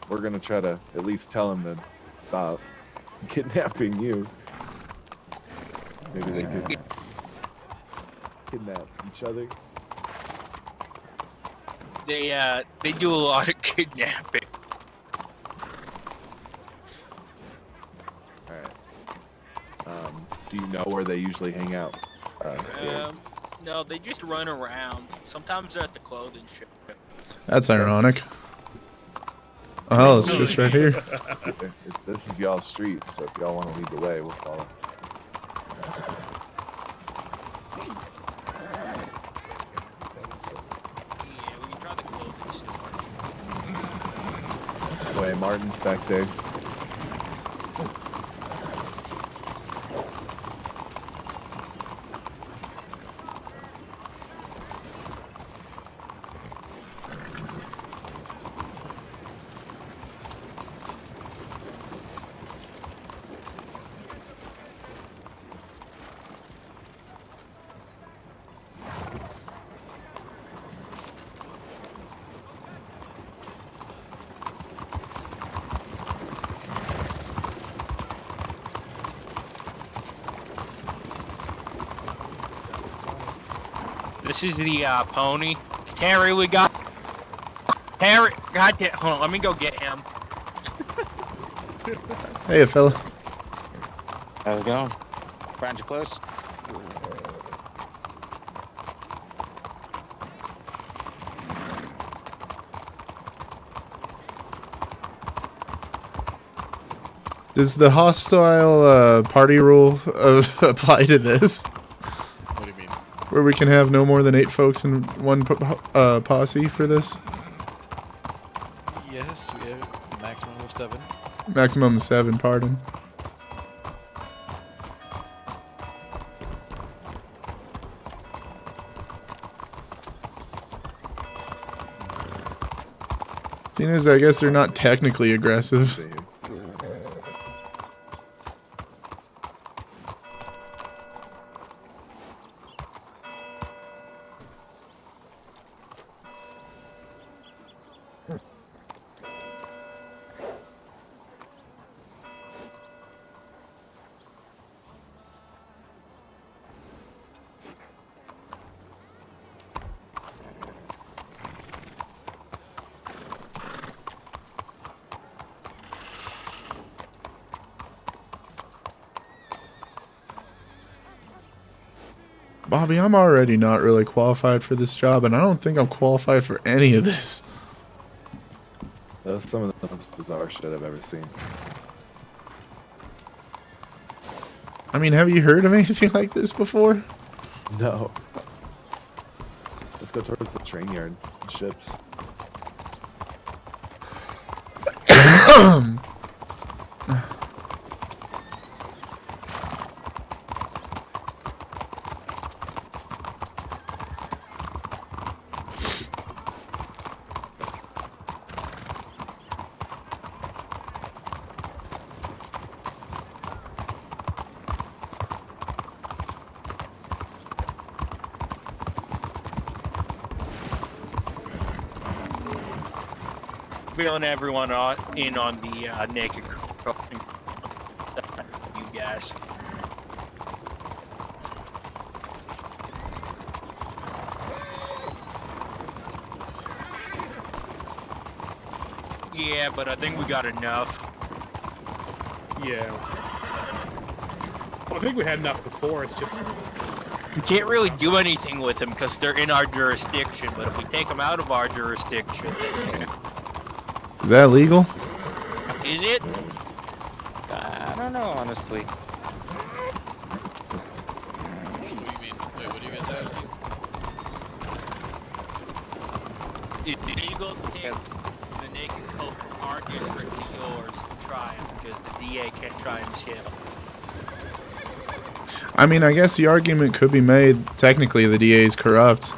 we're gonna try to at least tell him to stop kidnapping you. Maybe they could kidnap each other. They do a lot of kidnapping. All right. Do you know where they usually hang out? No, they just run around. Sometimes they're at the clothing shop. That's ironic. Oh, it's just right here. This is y'all's street, so if y'all want to lead the way, we'll follow. Yeah, we can try the clothing store. Wait, Martin's back there. This is the pony. Terry, we got Terry. Goddamn, hold on, let me go get him. Hey, fella. How's it going? Find you close? Does the hostile party rule apply to this? What do you mean? Where we can have no more than 8 folks in one posse for this? Yes, we have a maximum of 7. Maximum of 7, pardon. Seeing as I guess they're not technically aggressive. Bobby, I'm already not really qualified for this job, and I don't think I'm qualified for any of this. That's some of the most bizarre shit I've ever seen. I mean, have you heard of anything like this before? No. Let's go towards the train yard. Ships. Filling everyone in on the naked clothing. You guys. Yeah, but I think we got enough. Yeah. Well, I think we had enough before. It's just We can't really do anything with them because they're in our jurisdiction. But if we take them out of our jurisdiction, Is that legal? is it? I don't know, honestly. What do you mean? Wait, what are you guys asking? Is it legal to take the naked coat from our district to yours to try him because the DA can't try himself? I mean, I guess the argument could be made, technically the DA is corrupt.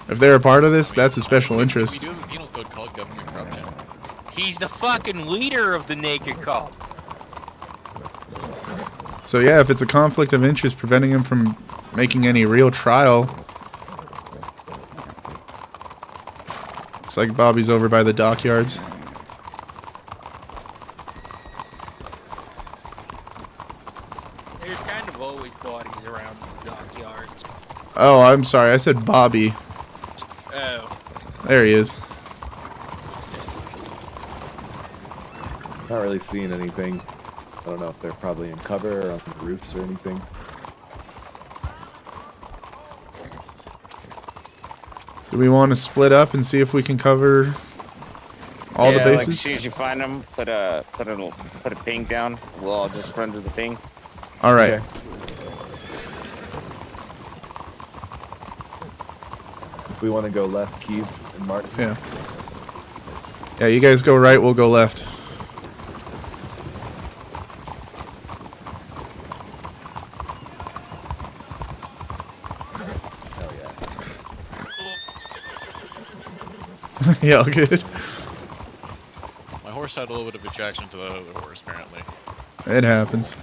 If they're a part of this, that's a special interest. We do have a penal code called government corruption. He's the fucking leader of the naked cult. So yeah, if it's a conflict of interest preventing him from making any real trial. Looks like Bobby's over by the dockyards. I've always bodies around the dockyards. Oh, I'm sorry. I said Bobby. Oh. There he is. Not really seeing anything. I don't know if they're probably in cover or on the roofs or anything. Do we want to split up and see if we can cover all the Like, as bases? soon as you find them, put a ping down. We'll all just run to the ping. All right. Okay. If we want to go left, Keeve and Martin. Yeah. Yeah, you guys go right, we'll go left. Hell yeah. Yeah, all good. My horse had a little bit of attraction to the other horse, apparently. It happens.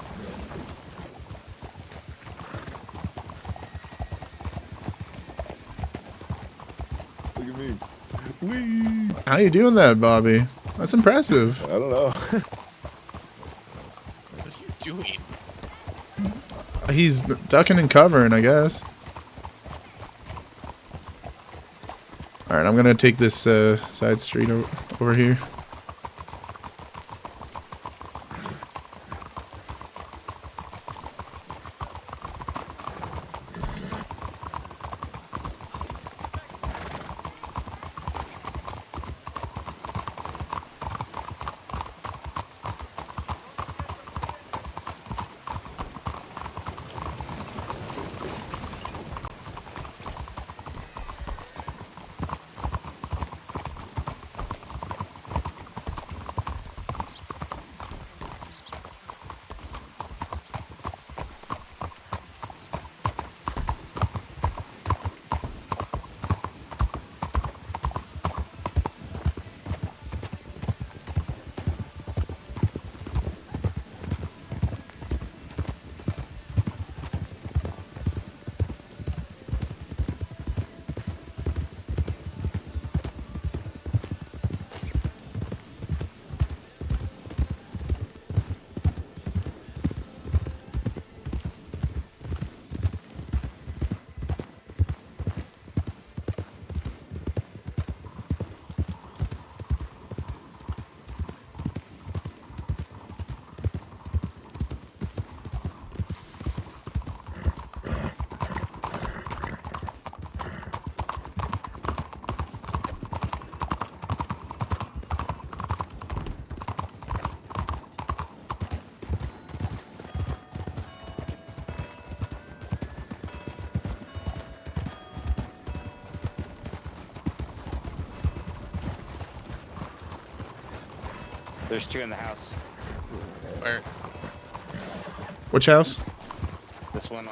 Look at me. Whee! How you doing that, Bobby? That's impressive. I don't know. What are you doing? He's ducking and covering, I guess. All right, I'm gonna take this side street over here. There's two in the house. Where? Which house? This one.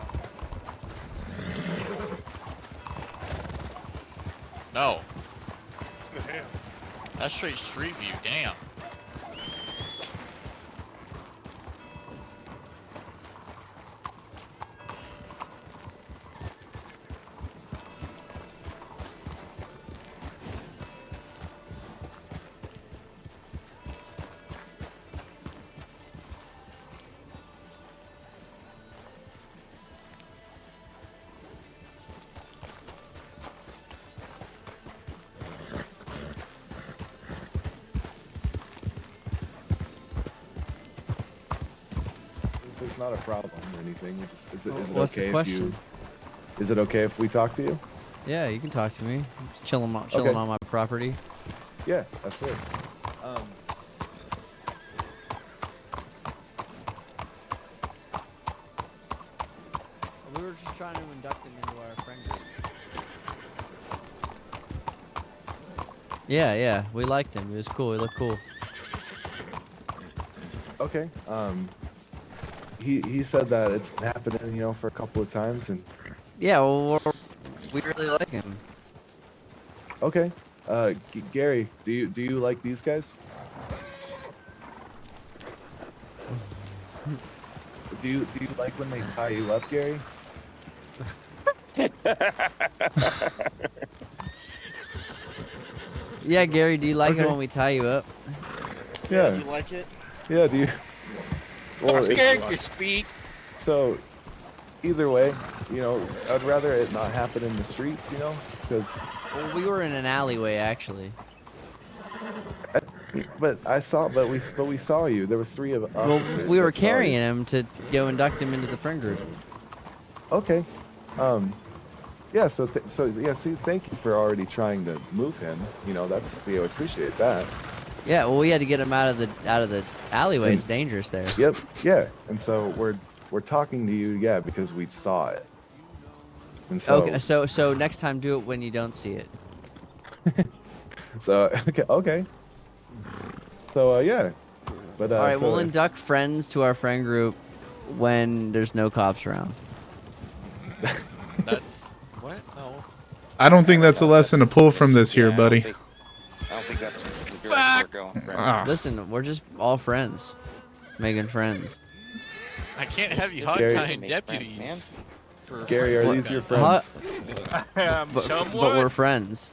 No. That's straight street view. Damn. It's not a problem or anything. Is it What's the okay if question? you? Is it okay if we talk to you? Yeah, you can talk to me. I'm just chilling Okay. on my property. Yeah, that's it. We were just trying to induct him into our friend group. Yeah, we liked him. He was cool. He looked cool. Okay. He said that it's been happening, you know, for a couple of times, and Yeah, well, we really like him. okay. Gary, do you like these guys? Do you like when they tie you up, Gary? Yeah, Gary, do you like it Okay. when we tie you up? Yeah. You like it? Yeah. Do you? I'm it's- scared to speak. So, either way, you know, I'd rather it not happen in the streets, you know, because. Well, we were in an alleyway actually. But we saw you. There was 3 of Well, officers. we were that saw you. carrying him to go induct him into the friend group. Okay. Yeah. See, thank you for already trying to move him. You know, I appreciate that. Yeah, well, we had to get him out of the alleyway. It's And- dangerous there. Yep. Yeah. And so we're talking to you, yeah, because we saw it. And so. Okay, so next time do it when you don't see it. So okay. So yeah. But All right, so, we'll induct friends to our friend group when there's no cops around. That's what? No. I don't think that's a lesson to pull from this here, Yeah, buddy. I don't think that's the direction we're going. Brandon. Ah. Listen, we're just all friends, making friends. I can't have you Gary- hog-tying Make friends, deputies. man. For Gary, are What? these your Huh? friends? But Somewhat. we're friends.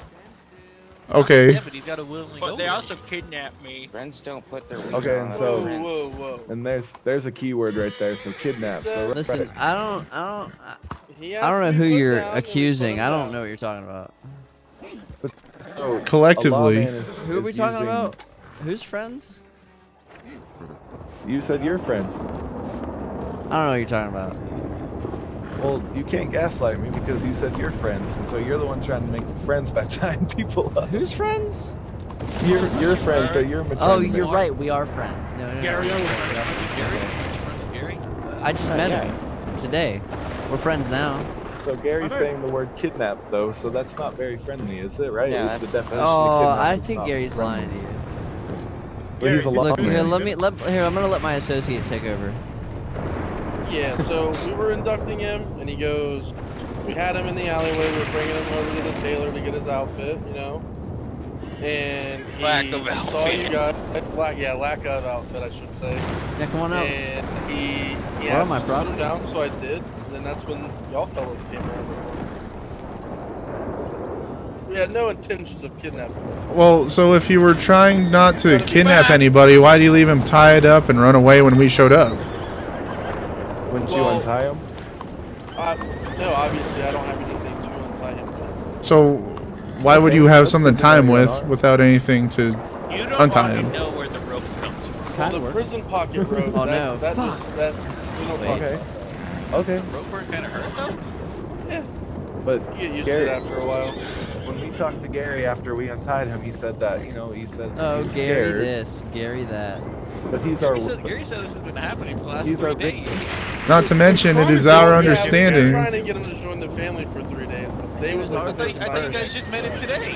Okay. Yeah, but he's got to willingly But go they with also it. kidnapped me. Friends don't put their weed Okay, on and so- friends. Whoa. And there's a keyword right there. So kidnap. So Listen, right. I don't know who you're accusing. I don't know what you're talking about. So Collectively. a lawman is Who are we talking using- about? Who's friends? You said you're friends. I don't know what you're talking about. Well, you can't gaslight me because you said you're friends, and so you're the one trying to make friends by tying people up. Who's friends? You're friends, so you're. Oh, trying to you're make- right. We are friends. No. Gary, Gary? I just met him today. We're friends now. So Gary's saying the word kidnap, though, so that's not very friendly, is it? Right? Yeah, It's the that's- definition Oh, of kidnap I is think not Gary's friendly. lying to you. But he's a Look, lawman. here, here. I'm gonna let my associate take over. Yeah, so we were inducting him, and he goes, we had him in the alleyway, we were bringing him over to the tailor to get his outfit, you know? And he Lack of saw you outfit. guys, lack of outfit, I should say. Yeah, come on up. And he What asked am I us to put him from? down, so I did, and then that's when y'all fellas came around. We had no intentions of kidnapping him. Well, so if you were trying not to kidnap anybody, why do you leave him tied up and run away when we showed up? Wouldn't you Well- untie him? No, obviously I don't have anything to untie him with. So why would you have something to tie him with without anything to You don't untie already him? know where the rope comes from. Well, the prison pocket rope, Oh, no. that Fuck. was, that, we don't Wait. talk Okay. about. Okay. Rope burn kind of hurt though. Yeah, But you get used Gary, to it after a while. when we talked to Gary after we untied him, he said that, he said Oh, he was Gary scared, this, Gary that. but he's our Gary said this has been happening for the last he's 3 our days. victim. Not to mention, it is our Yeah, understanding. we're trying to get him to join the family for 3 days. Today was like the I first thought you time. guys just met him today.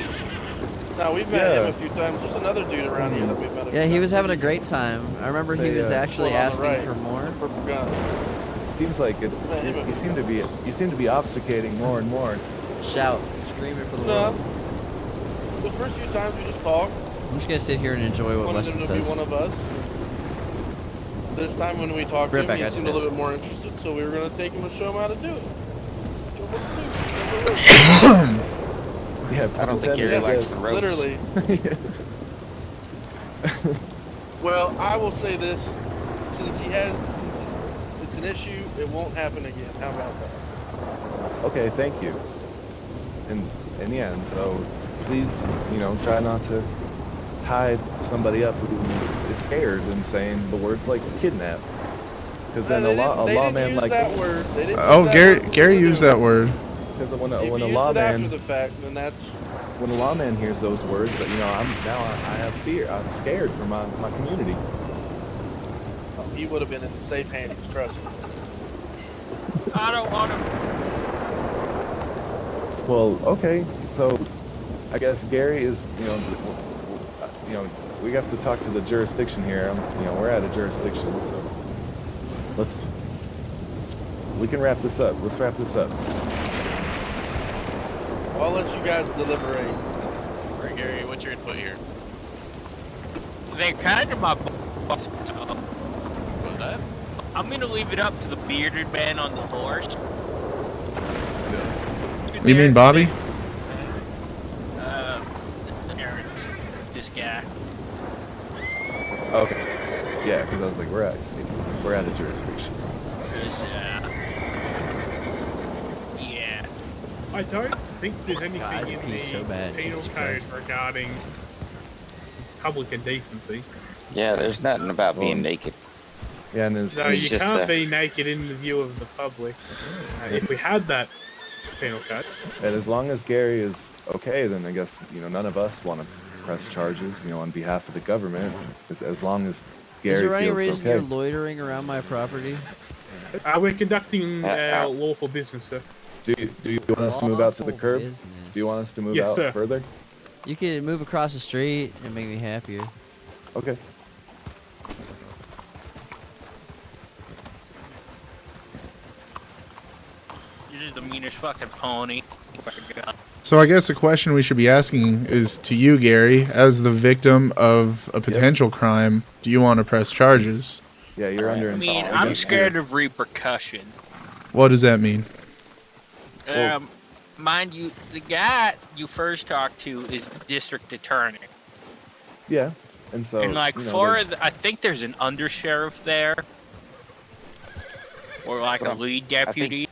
No, we've met him Yeah. a few times. There's another dude around here that we've met. Yeah, he was having a great time. I remember he was Yeah. actually One on the asking right. for more. Purple gun. It seems like it. You seem to be obfuscating more and more. Shout, scream it for the No. world. The first few times we just talked, I'm just gonna sit here and enjoy what wanted Weston him to be says. one of us. This time when we talked Right to back him, he at seemed you a little guys. bit more interested, so we were going to take him and show him how to do it. Show him what to do. Show him what to do. Yeah, I don't think Gary Yeah, likes the ropes. Literally. Well, I will say this: since it's an issue, it won't happen again. How about that? Okay, thank you. And yeah, and so please, try not to tie somebody up who is scared and saying the words like kidnap. Because then No, a they didn't lawman use like that word. They didn't Oh, use that Gary word. Gary used that word. because when If a you use it after lawman the fact, then that's when a lawman hears those words, I have fear. I'm scared for my community. he would have been in safe hands. Trust me. I don't want to. Well, okay, so I guess Gary is, we have to talk to the jurisdiction here. We're at a jurisdiction, so we can wrap this up. Let's wrap this up. I'll let you guys deliberate. All right, Gary, what's your input here? They're kind of my boss. What was that? I'm gonna leave it up to the bearded man on the horse. You mean Bobby? This guy. Okay. Yeah, because I was like, we're at a jurisdiction. 'Cause, I don't think there's anything God, in he's so the bad, penal Jesus code Christ. regarding public indecency. Yeah, there's nothing about Well, being naked. Yeah, and his, No, It's you just can't a- be naked in the view of the public. If we had that penal code, and as long as Gary is okay, then I guess none of us want to press charges, on behalf of the government. As long as Is Gary there any feels reason okay. you're loitering around my property? we're conducting Ow. lawful business, sir. Do you want us to move out to the Lawful curb? business. Do you want us to move Yes, out sir. further? You could move across the street and make me happier. Okay. You're just the meanest fucking pony. So I guess the question we should be asking is to you, Gary, as the victim of a potential crime, do you want to press charges? Yeah, you're under. I mean, I I'm guess scared of repercussion. What does that mean? Well- Mind you, the guy you first talked to is the district attorney. Yeah, and so And like I think there's an undersheriff there, or like a Well, lead deputy.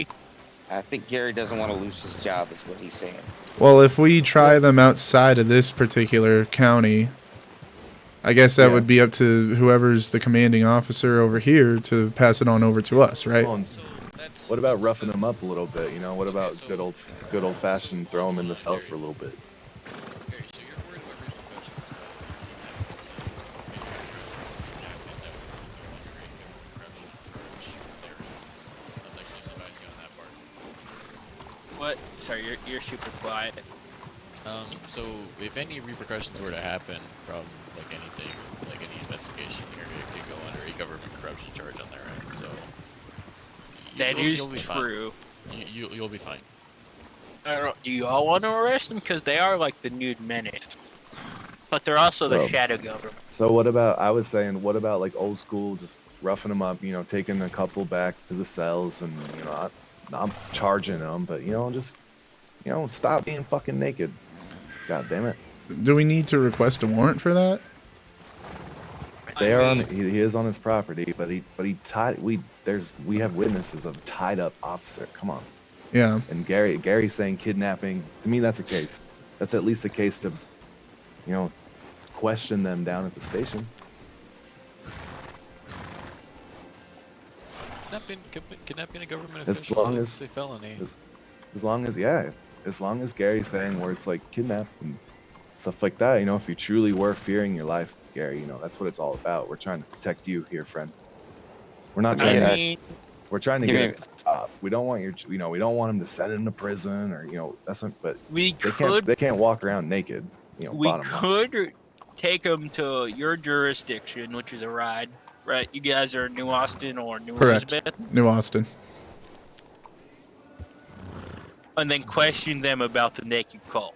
I think Gary doesn't want to lose his job, is what he's saying. Well, if we try them outside of this particular county, I guess that Yeah. would be up to whoever's the commanding officer over here to pass it on over to us, right? Well, and what about roughing them up a little bit? What about good old fashioned throw them in the cell for a little bit? Okay, so you're worried about repercussions. What? Sorry, you're super quiet. So if any repercussions were to happen from like anything, like any investigation here, it could go under a government corruption charge on their end. So That you'll- is you'll be fine. true. You'll be fine. I don't know, do you all want to arrest them? Because they are like the nude menace. But they're also the So- shadow government. So what about? I was saying, what about like old school, just roughing them up? Taking a couple back to the cells, and not charging them, but just stop being fucking naked. God damn it. Do we need to request a warrant for that? They are on. He is on his property, but he tied. We have witnesses of a tied up officer. Come on. Yeah. And Gary's saying kidnapping. To me, that's a case. That's at least a case to, question them down at the station. Kidnapping a government As official long is as- a felony. As long as Gary's saying where it's like kidnap and stuff like that. If you truly were fearing your life, Gary, that's what it's all about. We're trying to protect you here, friend. We're not trying I to. mean, We're trying to Give get me- it to stop. We don't want we don't want him to send him to prison or that's not. But we they can't walk around naked. we Bottom line. could take them to your jurisdiction, which is a ride, right? You guys are New Austin or New Correct. Elizabeth, New Austin. and then question them about the naked cult.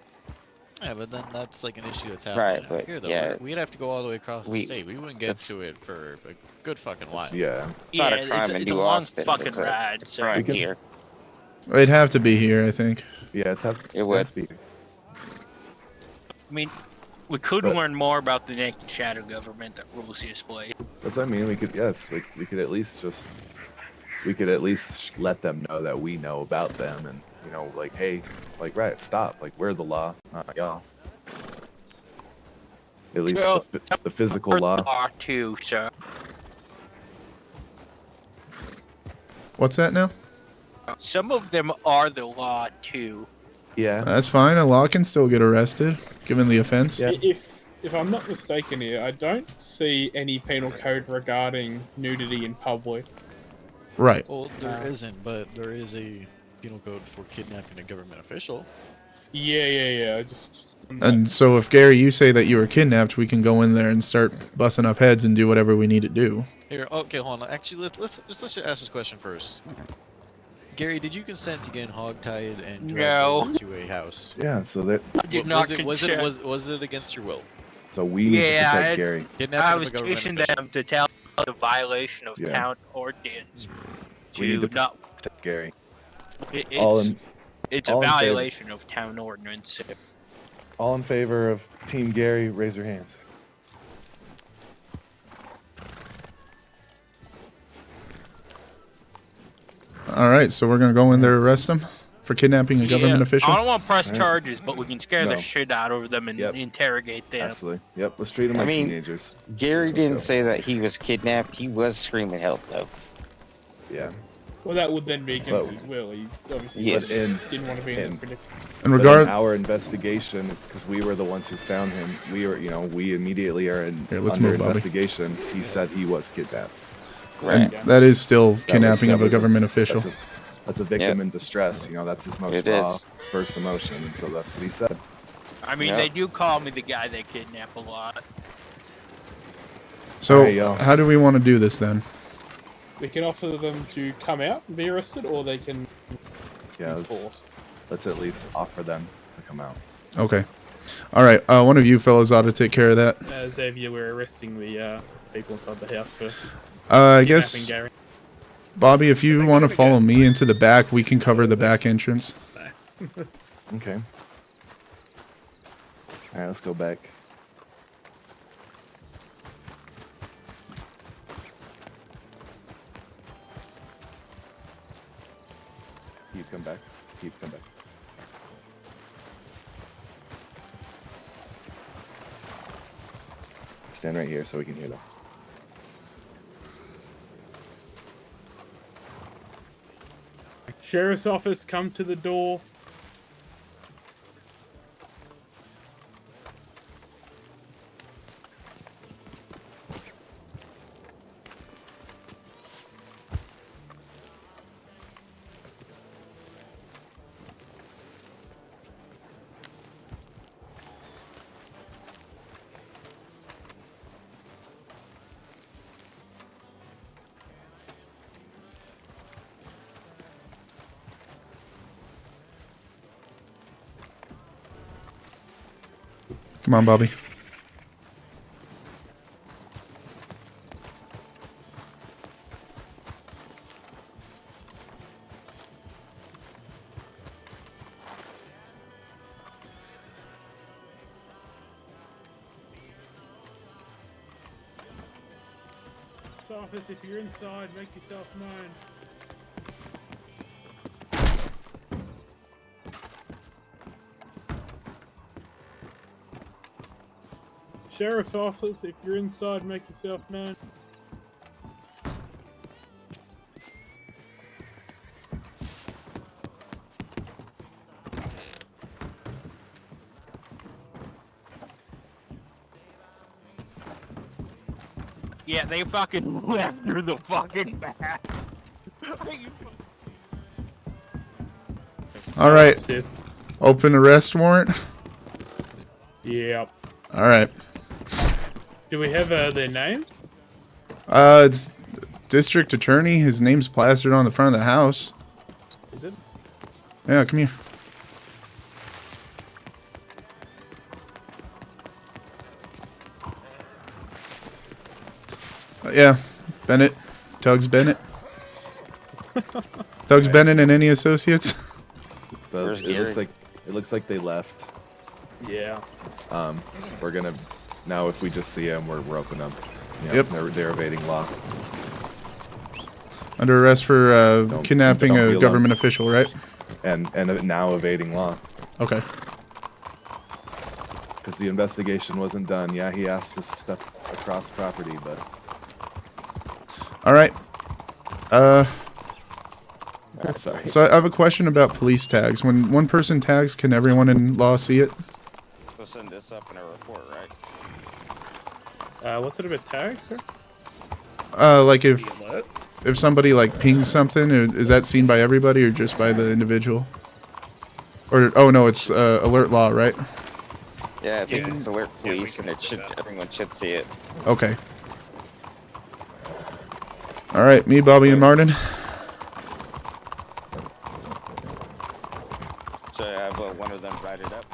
Yeah, but then that's like an issue that's Right, happening but, here, though. yeah. We'd have to go all the way across the We- state. We wouldn't get that's- to it for a good fucking while. Yeah. not a Yeah, crime in it's a New long Austin, fucking it's a ride. So Right can- here. It'd have to be here, I think. Yeah. It's It would. be. I mean, we could But- learn more about the naked shadow government that rules this place. That's what I mean. We could at least let them know that we know about them, and like, hey, like, right, stop, like, we're the law, not y'all. At least Well, the physical We're law. the law too, so What's that now? some of them are the law too. Yeah. That's fine. A law can still get arrested, given the offense. Yeah. If I'm not mistaken here, I don't see any penal code regarding nudity in public. Right. Well, there isn't, but there is a penal code for kidnapping a government official. Yeah. I just. And so if, Gary, you say that you were kidnapped, we can go in there and start busting up heads and do whatever we need to do. Here, okay, hold on. Actually, let's just ask this question first. Gary, did you consent to getting hogtied and No. dragged to a house? Yeah. So that I did not was consent. it against your will? so we need to Yeah, protect it- Gary. Kidnapping I of was a government teaching official. them to tell the violation of Yeah. town ordinance. We need To to not, protect Gary. it's a all in favor. violation of town ordinance. All in favor of Team Gary, raise your hands. All right, so we're going to go in there, arrest him for kidnapping a government official? I don't want to press Alright. charges, but we can scare the No. shit out of them and Yep. interrogate them. Absolutely. Yep. Let's treat them I like mean, teenagers. Gary Let's didn't go. say that he was kidnapped. He was screaming help, though. Yeah. Well, that would then be against But- his will. He obviously Yes. didn't want to be in this predicament. In But regard, in our investigation, because we were the ones who found him, we immediately are Here, let's under move, Bobby. investigation. He said he was kidnapped. and Right. that is still That kidnapping was of a government official. That's a victim in distress. You know, that's his most It raw is. first emotion, and so that's what he said. I mean, Yep. they do call me the guy they kidnap a lot. So, Alright, y'all. how do we want to do this then? We can offer them to come out and be arrested, or they can Yeah, be let's, forced. let's at least offer them to come out. Okay. All right. One of you fellas ought to take care of that. Xavier, we're arresting the people inside the house for I kidnapping guess, Gary. Bobby, if you want to follow me into the back, we can cover the back entrance. Okay. All right, let's go back. Keep come back. Keep come back. Stand right here so we can hear them. Sheriff's office, come to the door. Come on, Bobby. Office, if you're inside, make yourself known. Sheriff's office, if you're inside, make yourself known. Yeah, they fucking left through the fucking back. All right. Open arrest warrant. Yep. All right. Do we have their names? It's district attorney. His name's plastered on the front of the house. Is it? Yeah, come here. Yeah, Bennett. Tugs Bennett. Tugs Bennett and any associates? So Where's it Gary? looks like they left. Yeah. We're gonna now if we just see them, we're open them. Yeah, Yep. They're evading law. Under arrest for Don't- kidnapping don't be a alone. government official, right? And now evading law Okay. because the investigation wasn't done. Yeah, he asked us to step across property, but All right. sorry. So I have a question about police tags. When one person tags, can everyone in law see it? We'll send this up in a report, right? What's it about tags, sir? Like if somebody like pings something, is that seen by everybody or just by the individual? Or oh no, it's alert law, right? Yeah, I think it's alert police, and everyone should see it. Okay. All right, me, Bobby, and Martin. So I have one of them write it up.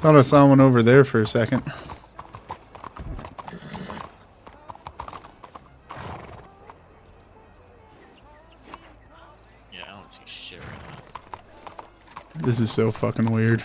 Thought I saw one over there for a second. Yeah, I don't see shit right now. This is so fucking weird.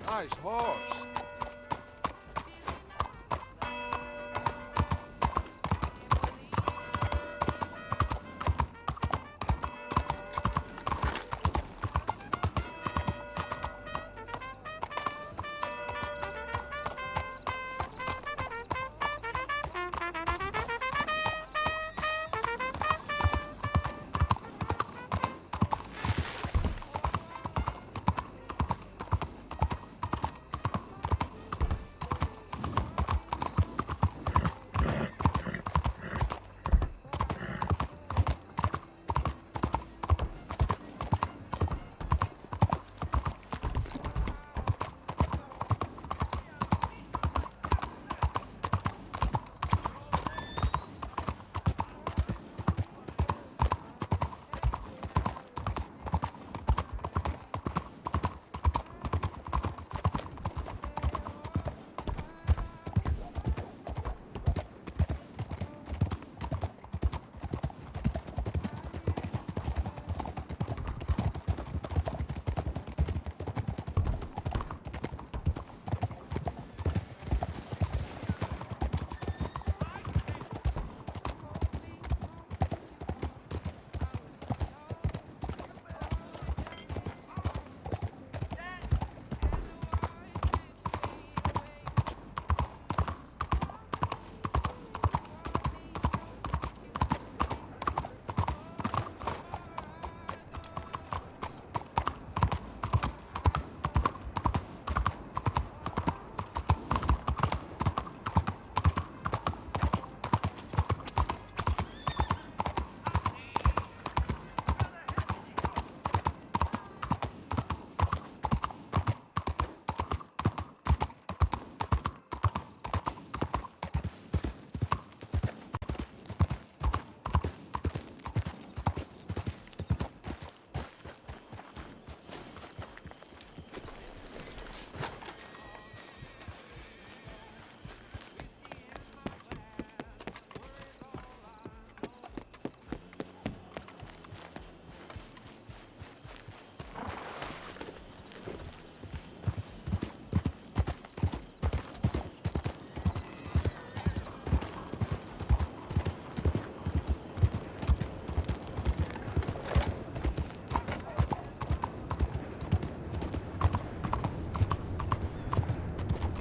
Nice horse.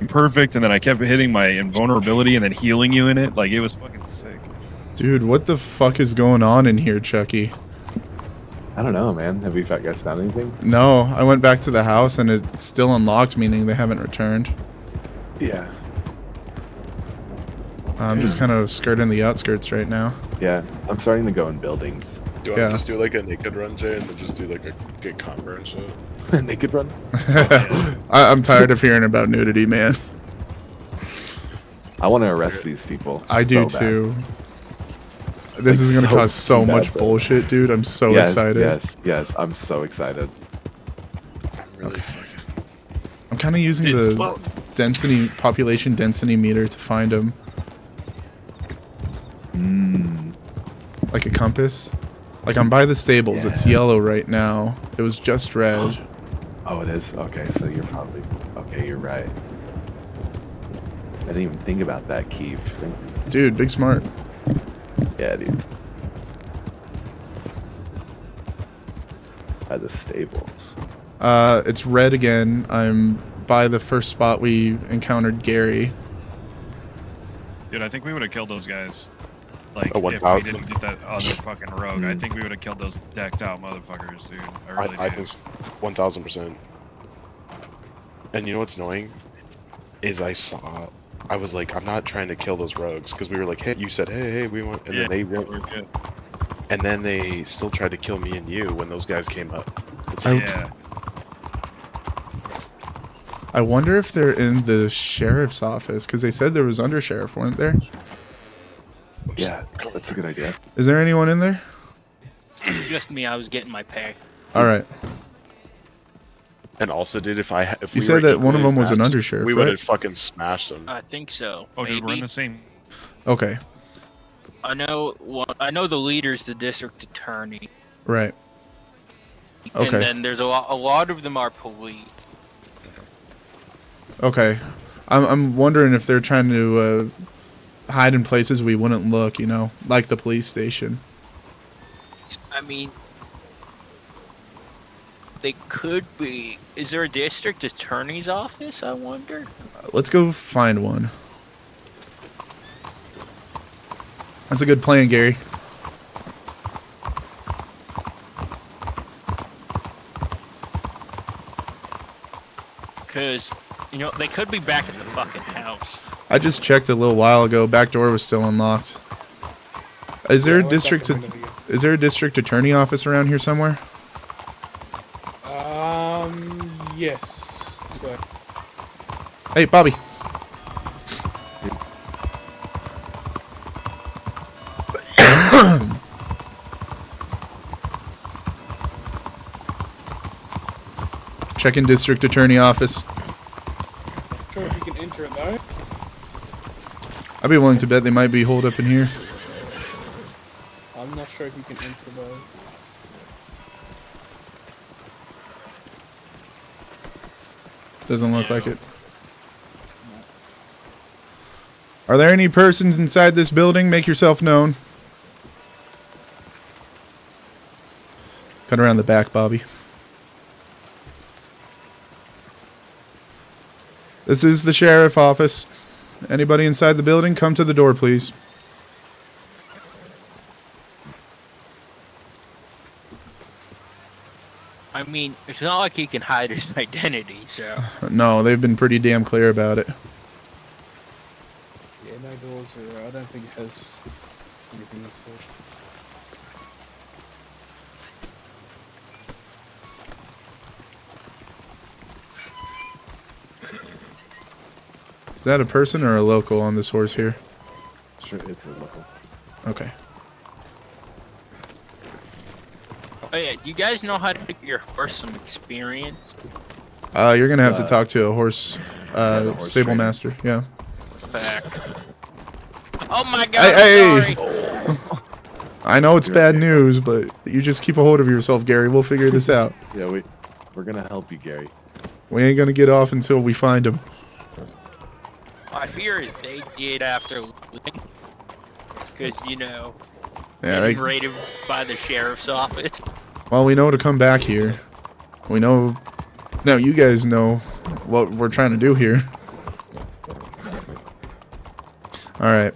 Perfect, and then I kept hitting my invulnerability and then healing you in it. Like, it was fucking sick. Dude, what the fuck is going on in here, Chucky? I don't know, man. Have you guys found anything? No, I went back to the house and it's still unlocked, meaning they haven't returned. Yeah. I'm just kind of skirting the outskirts right now. Yeah, I'm starting to go in buildings. Do you want to just do like a naked run, Jay, and then just do like a get combo and shit? Naked run? I'm tired of hearing about nudity, man. I want to arrest these people. I do so too. This is gonna cause so much bad, bullshit, dude. I'm so yes, excited. Yes, I'm so excited. I'm really fucking. I'm kind of using the population density meter to find them. Like a compass. Like I'm by the stables. It's yellow right now. It was just red. Oh, it is? Okay, so you're probably... Okay, you're right. I didn't even think about that, Keeve. Dude, big smart. Yeah, dude. By the stables. It's red again. I'm by the first spot we encountered Gary. Dude, I think we would have killed those guys. Like, Oh, if we 1,000. didn't get that other fucking rogue, I think we would have killed those decked out motherfuckers, dude. I really I do. think 1,000%. And you know what's annoying? Is I was like, I'm not trying to kill those rogues because we were like, hey, you said, hey, we want, and Yeah, then they we're went, good. and then they still tried to kill me and you when those guys came up. It's like, Yeah. I wonder if they're in the sheriff's office because they said there was undersheriff, weren't there? Yeah, that's a good idea. Is there anyone in there? Just me. I was getting my pay. All right. and also, dude, if You we said were that one of equally them was an matched, undersheriff, we would right? have fucking smashed them. I think so. Oh, dude, we're in maybe. the same. Okay. I know. Well, I know the leader's the district attorney. Right. Okay. And then there's a lot of them are police. Okay. I'm wondering if they're trying to hide in places we wouldn't look, you know, like the police station. I mean, they could be. Is there a district attorney's office? I wonder. Let's go find one. That's a good plan, Gary. Because, you know, they could be back at the fucking house. I just checked a little while ago. Back door was still unlocked. Is there a district? Is there a district attorney office around here somewhere? Yes. This way. Hey, Bobby. Check in district attorney office. Not sure if you can enter it though. I'd be willing to bet they might be holed up in here. I'm not sure if you can enter though. Doesn't look like it. Are there any persons inside this building? Make yourself known. Cut around the back, Bobby. This is the sheriff office. Anybody inside the building, come to the door, please. I mean, it's not like he can hide his identity, so. No, they've been pretty damn clear about it. Yeah, no doors are. I don't think it has anything this sort. Is that a person or a local on this horse here? Sure, it's a local. Okay. Oh yeah, do you guys know how to give your horse some experience? You're gonna have to talk to a horse, horse stable trainer. master. Yeah. Back. Oh my god, Hey, sorry. I know it's bad news, but you just keep a hold of yourself, Gary. We'll figure this out. Yeah, we're gonna help you, Gary. We ain't gonna get off until we find him. My fear is they did after losing. Because, you know, Yeah. getting raided by the sheriff's office. Well, we know to come back here. We know. Now you guys know what we're trying to do here. All right.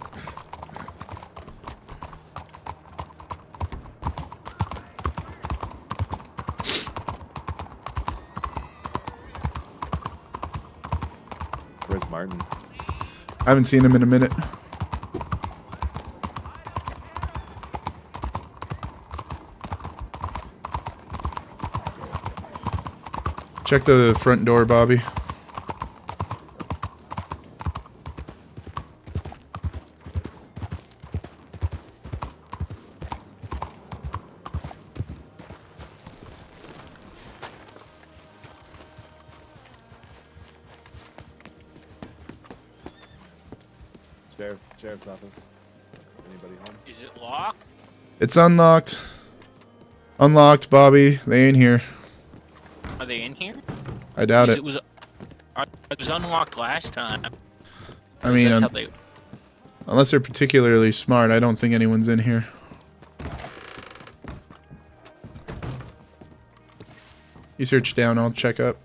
Where's Martin? I haven't seen him in a minute. Check the front door, Bobby. Sheriff's office. Anybody home? Is it locked? It's unlocked. Unlocked, Bobby. They ain't here. Are they in here? I doubt Because it. it was unlocked last time. I mean, That's how they... unless they're particularly smart, I don't think anyone's in here. You search down, I'll check up.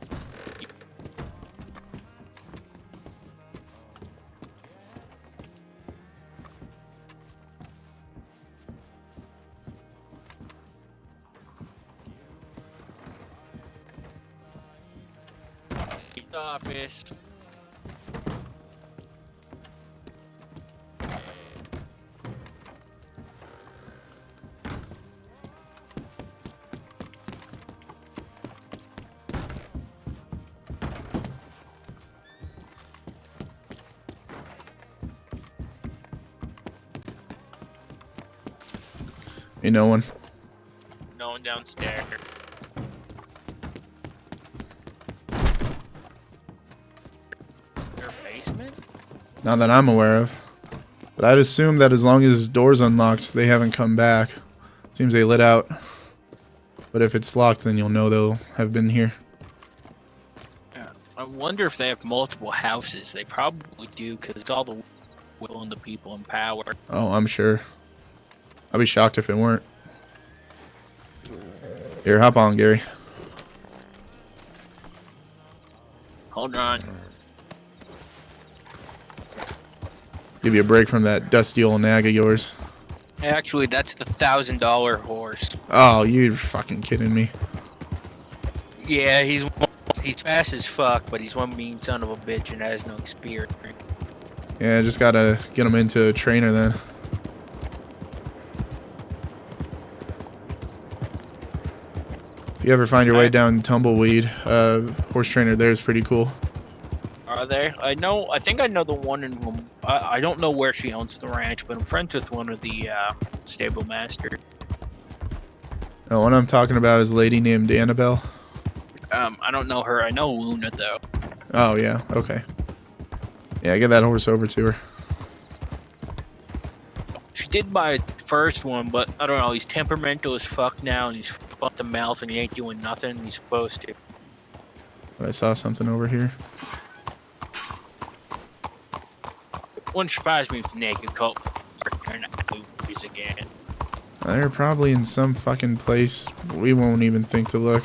office. Ain't no one. No one downstairs. Is there a basement? Not that I'm aware of. But I'd assume that as long as his door's unlocked, they haven't come back. Seems they lit out. But if it's locked, then you'll know they'll have been here. Yeah. I wonder if they have multiple houses. They probably do, because it's all the will and the people in power. Oh, I'm sure. I'd be shocked if it weren't. Here, hop on, Gary. Hold on. Give you a break from that dusty old nag of yours. Actually, that's the $1,000 horse. Oh, you're fucking kidding me. Yeah, he's fast as fuck, but he's one mean son of a bitch and has no experience. Yeah, just gotta get him into a trainer then. If you ever find your way down Tumbleweed, horse trainer there is pretty cool. Are there? I think I know the one in whom I don't know where she owns the ranch, but I'm friends with one of the stable masters. The one I'm talking about is a lady named Annabelle. I don't know her. I know Luna though. Oh yeah, okay. Yeah, get that horse over to her. She did my first one, but I don't know. He's temperamental as fuck now, and he's fucked the mouth, and he ain't doing nothing he's supposed to. But I saw something over here. Wouldn't surprise me if the naked cult turned out movies again. They're probably in some fucking place we won't even think to look.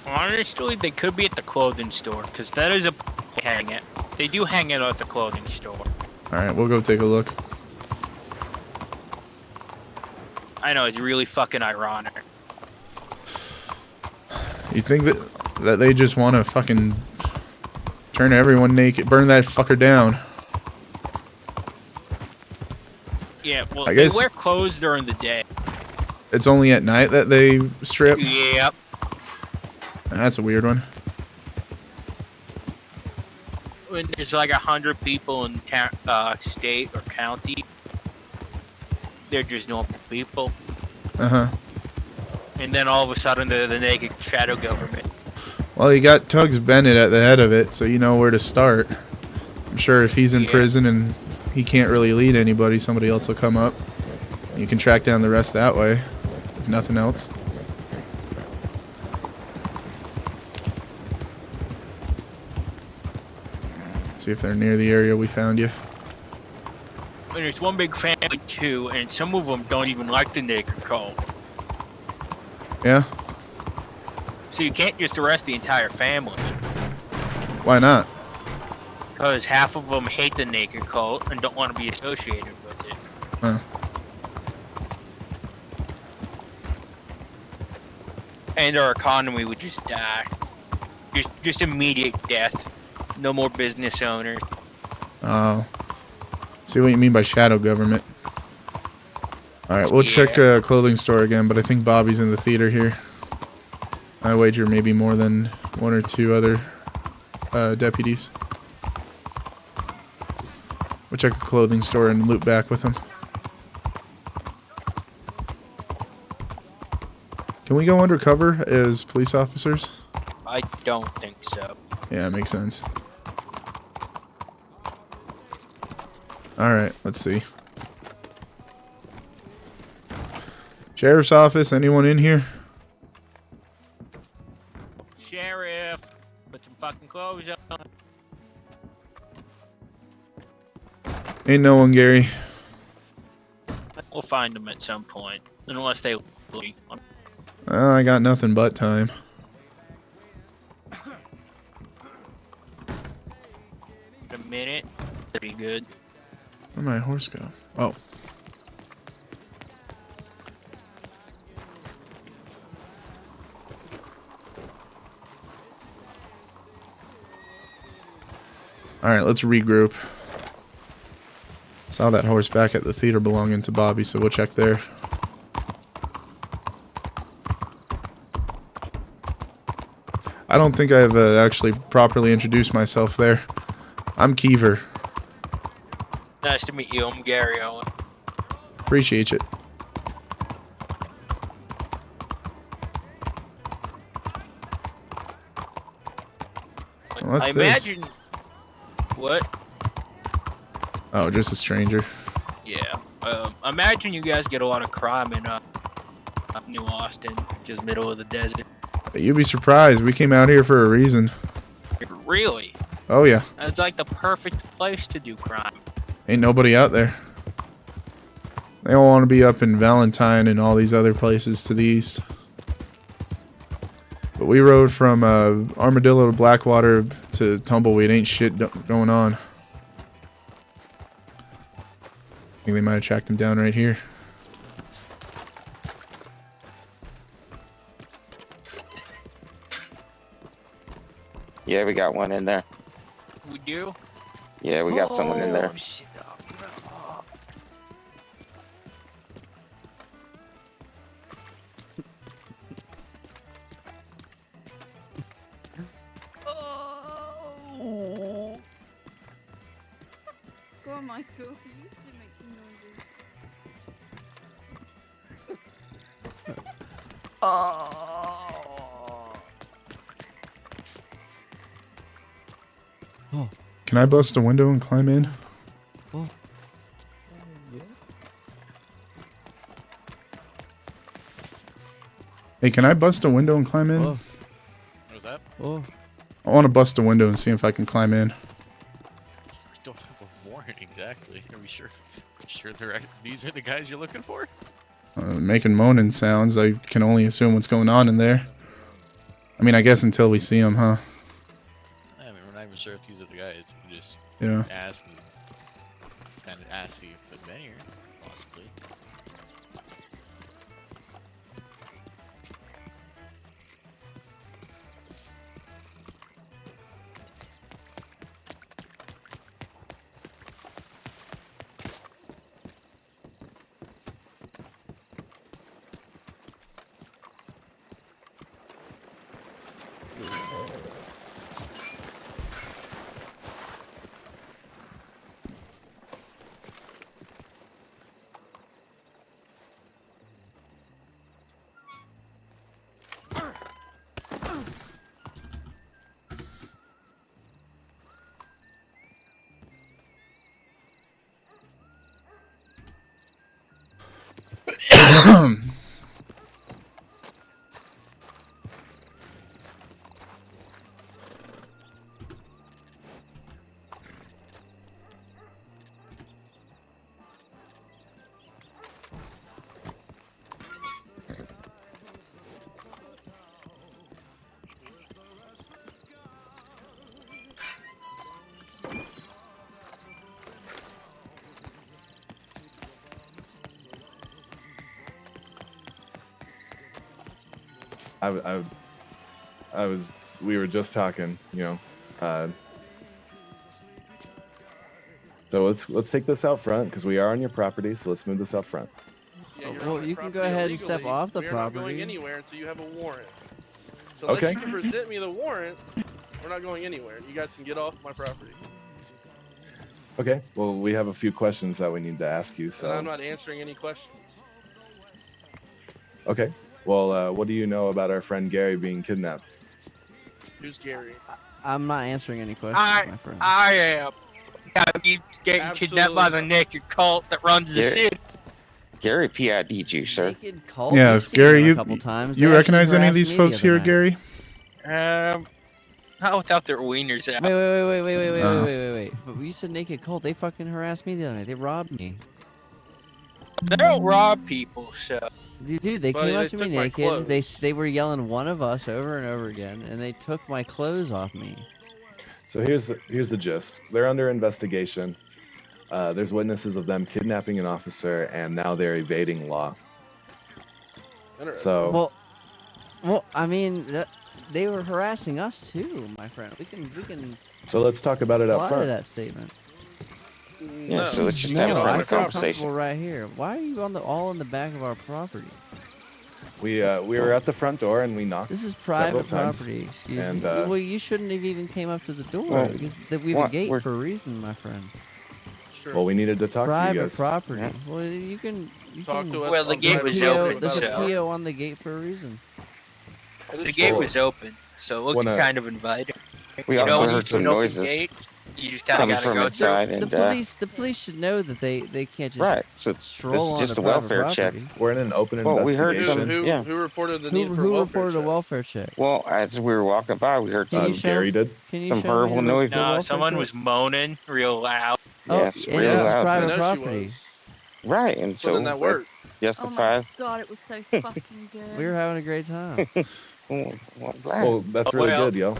Honestly, they could be at the clothing store, because that is a hang it. They do hang out at the clothing store. Alright, we'll go take a look. I know, it's really fucking ironic. You think that they just want to fucking turn everyone naked, burn that fucker down? Yeah, well, I guess they wear clothes during the day. it's only at night that they strip? Yep. That's a weird one. When there's like 100 people in state or county, they're just normal people. Uh-huh. And then all of a sudden they're the naked shadow government. Well, you got Tugs Bennett at the head of it, so you know where to start. I'm sure if he's in prison and he can't really lead anybody, somebody else will come up. You can track down the rest that way, if nothing else. See if they're near the area we found you. And there's one big family too, and some of them don't even like the naked cult. Yeah? So you can't just arrest the entire family. Why not? Because half of them hate the naked cult and don't want to be associated with it. Huh. And our economy would just die. Just immediate death. No more business owners. Oh. See what you mean by shadow government. Alright, we'll check clothing store again, but I think Bobby's in the theater here. I wager maybe more than one or two other deputies. We'll check a clothing store and loop back with him. Can we go undercover as police officers? I don't think so. Yeah, makes sense. Alright, let's see. Sheriff's office, anyone in here? Sheriff, put some fucking clothes on. Ain't no one, Gary. We'll find them at some point, unless they leave. I got nothing but time. A minute, pretty good. Where'd my horse go? Oh. Alright, let's regroup. Saw that horse back at the theater belonging to Bobby, so we'll check there. I don't think I've actually properly introduced myself there. I'm Keever. Nice to meet you. I'm Gary Owen. Appreciate it. What's I this? imagine. What? Oh, just a stranger. Yeah. Imagine you guys get a lot of crime in New Austin, just middle of the desert. You'd be surprised. We came out here for a reason. Really? Oh, yeah. It's like the perfect place to do crime. Ain't nobody out there. They all want to be up in Valentine and all these other places to the east. But we rode from Armadillo to Blackwater to Tumbleweed. Ain't shit going on. I think they might have tracked him down right here. Yeah, we got one in there. We do? Yeah, we got someone in there. Shit. Go on, Michael. You used to make some noises. Can I bust a window and climb in? Oh. Hey, can I bust a window and climb in? Oh. What was that? Oh. I want to bust a window and see if I can climb in. We don't have a warrant exactly. Are we sure? Sure, these are the guys you're looking for? Making moaning sounds. I can only assume what's going on in there. I mean, I guess until we see them, huh? I mean, we're not even sure if these are the guys. We just Yeah. ask and kind of ask see if they're here, possibly. We were just talking, you know. So let's take this out front because we are on your property. So let's move this out front. Yeah, you're Well, on my you can go property ahead and step illegally. off the We're not going property. anywhere until you have a warrant. So unless Okay. you can present me the warrant, we're not going anywhere. You guys can get off my property. Okay. Well, we have a few questions that we need to ask you. And I'm So not answering any questions. okay. Well, what do you know about our friend Gary being kidnapped? Who's Gary? I'm not answering any questions, my friend. I am. Yeah, you getting kidnapped by the naked cult that runs the Yeah. city. Gary PID'd you, sir. Naked cult? Yeah, We've seen Gary, them a couple times. you They recognize actually any of harassed these me folks the other here, night. Gary? Not without their wieners out. Wait. But you said naked cult. They fucking harassed me the other night. They robbed me. They don't rob people, so. Dude, they Buddy, came they up to me took my naked. clothes. They were yelling one of us over and over again, and they took my clothes off me. So here's the gist. They're under investigation. There's witnesses of them kidnapping an officer, and now they're evading law. Interesting. So Well, I mean, they were harassing us too, my friend. We can So let's talk about it up apply front. that statement. Yeah, so let's just have a No, I private feel conversation. comfortable right here. Why are you all in the back of our property? We were at the front door and we knocked. This is several private times, property. Excuse and, me. Well, you shouldn't have even came up to the door Well, because we have a gate for a reason, my friend. Sure. Well, we needed to talk to you Private guys. property. Yeah. Well, you can Talk to us. Well, the on gate private was property open, There's a without so- PO on the gate for a reason. That is The gate true. was open, so it looked Wanna- kind of inviting. We You know, also when you heard do some an open noises. gate, you just kind Coming of gotta from go inside. through. The police should know that they can't just Right. So stroll this is on just the a private welfare check. property. We're in an open Well, we heard investigation. some. Yeah. Who reported the need for a Who welfare reported check? a welfare check? Well, as we were walking by, we heard Can you some. show Gary me? did. Can you some show verbal me the noises. welfare No, someone check? was moaning real loud. Yes, and real this is loud. I private know property. she was. Right, and Put so in that that work. Oh my justifies. god, it was so fucking good. We were having a great time. Well, I'm glad. Well, that's really Well, good, yo.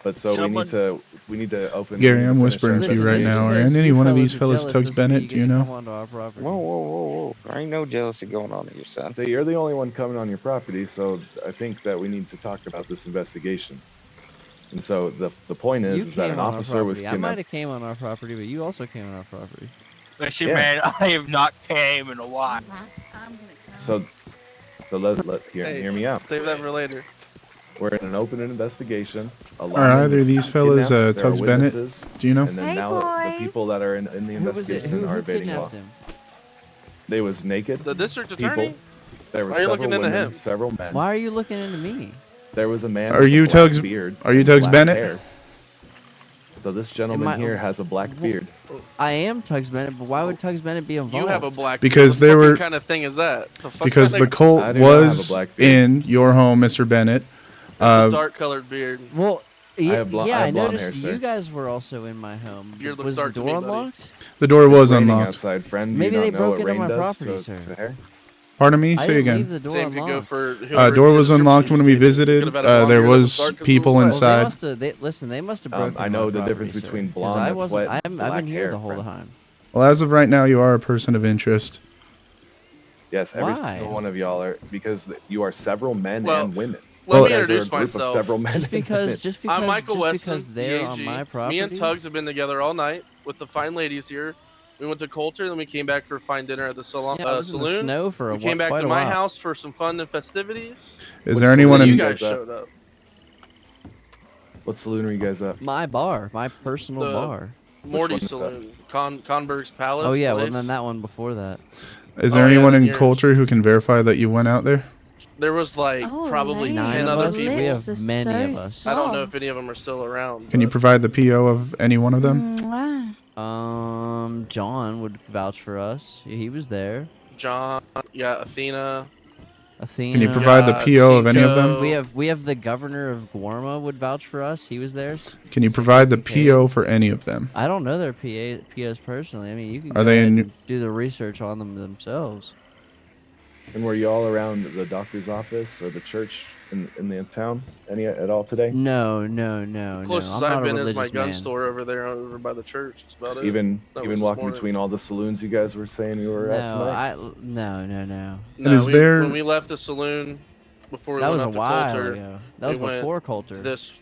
But so someone- we need to open. Gary, we need I'm to finish whispering our to you right investigation. now. Are Because any you one of fellas these are fellas jealous Tugs doesn't mean Bennett? you Do you get to know? come onto our property. Whoa. There ain't no jealousy going on in your son. So you're the only one coming on your property, so I think that we need to talk about this investigation. And so the point You is that came an on our officer was property. I might kidnapped. have came on our property, but you also came on our property. Listen, Yeah. man, I have not came in a while. I'm gonna count. So let hear me out. Save that for later. We're in an open investigation. Are either of these fellas kidnapped, there are Tugs Bennett? witnesses, Do you know? And then Hey, now the boys. people that are in the Who was it? investigation Who are evading law. kidnapped him? They was naked The district people. attorney? There were Why are you several looking into women, him? several men. Why are you looking into me? There was a man. Are with you a black Tugs- beard are you and Tugs black Bennett? hair. So this gentleman Am I- here has a black beard. I am Tugs Bennett, but why would Tugs Bennett be involved? You have a black Because beard. they What were- fucking kind of thing is that? The fuck Because kind the of cult I do not have a was black beard. in your home, Mr. Bennett. dark colored beard. Well, have blonde- yeah, I I have blonde noticed hair, you sir. guys were also in my home. Beard looks Was the dark to door me, buddy. unlocked? The door was It's raining unlocked. outside, friend. Do Maybe you they not know broke what into rain my does property, to sir. hair? Pardon me. I Say didn't again. leave the door Same could go unlocked. for whoever Door did was the unlocked when we description. visited. Could've had a blonde There beard that was dark 'cause people it was Well, black. inside. listen, they must have broken I into know my the property, difference sir, between 'cause blonde I that's wasn't. wet, I've black been here hair, the whole friend. time. Well, as of right now, you are a person of interest. Yes, every Why? single one of y'all are because you are several men Well, and women. Let Well, me You guys are a introduce group of myself. several men Just and because, women. just because, I'm Michael just Weston, because they're on DAG. my property. Me and Tugs have been together all night with the fine ladies here. We went to Coulter, then we came back for fine dinner at the salon, Yeah, I was in the saloon. snow for a We came back quite to a my while. house for some fun and festivities. Is What there anyone Then saloon you in? guys guys at? showed up. What saloon are you guys at? My bar, my personal The- bar. Morty one is that? Saloon, Conberg's Palace. Oh yeah, well place. then that one before that. Is there Oh, yeah, anyone then in yours. Coulter who can verify that you went out there? There was like Oh, probably lame. 9 10 of other us. people. We have Lips are many so of us. I don't know soft. if any of them are still around. Can you but provide the PO of any one of them? Mwah. John would vouch for us. He was there. John, yeah, Athena. Athena. Can you provide the PO of any of them? Cinco. We have the governor of Guarma would vouch for us. He was there. Can you provide the PO for any of them? I don't know their POs personally. I mean, you can Are go they ahead in and do the research on them themselves. And were you all around the doctor's office or the church in the town any at all today? No. Closest I'm I've not a been is my religious gun man. store over there, over by the church. That's about it. Even That was even this walking morning. between all the saloons you guys were saying you were at tonight? No. No, And is there- when we left the saloon before we That went was a up to while Coulter, ago. That was we went before Coulter. This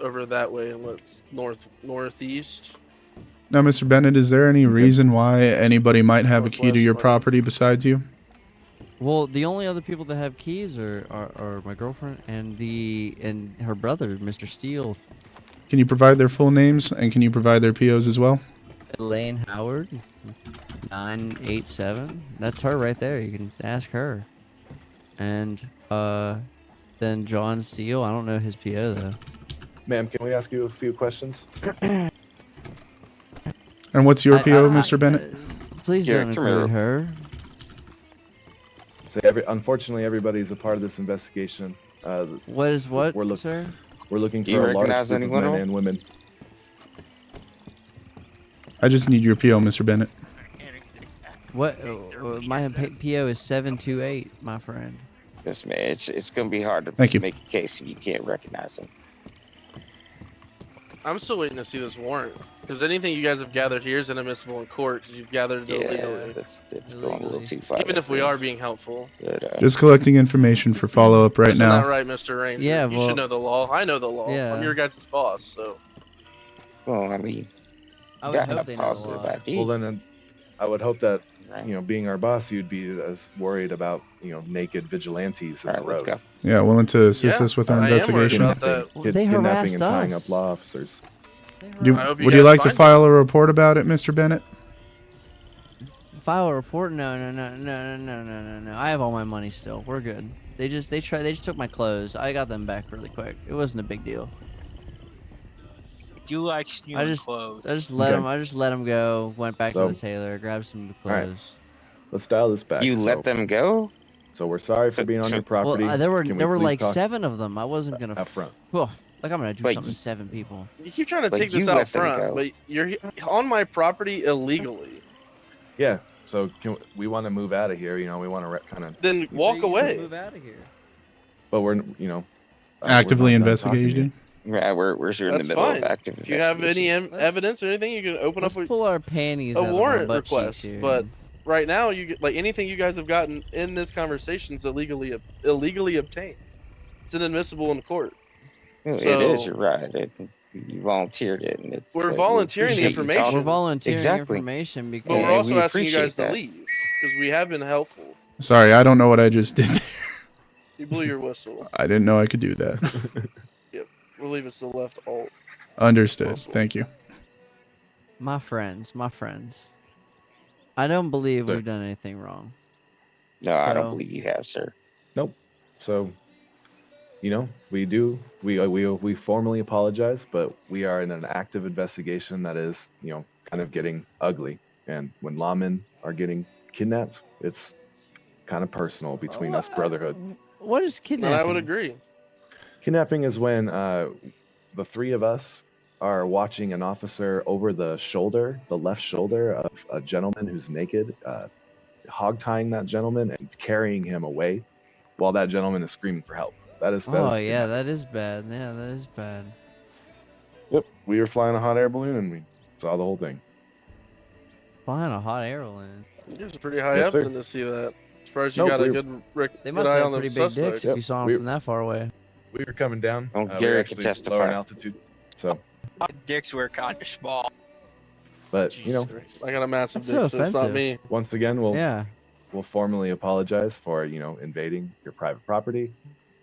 over that way and went northeast. Now, Mr. Bennett, is there any reason why anybody might have a key to your Northwest, property besides you? Well, the only other people that have keys are my girlfriend and her brother, Mr. Steele. Can you provide their full names and can you provide their POs as well? Elaine Howard, 987. That's her right there. You can ask her. And then John Steele. I don't know his PO though. Ma'am, can we ask you a few questions? And what's your PO, Mr. Bennett? Please Here, don't come here. include her. So unfortunately, everybody's a part of this investigation. What is what, We're look- sir? We're looking Do you for a large recognize group of anyone men else? and women. I just need your PO, Mr. Bennett. What? My PO is 728, my friend. Yes, man. It's gonna be hard to Thank you. make a case if you can't recognize them. I'm still waiting to see this warrant. Because anything you guys have gathered here is inadmissible in court because you've gathered it Yeah, illegally. that's going a little too far. Even if we are being helpful. But, Just collecting information for follow-up right Isn't now. that right, Mr. Ranger? Yeah, You well- should know the law. I know the law. Yeah. I'm your guys' boss, so. well, I mean, I you would got hope a they know the positive law. ID. Well, then I would hope that, Right. you know, being our boss, you'd be as worried about, you know, naked vigilantes in All the right, let's road. go. Yeah, willing to assist Yeah, us with our I am worried investigation. about that. Well, they Kidnapping harassed and tying us. up law officers. Do, I hope you would you guys like to find file a report about it, Mr. Bennett? File a report? No. I have all my money still. We're good. They just took my clothes. I got them back really quick. It wasn't a big deal. Do you like stealing I clothes? just let Okay. them go. Went back So- to the tailor, grabbed some All right. clothes. Let's dial this back. You So- let them go? So we're sorry for being on your property. Well, there were Can we there were please like talk 7 of them. I wasn't gonna. up front? Well, like I'm gonna do But something you- to 7 people. You keep trying to But take this you out let them front, go. but you're on my property illegally. Yeah. So we want to move out of here. You know, we want to kind of. Then walk away. Move out of here. But we're, you know, Actively we're not done talking investigating. Yeah, we're in the That's middle fine. of active If you have any investigation. evidence or anything, you can open Let's up pull our panties a out of our warrant butt cheeks request. here. But right now, you get like anything you guys have gotten in this conversation is illegally obtained. It's inadmissible in court. It So- is. You're right. You volunteered it, and it's. We're we volunteering the appreciate you information. talking. we're volunteering Exactly. information because But we're Yeah, also we asking you guys appreciate to that. leave because we have been helpful. Sorry, I don't know what I just did there. You blew your whistle. I didn't know I could do that. We'll leave it to the left alt. Understood. Thank you. my friends. I don't believe Sir. we've done anything wrong. No, I don't So- believe you have, sir. Nope. So, you know, we formally apologize, but we are in an active investigation that is, you know, kind of getting ugly. And when lawmen are getting kidnapped, it's kind of personal between us brotherhood. What is And kidnapping? I would agree. Kidnapping is when the 3 of us are watching an officer over the shoulder, the left shoulder of a gentleman who's naked, hog tying that gentleman and carrying him away while that gentleman is screaming for help. That is Oh kidnapping. yeah, that is bad. Yeah, that is bad. Yep. We were flying a hot air balloon and we saw the whole thing. Flying a hot air balloon. You're pretty high Yes, up sir. than to see that. Surprised you Nope, got a we- good, They good must eye have on the pretty big suspect. dicks Yep, if you saw them we- from that far away. We were coming down. Oh, we were Gary can actually testify. lower in altitude. So, My dicks were kind of small. but you know, I got a massive That's dick, so so it's not offensive. me. once again, Yeah. we'll formally apologize for, you know, invading your private property.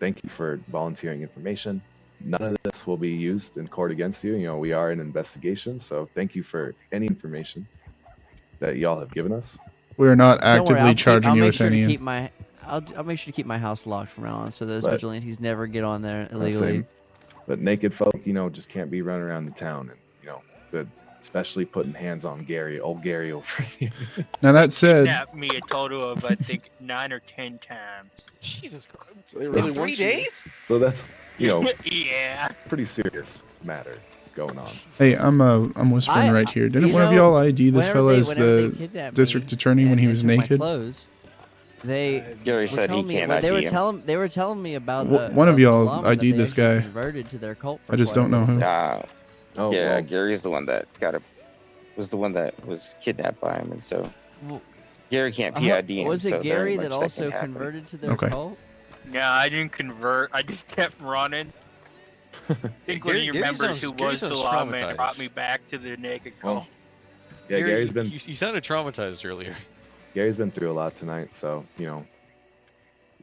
Thank you for volunteering information. None of this will be used in court against you. You know, we are in investigation, so thank you for any information that y'all have given us. We are not Don't worry, actively I'll charging I'll you make with sure any. to keep my. I'll make sure to keep my house locked from now on, so those But- vigilantes never get on there illegally. But naked folk, you know, just can't be running around the town, and you know, good, especially putting hands on old Gary over here. Now that said, Kidnapped me a total of I think 9 or 10 times. Jesus Christ. They really In 3 want you. days? So that's, you know, Yeah. pretty serious matter going on. hey, I'm whispering right here. Didn't one of y'all ID this fella as the district attorney when he was naked? Clothes, they Gary were said he telling me can't well, they were ID him. telling me about One of the y'all llama that ID'd they this actually guy. Converted to their cult for I just quite don't a know who. Oh, yeah, well, Gary's the one that was the one that was kidnapped by him, and so Well, Gary can't I PID hope- him. was it so Gary very that much also can happen. converted to their Okay. cult? No, I didn't convert. I just kept running. I think one of you Gary remembers sounds- who Gary was the sounds lawman traumatized. brought me back to the naked Well, cult. yeah, Gary, Gary's been You sounded traumatized earlier. Gary's been through a lot tonight, so you know,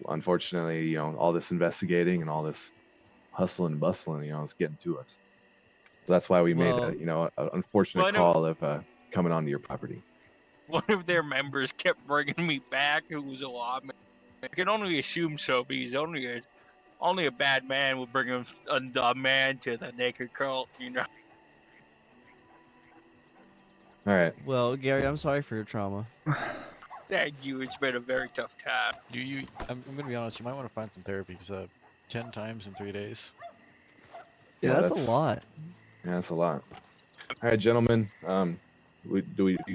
unfortunately, you know, all this investigating and all this hustling and bustling, you know, is getting to us. So that's why we made Well- a, you know, an unfortunate Why don't- call of coming onto your property. One of their members kept bringing me back who was a lawman. I can only assume so because only a bad man will bring a man to the naked cult, you know. All right. Well, Gary, I'm sorry for your trauma. Thank you. It's been a very tough time. I'm gonna be honest. You might want to find some therapy because 10 times in 3 days. Yeah, Yeah, that's that's- a lot. Yeah, that's a lot. All right, gentlemen. You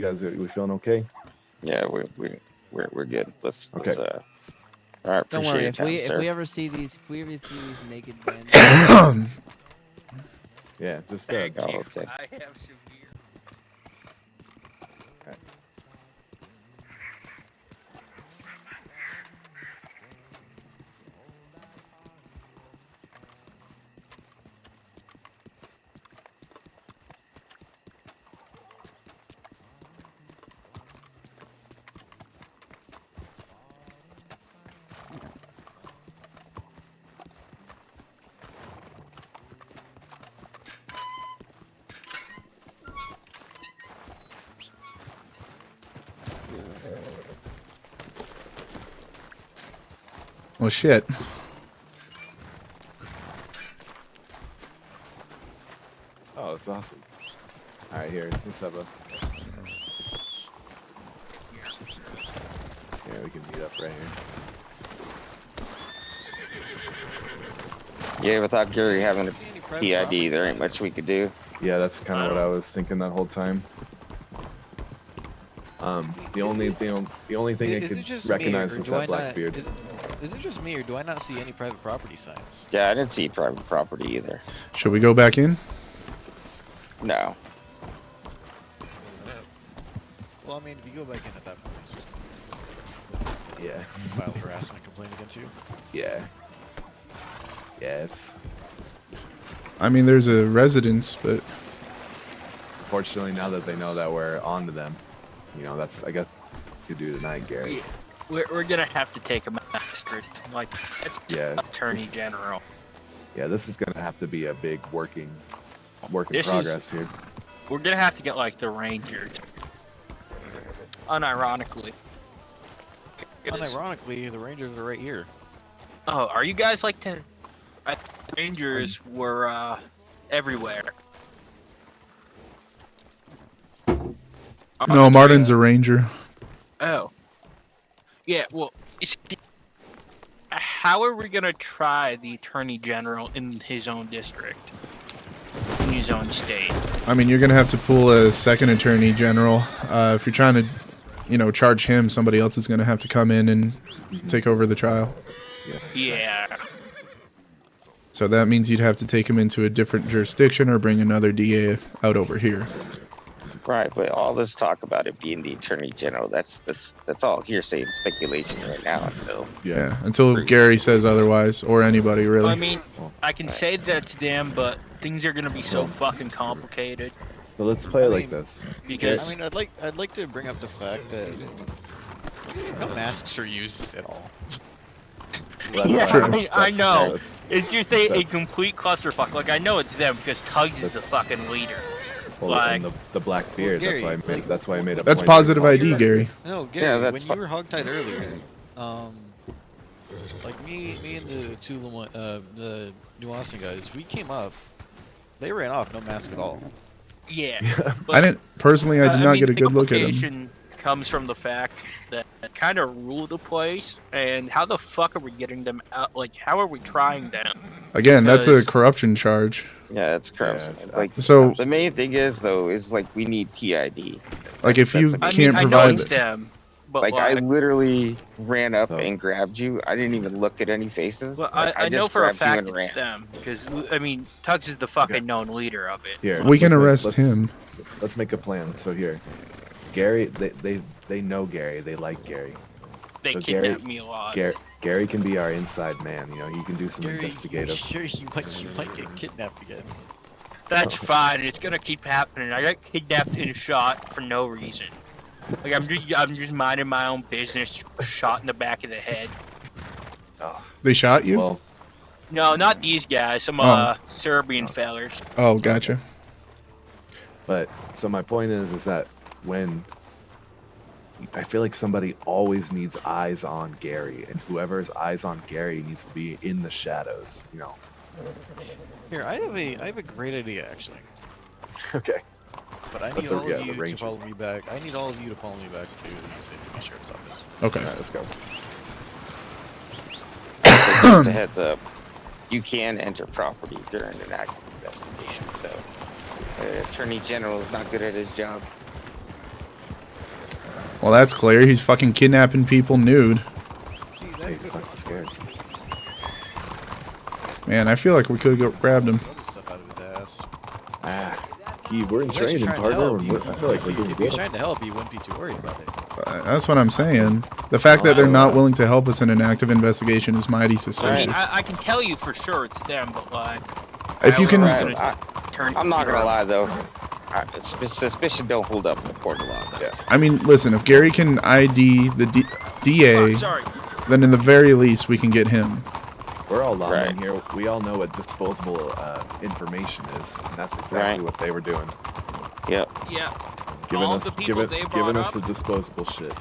guys, are we feeling okay? Yeah, we're good. Let's Okay. all right, Don't appreciate worry. your If time, we sir. ever see these naked men, Yeah, just Thank Oh, you. okay. I have severe. Well, shit. Oh, it's awesome. All right, here, let's have a. Yeah, we can meet up right here. Yeah, without Gary having a PID, there ain't much we could do. Yeah, that's kind of what I was thinking that whole time. The only thing I could recognize was that Blackbeard. Is it just me, or do I not see any private property signs? Yeah, I didn't see private property either. Should we go back in? No. Well, I mean, if you go back in at that point, it's just Yeah. file harassment complaint against you. Yeah. Yeah, it's I mean, there's a residence, but unfortunately now that they know that we're on to them, you know, that's I guess you could do tonight, Gary. We're gonna have to take a magistrate, like that's Yeah. attorney general. Yeah, this is gonna have to be a big work in This is- progress here. We're gonna have to get like the Rangers. Unironically. Unironically, the Rangers are right here. Oh, are you guys like the Rangers were everywhere? no, Martin's a ranger. Oh. Yeah, well, how are we gonna try the Attorney General in his own district? In his own state? I mean, you're gonna have to pull a second attorney general. If you're trying to, you know, charge him, somebody else is gonna have to come in and take over the trial. Yeah. So that means you'd have to take him into a different jurisdiction or bring another DA out over here. Right, but all this talk about it being the Attorney General, that's all hearsay and speculation right now until Until Gary says otherwise, or anybody really. I mean, I can say that's them, but things are gonna be so fucking complicated. So let's play it like this. Because I mean, I'd like to bring up the fact that no masks are used at all. Yeah, I know. That's- It's just a that's- complete clusterfuck. Like I know it's them because Tugs is the fucking leader. Well, Like and the black beard. Gary, That's why I made a. That's point to positive call ID, you. Gary. No, Gary, Yeah, when that's you were hogtied earlier, like me and the two the New Austin guys, we came up. They ran off, no mask at all. Yeah. I didn't personally. I did not get a the good look at him. complication comes from the fact that kind of rule the place, and how the fuck are we getting them out? Like, how are we trying them? Again, that's a Because- corruption charge. Yeah, it's corruption. Yeah, like So- the main thing is though is like we need PID. Like if you That's- can't I know provide it's it. them, but Like I like, literally ran up Oh. and grabbed you. I didn't even look at any faces. well, Like, I know just for a grabbed you fact and it's ran. them because I mean Tugs is the fucking known leader of it. Here, We can let's arrest him. Let's make a plan. So here, Gary. They know Gary. They like Gary. They So kidnapped me a lot. Gary can be our inside man. You know, he can do some Gary, investigative. sure you might get kidnapped again. That's fine. It's gonna keep happening. I got kidnapped and shot for no reason. Like I'm just minding my own business, shot in the back of the head. They shot you? Well, No, not these guys. Some Oh. Serbian fellers. Oh, gotcha. but so my point is that when I feel like somebody always needs eyes on Gary, and whoever's eyes on Gary needs to be in the shadows. You know. Here, I have a great idea actually. Okay. But I But need the- all yeah, of the you to ranger. follow me back. I need all of you to follow me back to the state sheriff's office. Okay. All right, let's go. Just a heads up, you can enter property during an active investigation. So the Attorney General is not good at his job. Well, that's clear. He's fucking kidnapping people nude. See, Hey, he's fucking scared. Man, I feel like we could have grabbed him. other stuff out of his ass. Ah, we're in He's actually training, trying to partner. help. And I feel like we're doing If he's good. trying to help, you wouldn't be too worried about it. That's what I'm saying. The fact that they're not willing to help us in an active investigation is mighty I mean, suspicious. I can tell you for sure it's them, but like, If you can, Right. I'm not gonna lie. lie though. Suspicion don't hold up in the court of law. Yeah. I mean, listen, if Gary can ID the DA, Sorry. then in the very least we can get him. We're all lawmen Right. here. We all know what disposable information is, and that's exactly Right. what they were doing. Yep. Yeah. Giving All us, the people they brought giving us up. the disposable shit.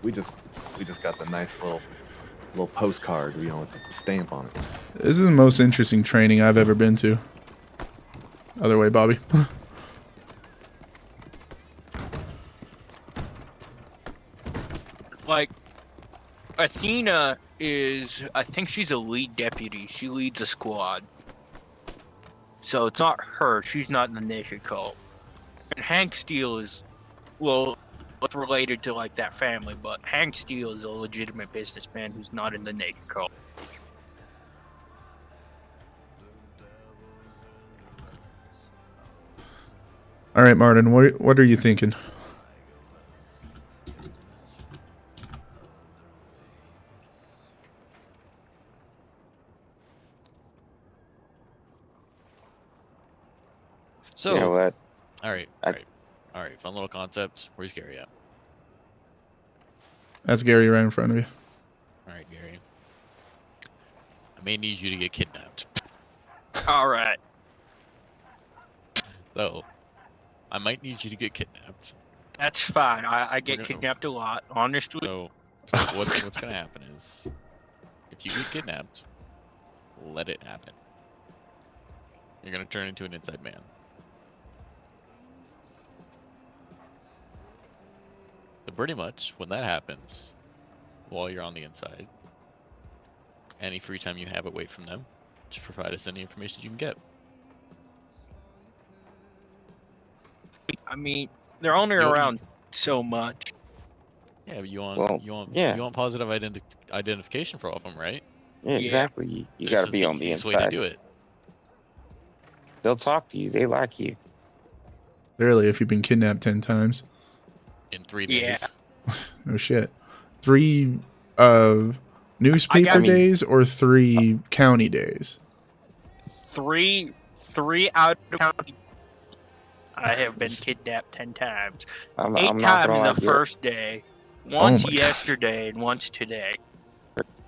we just got the nice little postcard, you know, with the stamp on it. This is the most interesting training I've ever been to. Other way, Bobby. Like, Athena is, I think she's a lead deputy. She leads a squad. So it's not her. She's not in the naked cult. And Hank Steele is, well, it's related to like that family, but Hank Steele is a legitimate businessman who's not in the naked cult. All right, Martin. What are you thinking? So, you know what? All right. Fun little concept. Where's Gary at? That's Gary right in front of you. All right, Gary. I may need you to get kidnapped. All right. So, I might need you to get kidnapped. That's fine. I get kidnapped a lot, honestly. So what's gonna happen is, if you get kidnapped, let it happen. You're gonna turn into an inside man. So pretty much, when that happens, while you're on the inside, any free time you have away from them, just provide us any information you can get. I mean, they're only around so much. Yeah, but you want positive identification for all of them, right? Yeah, exactly. You got to be on the inside. Way to do it. They'll talk to you. They like you. Clearly, if you've been kidnapped 10 times. In 3 days. Yeah. No shit. 3 newspaper days or 3 county days? 3 out of county. I have been kidnapped 10 times. 8 times the first day. Once yesterday and once today.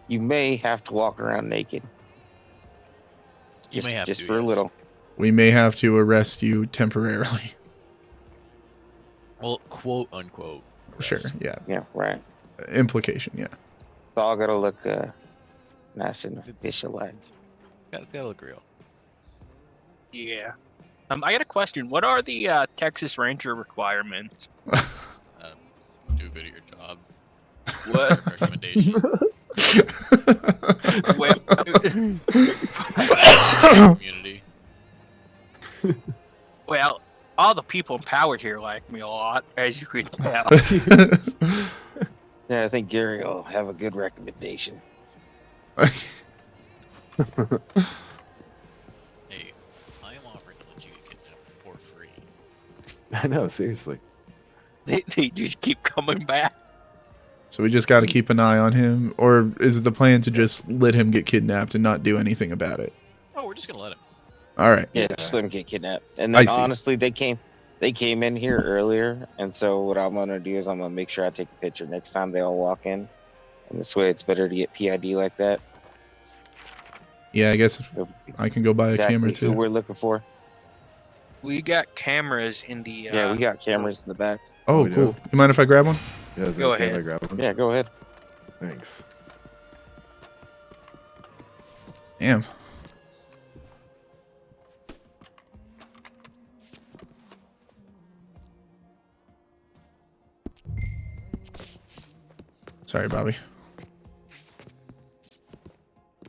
You may have to walk around naked. You may have just to, for a little. We may have to arrest you temporarily. Well, quote unquote. Arrest. Sure, yeah. Yeah, right. Implication, yeah. It's all gotta look nice and official like. It's gotta look real. Yeah. I got a question. What are the Texas Ranger requirements? Do good at your job. What? Recommendation. Community. Well, all the people empowered here like me a lot, as you can tell. Yeah, I think Gary will have a good recommendation. Hey, I am offering to let you get kidnapped for free. I know, seriously. They just keep coming back. So we just got to keep an eye on him, or is the plan to just let him get kidnapped and not do anything about it? Oh, we're just gonna let him. All right. Yeah, just let him get kidnapped. And then honestly, they came in here earlier, and so what I'm gonna do is I'm gonna make sure I take a picture next time they all walk in, and this way it's better to get PID like that. Yeah, I guess I can go buy a camera too. Who we're looking for. We got cameras in the. Yeah, we got cameras in the back. Oh, cool. You mind if I grab one? Yeah, go ahead. Yeah, go ahead. Thanks. Damn. Sorry, Bobby.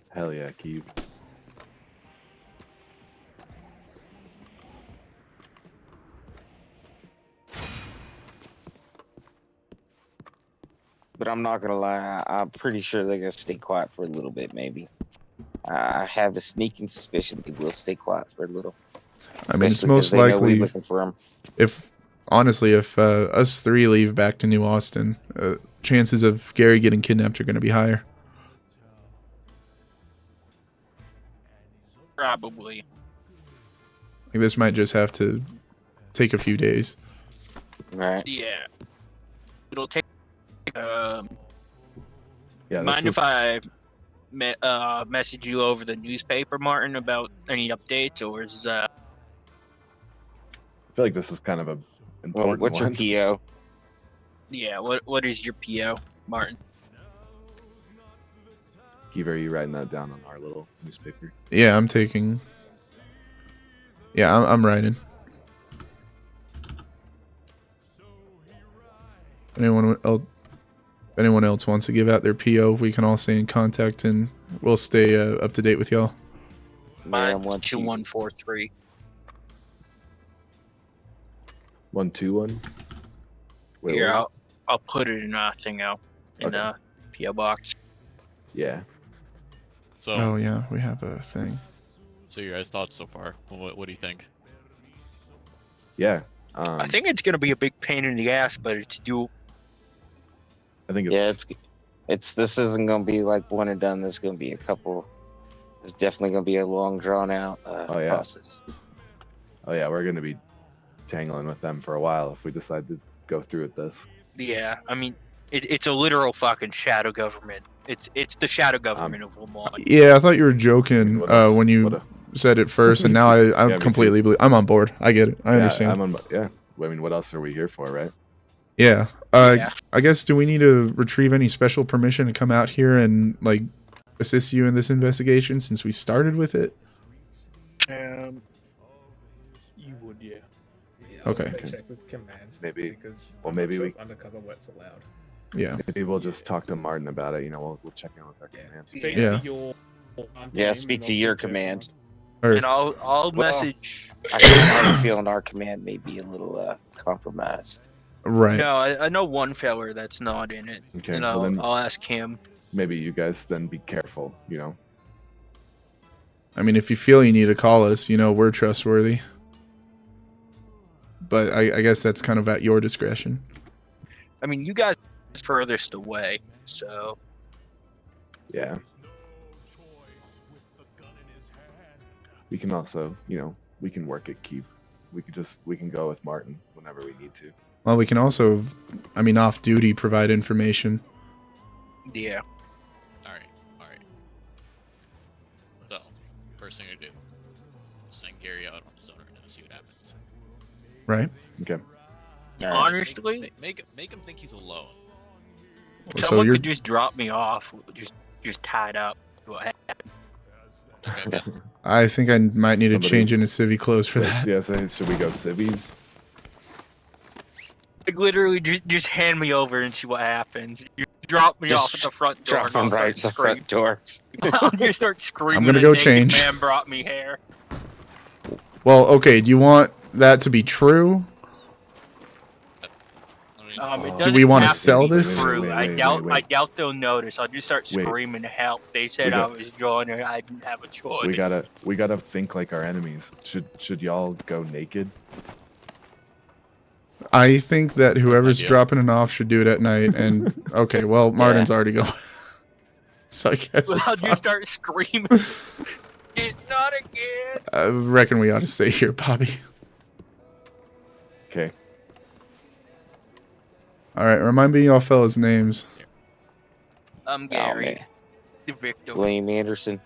Hell yeah, Keev. But I'm not gonna lie, I'm pretty sure they're gonna stay quiet for a little bit, maybe. I have a sneaking suspicion they will stay quiet for a little. I mean, it's most likely looking for them. if us 3 leave back to New Austin, chances of Gary getting kidnapped are going to be higher. Probably. Like, this might just have to take a few days. Right. Yeah. It'll take. Yeah. Mind if I message you over the newspaper, Martin, about any updates, or is I feel like this is kind of a important What's one. your PO? Yeah, what is your PO? Martin. Keever, are you writing that down on our little newspaper? Yeah, I'm taking. Yeah, I'm writing. Anyone else wants to give out their PO, we can all stay in contact and we'll stay up to date with y'all. Yeah, 2143. 121. Wait, Here, what? I'll put it in a thing out in a PO box. Yeah. So. Oh yeah, we have a thing. So your guys' thoughts so far? What do you think? Yeah. I think it's gonna be a big pain in the ass, but it's doable. I think it's this isn't gonna be like one and done. There's gonna be a couple. There's definitely gonna be a long drawn out process. Oh yeah, we're gonna be tangling with them for a while if we decide to go through with this. Yeah, I mean, it's a literal fucking shadow government. It's the shadow government of Lamont. Yeah, I thought you were joking when you said it first, and now I'm Yeah, completely. I'm on board. I get it. I understand. Yeah. I mean, what else are we here for, right? Yeah. I guess, do we need to retrieve any special permission to come out here and like assist you in this investigation since we started with it? You would, yeah. Okay. Check with command. Maybe. Because maybe we undercover what's allowed. Yeah. Maybe we'll just talk to Martin about it. You know, we'll check in with our command. Speak to your speak to your command. And I'll message. I have a feeling our command may be a little compromised. Right. No, I know one feller that's not in it. Okay. And Well, then I'll ask him. maybe you guys then be careful. You know. I mean, if you feel you need to call us, you know, we're trustworthy. But I guess that's kind of at your discretion. I mean, you guys are furthest away, so. Yeah. We can also, you know, we can work at Keev. We can go with Martin whenever we need to. Well, we can also, I mean, off duty provide information. Yeah. All right. So, first thing to do, send Gary out on his own and see what happens. Right. Okay. Honestly, make him think he's alone. Someone could just drop me off, just tied up. What happened? I think I might need to change into civvy clothes for that. Yeah, so should we go civvies? Like literally, just hand me over and see what happens. You drop me off at the front door. Drop him right at the front door. I'll just start screaming. I'm gonna go change. Man brought me hair. Well, okay. Do you want that to be true? Do we want to sell this? I doubt they'll notice. I'll just start screaming help. They said I was joining. I didn't have a choice. We gotta think like our enemies. Should y'all go naked? I think that whoever's dropping it off should do it at night. And okay, well, Martin's already going. So I guess I'll just start screaming. It's not again. I reckon we ought to stay here, Bobby. Okay. All right, remind me y'all fellas' names. I'm Gary, the victim. William Anderson.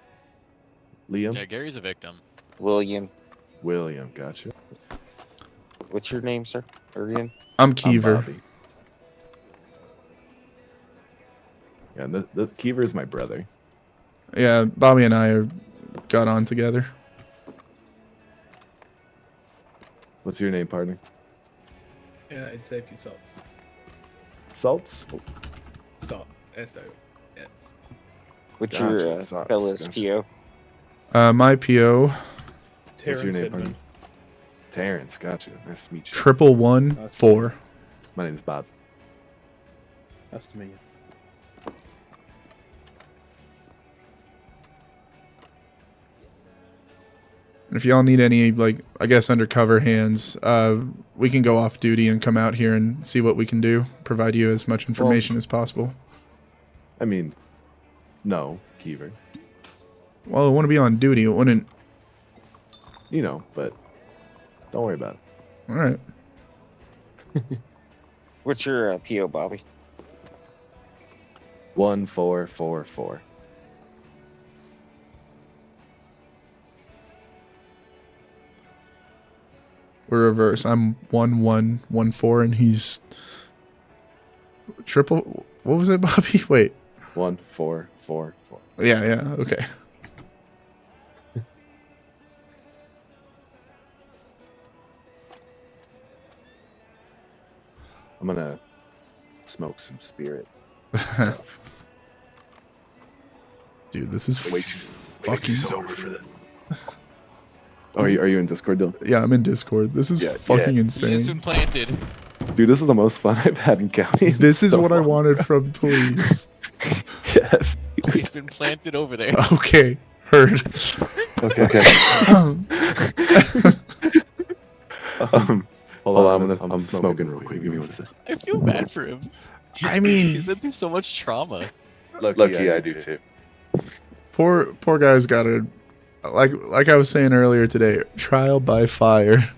Liam? Yeah, Gary's a victim. William, gotcha. what's your name, sir? Again? I'm Keever. Bobby. Yeah, the Keever is my brother. Yeah, Bobby and I got on together. What's your name, partner? It's Safety Salts. Salts? Salts. S-O-S. What's your fella's PO? My PO. What's your name, partner? Terrence, gotcha. Nice to meet you. 1114. My name's Bob. Nice to meet you. And if y'all need any, like, I guess undercover hands, we can go off duty and come out here and see what we can do. Provide you as much information as possible. I mean, no, Keever. Well, I want to be on duty. It wouldn't. You know, but don't worry about it. All right. What's your PO, Bobby? 1444. We're reverse. I'm 1114 and he's triple. What was it, Bobby? Wait. 1 4 4 4. Yeah. Okay. I'm gonna smoke some spirit. Dude, this is way fucking too sober for this. Oh, are you in Discord, Dylan? Yeah, I'm in Discord. This is fucking insane. He has been planted. Dude, this is the most fun I've had in county. This is what I wanted from police. Yes. He's been planted over there. Okay, heard. Okay. Hold on, I'm smoking real quick. Give me 1 second. I feel bad for him. I mean, He's been through so much trauma. Lucky I do too. Poor guy's got a like I was saying earlier today, trial by fire.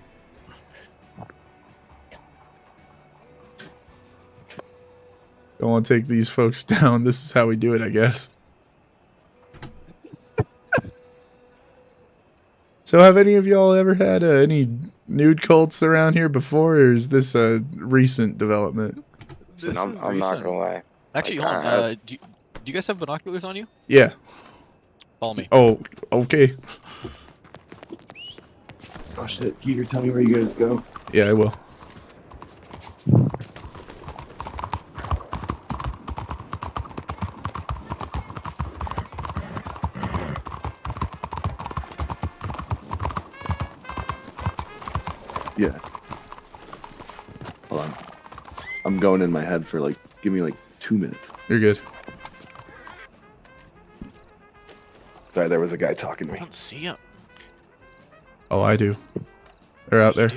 Don't want to take these folks down. This is how we do it, I guess. So have any of y'all ever had any nude cults around here before, or is this a recent development? I'm not gonna lie. Actually, Like, hold on. Do you guys have binoculars on you? Yeah. Follow me. Oh, okay. Oh shit, Keever, tell me where you guys go. Yeah, I will. Yeah. Hold on. I'm going in my head for like, give me like 2 minutes. You're good. Sorry, there was a guy talking to me. I don't see him. Oh, I do. They're out there.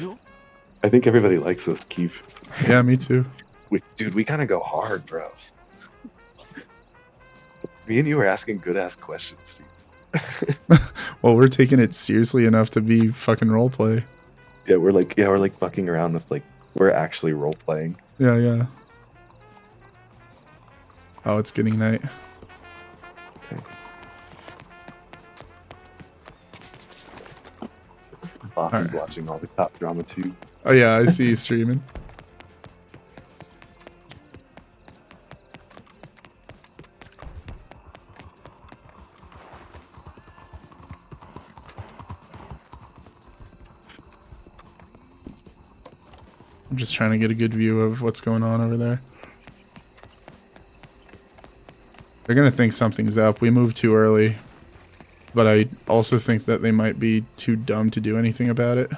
I think everybody likes us, Keev. Yeah, me too. Dude, we kind of go hard, bro. Me and you are asking good-ass questions, dude. Well, we're taking it seriously enough to be fucking roleplay. Yeah, we're like fucking around with like, we're actually role-playing. Yeah. Oh, it's getting night. Okay. Boston's watching all the cop drama too. Oh yeah, I see you streaming. I'm just trying to get a good view of what's going on over there. They're gonna think something's up. We moved too early. But I also think that they might be too dumb to do anything about it.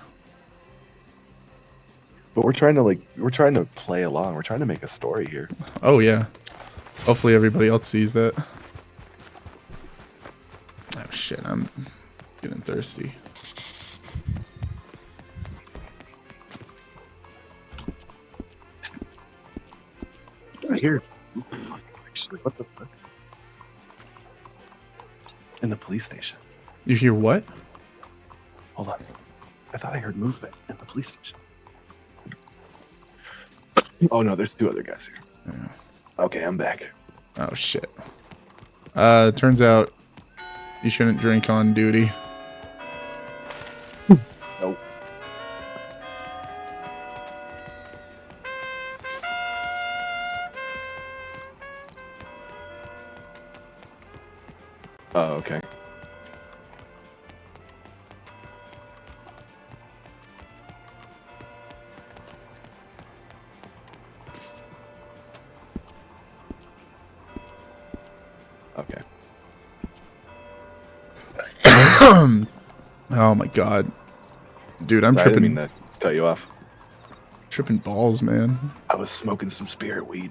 But we're trying to play along. We're trying to make a story here. Oh yeah. Hopefully everybody else sees that. Oh shit, I'm getting thirsty. I hear. Actually, what the fuck? In the police station. You hear what? Hold on. I thought I heard movement in the police station. Oh no, there's 2 other guys here. Yeah. Okay, I'm back. Oh shit. Turns out you shouldn't drink on duty. Nope. Oh, okay. Okay. Oh my god. Dude, I'm Sorry, I didn't tripping. mean to cut you off. Tripping balls, man. I was smoking some spirit weed.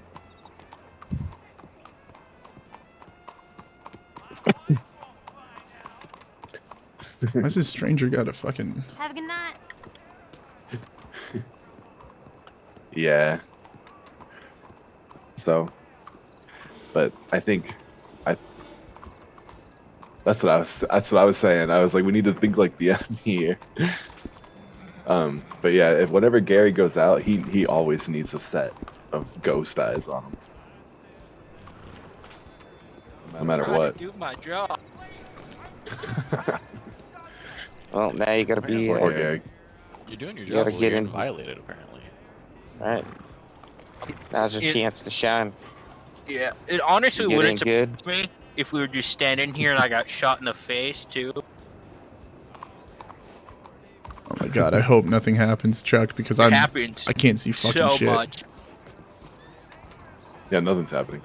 Why's this stranger got a fucking... Have a good night. Yeah. So, but I think that's what I was saying. I was like, we need to think like the enemy here. But yeah, if whenever Gary goes out, he always needs a set of ghost eyes on him. No matter what. Do my job. Well, now you gotta be. Or Gary. You're doing your You job. gotta Well, get you're in. violated, apparently. All right. Now's your chance to shine. Yeah, it honestly You wouldn't getting surprise me if we were just standing here and I got shot in the face too. Oh my god, I hope nothing happens, Chuck, because It I happens can't see fucking so shit. much. Yeah, nothing's happening.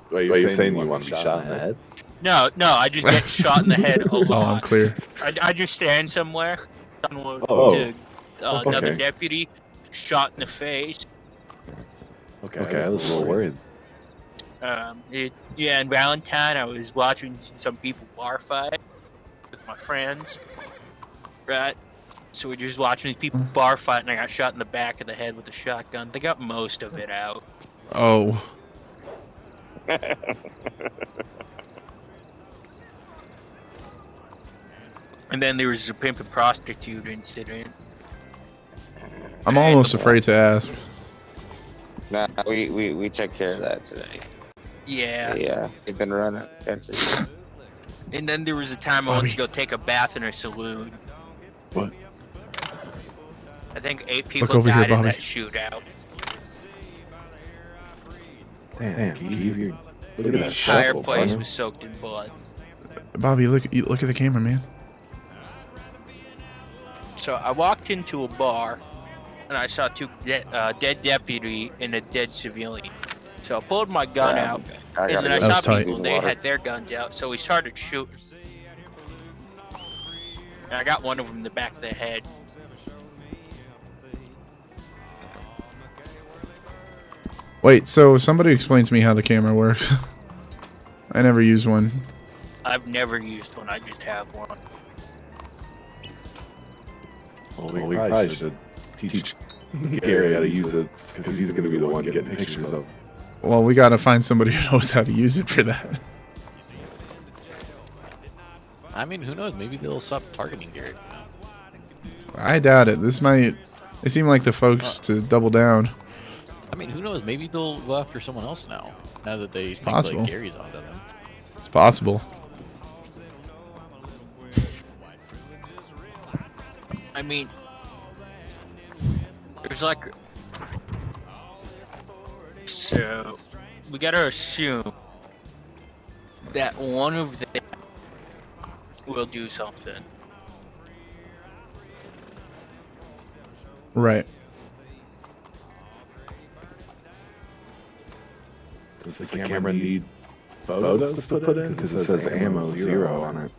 Wait, you're saying you want to be shot in the head? No, I just get shot in the head a lot. Oh, I'm clear. I just stand somewhere, Oh, to another okay. deputy, shot in the face. Okay, I was a little worried. Yeah, in Valentine, I was watching some people bar fight with my friends, right? So we're just watching these people bar fight, and I got shot in the back of the head with a shotgun. They got most of it out. Oh. And then there was a pimp and prostitute incident. I'm almost afraid to ask. Nah, we took care of that today. Yeah. Yeah, they've been running. That's it. And then there was a time I went to go take a bath in a saloon. What? I think 8 people over here, died in Bobby. that shootout. Damn, Keever, look at The that entire shuffle, place partner. was soaked in blood. Bobby, look at the camera, man. So I walked into a bar, and I saw 2 dead deputy and a dead civilian. So I pulled my gun out, and then I saw people, they had their guns out, so we started shooting. And I got one of them in the back of the head. Wait, so somebody explain to me how the camera works. I never used one. I've never used one, I just have one. Well, we probably should teach Gary how to use it, because he's going to be the one getting pictures of. Well, we gotta find somebody who knows how to use it for that. I mean, who knows? Maybe they'll stop targeting Garrett. I doubt it. They seem like the folks to double down. I mean, who knows? Maybe they'll go after someone else now. Now that they think possible. like Gary's onto them. It's possible. I mean, there's like... So, we gotta assume that one of them will do something. Right. Does the camera need photos to put in? Because it says ammo 0 on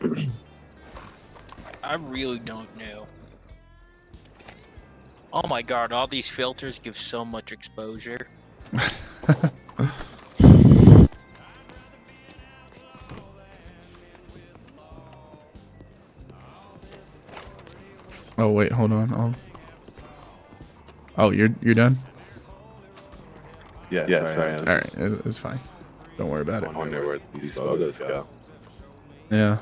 it. I really don't know. Oh my god, all these filters give so much exposure. Oh wait, hold on. Oh, you're done? Yeah, sorry. All right, it's fine. Don't worry about it. I wonder where these photos go. Yeah.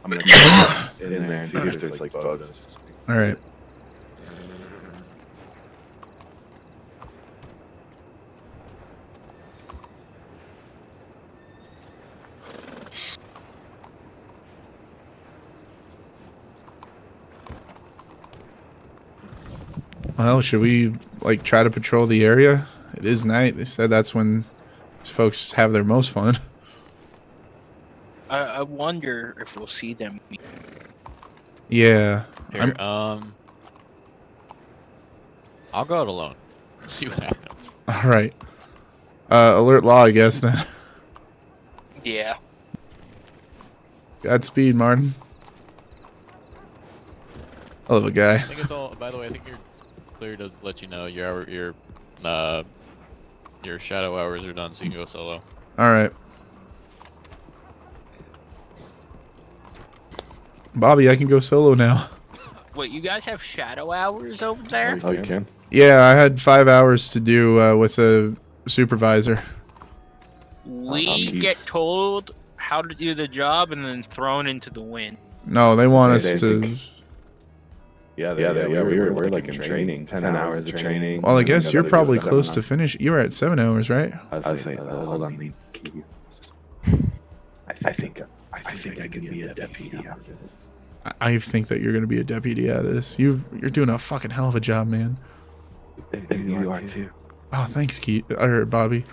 I'm gonna go in there and see if there's like photos. All right. Well, should we like try to patrol the area? It is night. They said that's when folks have their most fun. I wonder if we'll see them. Yeah. Here, I'll go out alone. See what happens. All right. Alert law, I guess then. Yeah. Godspeed, Martin. I love a guy. I think it's all. By the way, I think you're clear to let you know your shadow hours are done, so you can go solo. All right. Bobby, I can go solo now. Wait, you guys have shadow hours over there? Oh, you can? Yeah, I had 5 hours to do with a supervisor. We get told how to do the job and then thrown into the wind. No, they want us to... Yeah, we're like in training. 10 hours of training. Well, I guess you're probably close to finish. You were at 7 hours, right? I was saying, hold on. I think I can be a deputy after this. I think that you're going to be a deputy at this. You're doing a fucking hell of a job, man. You are too. Oh, thanks, Bobby.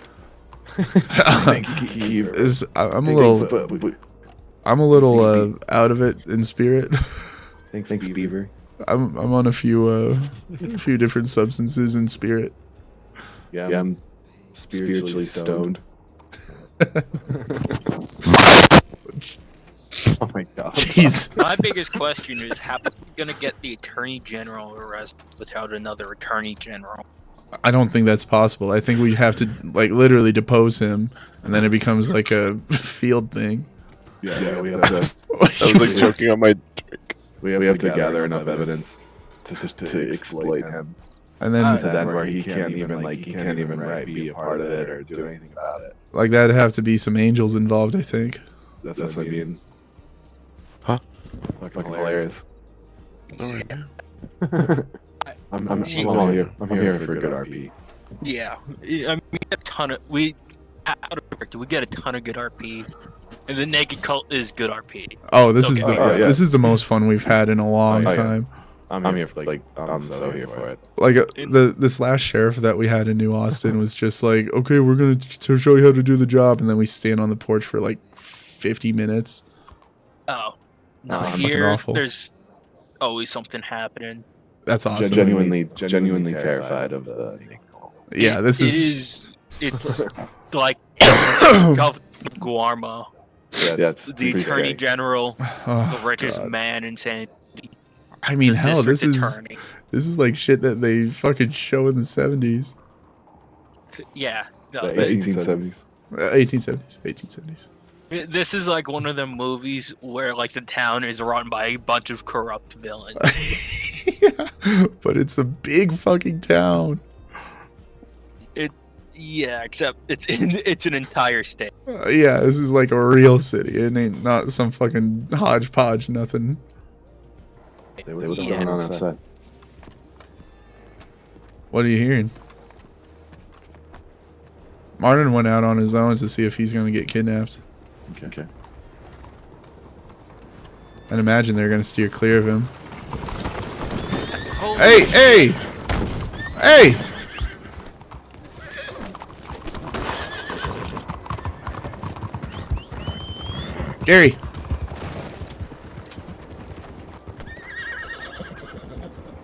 Thanks, Keever. I'm a little out of it in spirit. Thanks, Beaver. I'm on a few different substances in spirit. Yeah, I'm spiritually stoned. Oh my god. Jeez. My biggest question is how are we gonna get the Attorney General arrested without another Attorney General? I don't think that's possible. I think we have to like literally depose him, and then it becomes like a field thing. Yeah, we have to. I was like choking on my drink. We have to gather enough evidence to exploit him. And then where he can't even be a part of it or do anything about it. Like that'd have to be some angels involved, I think. That's what I mean. Huh? Fucking hilarious. Alright. I'm here for good RP. Yeah, I mean, we get a ton of we get a ton of good RP, and the Naked Cult is good RP. Oh, this is the most fun we've had in a long time. I'm here for I'm so here for it. Like this last sheriff that we had in New Austin was just like, okay, we're gonna show you how to do the job, and then we stand on the porch for like 50 minutes. Oh, no, fucking here awful. there's always something happening. That's awesome. Genuinely terrified of the. Yeah, this is. It's like Guarma, the Attorney General, the richest man in San. I mean, hell, this is like shit that they fucking show in the 70s. Yeah, the 1870s. 1870s. This is like one of the movies where like the town is run by a bunch of corrupt villains. Yeah, but it's a big fucking town. Yeah, except it's an entire state. Yeah, this is like a real city. It ain't not some fucking hodgepodge nothing. What's going on outside? What are you hearing? Martin went out on his own to see if he's going to get kidnapped. Okay. I'd imagine they're going to steer clear of him. Hey! Gary!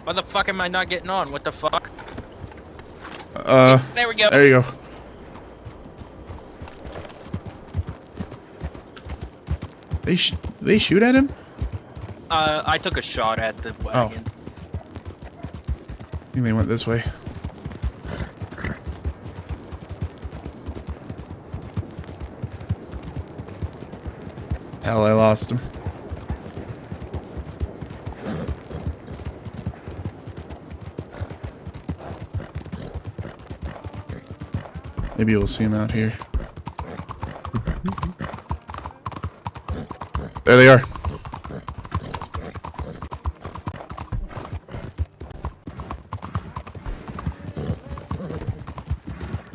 Why the fuck am I not getting on? What the fuck? There we go. There you go. They shoot at him? I took a shot at the wagon. I think they went this way. Hell, I lost him. Maybe we'll see him out here. There they are.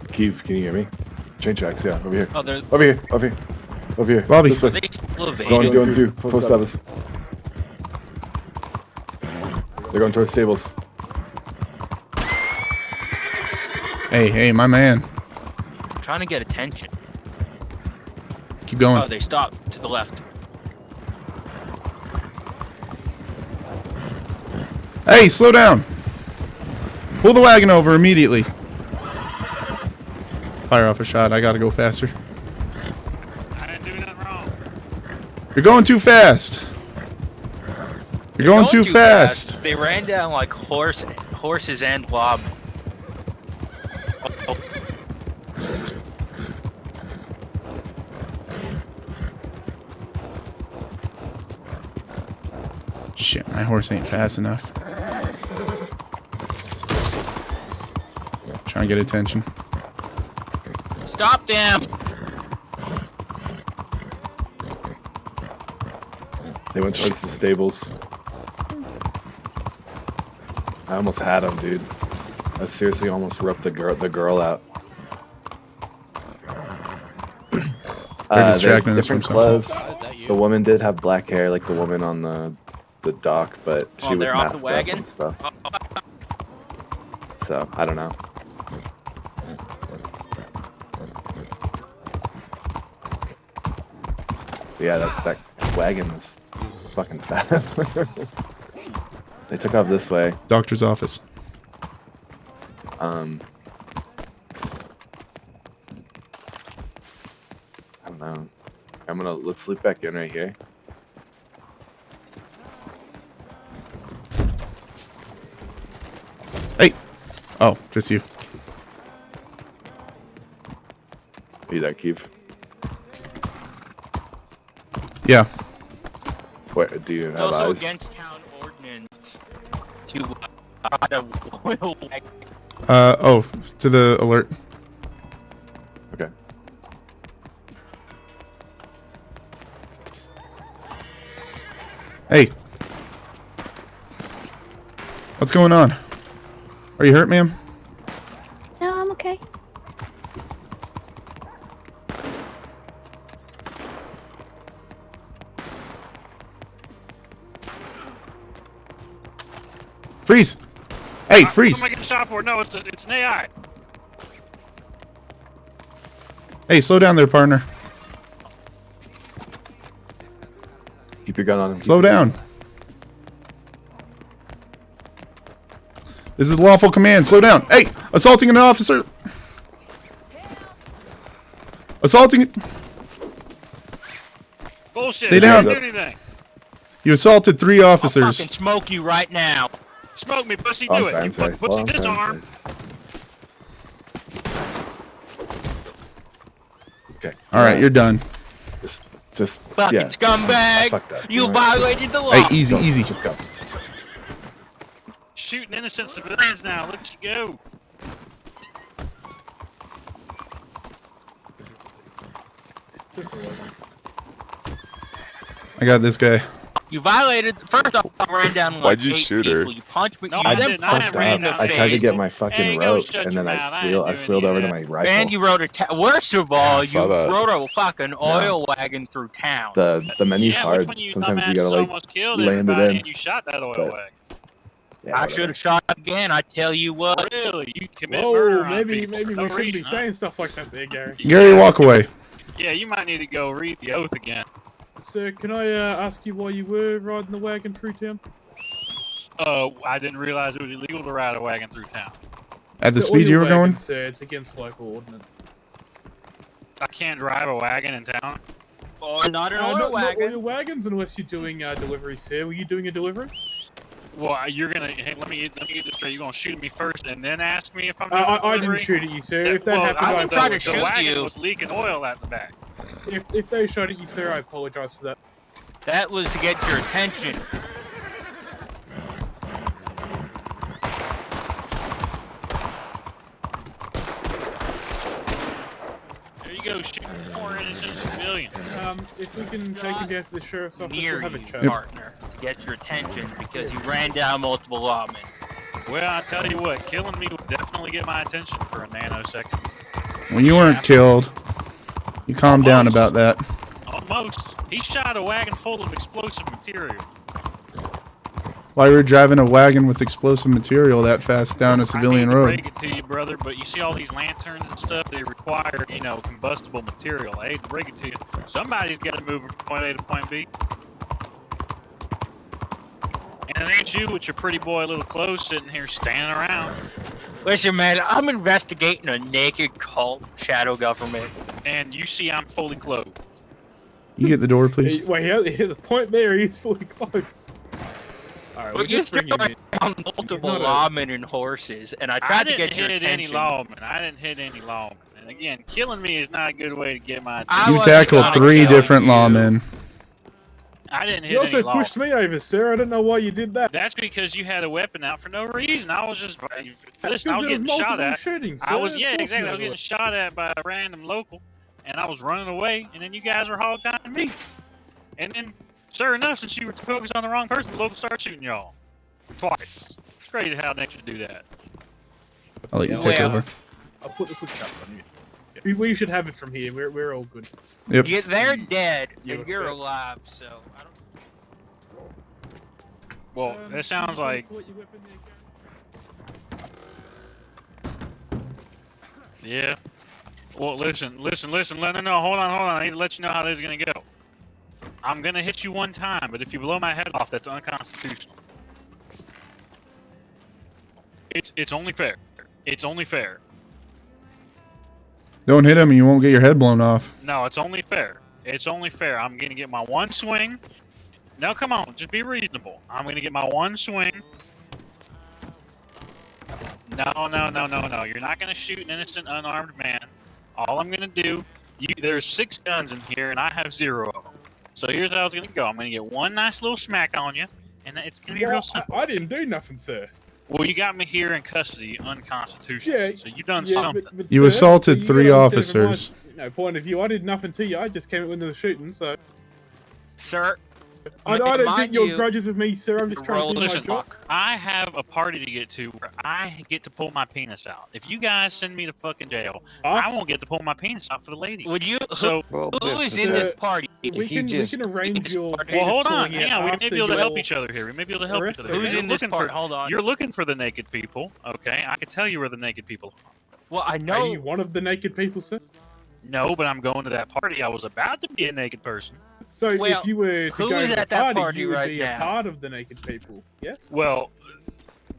Keev, can you hear me? Train tracks, yeah, over here. Oh, there's... Over here. Bobby. Are they still evading? Going through post office. They're going towards stables. Hey, my man. I'm trying to get attention. Keep going. Oh, they stopped to the left. Hey, slow down. Pull the wagon over immediately. Fire off a shot. I gotta go faster. I didn't do nothing wrong. You're going too fast. You're going too fast. They ran down like horses and lawmen. Oh. Shit, my horse ain't fast enough. Trying to get attention. Stop them! They went towards the stables. I almost had him, dude. I seriously almost ripped the girl out. They're distracting us different from clothes. something. The woman did have black hair, like the woman on the the dock, but she was they're off the masked up wagon? and stuff. So I don't know. Yeah, that wagon was fucking fast. They took off this way. Doctor's office. I don't know. Let's loop back in right here. Hey! Oh, just you. Are you there, Keev? Yeah. What, do you It's have also eyes? against town ordinance to ride a oil wagon. Oh, to the alert. Okay. Hey. What's going on? Are you hurt, ma'am? No, I'm okay. Freeze! Hey, freeze! What am I getting shot for? No, it's an AI. Hey, slow down there, partner. Keep your gun on him. Slow down. This is lawful command. Slow down. Hey, assaulting an officer. Assaulting. Bullshit. Stay down. I didn't do anything. You assaulted 3 I'll officers. fucking smoke you right now. Smoke me, pussy. Oh, Do I'm it. You sorry. fucking pussy. Disarm. Okay. All right, you're done. Just Fucking yeah. scumbag. Fuck that. You violated the law. Hey, easy, Go, easy. Just go. Shooting innocent civilians now. Let you go. I got this guy. You violated. First off, I ran down like Why'd you 8 shoot people. her? You punched me. No, you I then didn't. I punched didn't me in the ran I face. tried to get my Hey, fucking go rope, shut and your then mouth. I I didn't do spilled any over of to that. my rifle. And you rode a. Worst of all, I you saw that. rode a fucking oil wagon through town. The menu's Yeah, hard. which one of you Sometimes you dumbasses gotta like almost killed land it everybody in. and you shot that oil but- wagon? Yeah, I whatever. should have shot again. I tell you what. Really? You commit murder Whoa, on maybe people we for no shouldn't be reason, huh? saying stuff like that there, Gary. Gary, walk away. Yeah, you might need to go read the oath again. Sir, can I ask you why you were riding the wagon through town? I didn't realize it was illegal to ride a wagon through town. At the The speed oil you were wagon, going? Sir, it's against local ordinance. I can't drive a wagon in town. Oh, not an oil Not wagon. oil wagons unless you're doing delivery, sir. Were you doing a delivery? Well, you're gonna. Hey, let me get this straight. You're gonna shoot me first and then ask me if I'm doing I delivery? didn't shoot at you, sir. Yeah, If that well, happened, I I didn't try to apologize. The shoot wagon you. was leaking oil out the back. If they shot at you, sir, I apologize for that. That was to get your attention. There you go, shooting more innocent civilians. If we can take you down to the sheriff's office, Near we'll have a you, chat. partner, to get your attention because you ran down multiple lawmen. Well, I tell you what, killing me would definitely get my attention for a nanosecond. When you weren't killed, you calmed down about that. Almost. He shot a wagon full of explosive material. Why were you driving a wagon with explosive material that fast down a civilian I hate to road? break it to you, brother, but you see all these lanterns and stuff, they require, combustible material. I hate to break it to you. Somebody's got to move from point A to point B. And it ain't you with your pretty boy little clothes sitting here standing around. Listen, man, I'm investigating a naked cult shadow government. And you see I'm fully clothed. You get the door, please. Wait, the point there, he's fully clothed. Alright, But you still on multiple lawmen and horses, and I tried to get your I didn't hit attention. any lawmen. I didn't hit any lawmen. And again, killing me is not a good way to get my attention. You tackled 3 different lawmen. I didn't hit You also any pushed lawmen. me over, sir. I don't know why you did that. That's because you had a weapon out for no reason. I was just listen. I was there getting was shot multiple at. shootings, I sir. was Of yeah, course exactly. you I was had getting a shot at by a random local, and I was running away. And then you guys were hog timing me. And then, sure enough, since you were focused on the wrong person, the local started shooting y'all twice. It's crazy how they can do that. I'll let you take over. I'll put the quick cuffs on you. We should have it from here. We're all good. Yep. They're dead, You and you're okay? alive, so I don't. Well, it sounds like. Yeah. Well, listen. No, hold on. I need to let you know how this is gonna go. I'm gonna hit you one time, but if you blow my head off, that's unconstitutional. It's only fair. It's only fair. Don't hit him and you won't get your head blown off. No, it's only fair. It's only fair. I'm gonna get my one swing. No, come on, just be reasonable. I'm gonna get my one swing. No. You're not gonna shoot an innocent, unarmed man. All I'm gonna do, there's 6 guns in here, and I have 0 of them. So here's how it's gonna go. I'm gonna get one nice little smack on you, and it's gonna be real simple. I didn't do nothing, sir. Well, you got me here in custody, unconstitutional. Yeah, so you done something. But You sir, assaulted you 3 gotta understand from officers. my, point of view, I did nothing to you. I just came into the shooting, so. Sir, I don't think your grudges with me, sir. I'm just trying to do my Listen, job. I have a party to get to where I get to pull my penis out. If you guys send me to fucking jail, I won't get to pull my penis out for the ladies. Would you? So who is in this party? We can arrange your. Well, hold on, penis hang on. We may pulling be able to after help your each other here. We may be able to help each other. Who's You're in this looking part? for- Hold on. You're looking for the naked people, okay? I can tell you where the naked people are. Well, I know. Are you one of the naked people, sir? No, but I'm going to that party. I was about to be a naked person. So Well, if you were to who go is to at the that party, party you would right be now? a part of the naked people. Yes. Well,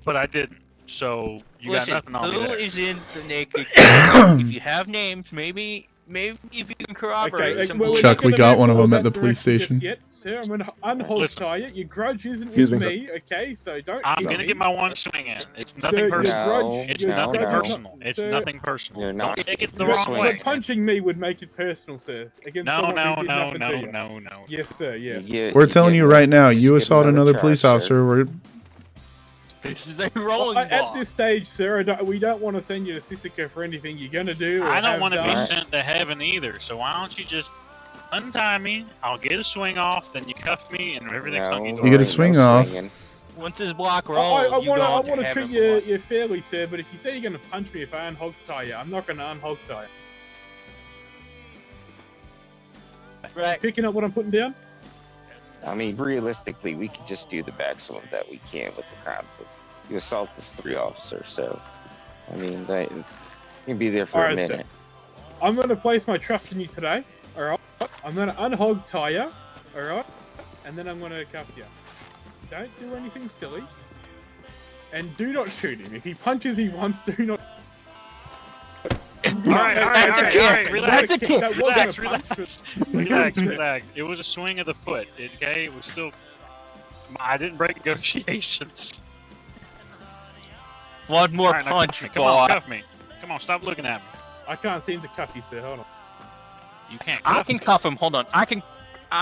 but I didn't. So you Listen, got nothing on me who there. is in the naked? If you have names, maybe if you can corroborate some. well, we're Chuck, not we gonna got move one of them forward at the that police direction just station. Yet, sir, I'm gonna unhold tie you. Your grudge isn't Excuse with me, me, okay? So don't. I'm hit gonna me. get my one swing in. It's Sir, nothing your personal. grudge- It's your nothing grudge is not- personal. It's sir, nothing personal. You're not. Don't take it the But- wrong but way. punching me would make it personal, sir. Against someone who did nothing to you. No. Yes, sir. Yes. We're telling you right now, you assault another police charge, officer. We're This is a rolling Well, at ball. this stage, sir, we don't want to send you to Sisika for anything you're gonna do. Or I don't have want to be done. sent to heaven either. So why don't you just untie me? I'll get a swing off, then you cuff me, and everything's hunky You get a swing off. Once this block I rolls, you want go to to treat heaven. you fairly, sir. But if you say you're gonna punch me if I unhog tie you, I'm not gonna unhog tie you. Right. Picking up what I'm putting down. I mean, realistically, we could just do the maximum that we can with the crimes. You assaulted 3 officers, so I mean, you can be there for a Alright, minute. I'm gonna place my trust in you today. All right. I'm gonna unhog tie you. All right. And then I'm gonna cuff you. Don't do anything silly. And do not shoot him. If he punches me once, do not. That's a kick. Relax. That's a kick. That wasn't a punch. Relax. It was a swing of the foot. Okay, it was still. I didn't break negotiations. One more Alright, now punch, cuff me. Come on, boy. cuff me. Come on, stop looking at me. I can't seem to cuff you, sir. Hold on. You can't. I Cuff can me. cuff him. Hold on. I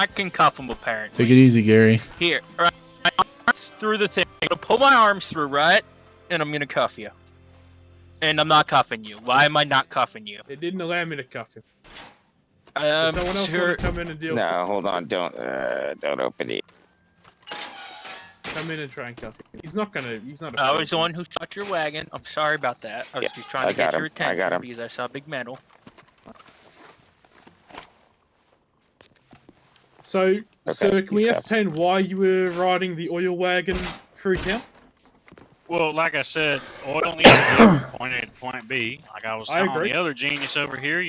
can cuff him apparently. Take it easy, Gary. Here, right. My arms through the thing. I'm gonna pull my arms through, right? And I'm gonna cuff you. And I'm not cuffing you. Why am I not cuffing you? It didn't allow me to cuff him. Does someone else sure. want to come in and deal? No, hold on, don't open it. Come in and try and cuff him. He's not gonna. He's not. I was the one who shot your wagon. I'm sorry about that. I was just trying I to get got your him. I got attention him. because I saw big metal. So, sir, can we he's cuffed. ascertain why you were riding the oil wagon through town? Well, like I said, oil needs to go from point A to point B. Like I was I telling agree. the other genius over here,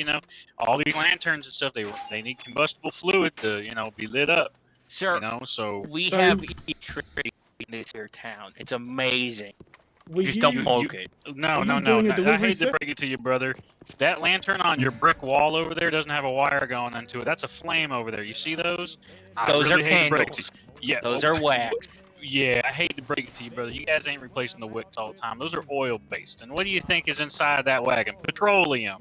all these lanterns and stuff, they need combustible fluid to, be lit up. Sir, so we have e-trade in this here town. It's amazing. Just don't poke it. No. Are you I doing a hate delivery, to sir? break it to you, brother. That lantern on your brick wall over there doesn't have a wire going into it. That's a flame over there. You see those? Those are hate to break it to candles. you. Yeah, Those are wax. Yeah, I hate to break it to you, brother. You guys ain't replacing the wicks all the time. Those are oil-based. And what do you think is inside that wagon? Petroleum.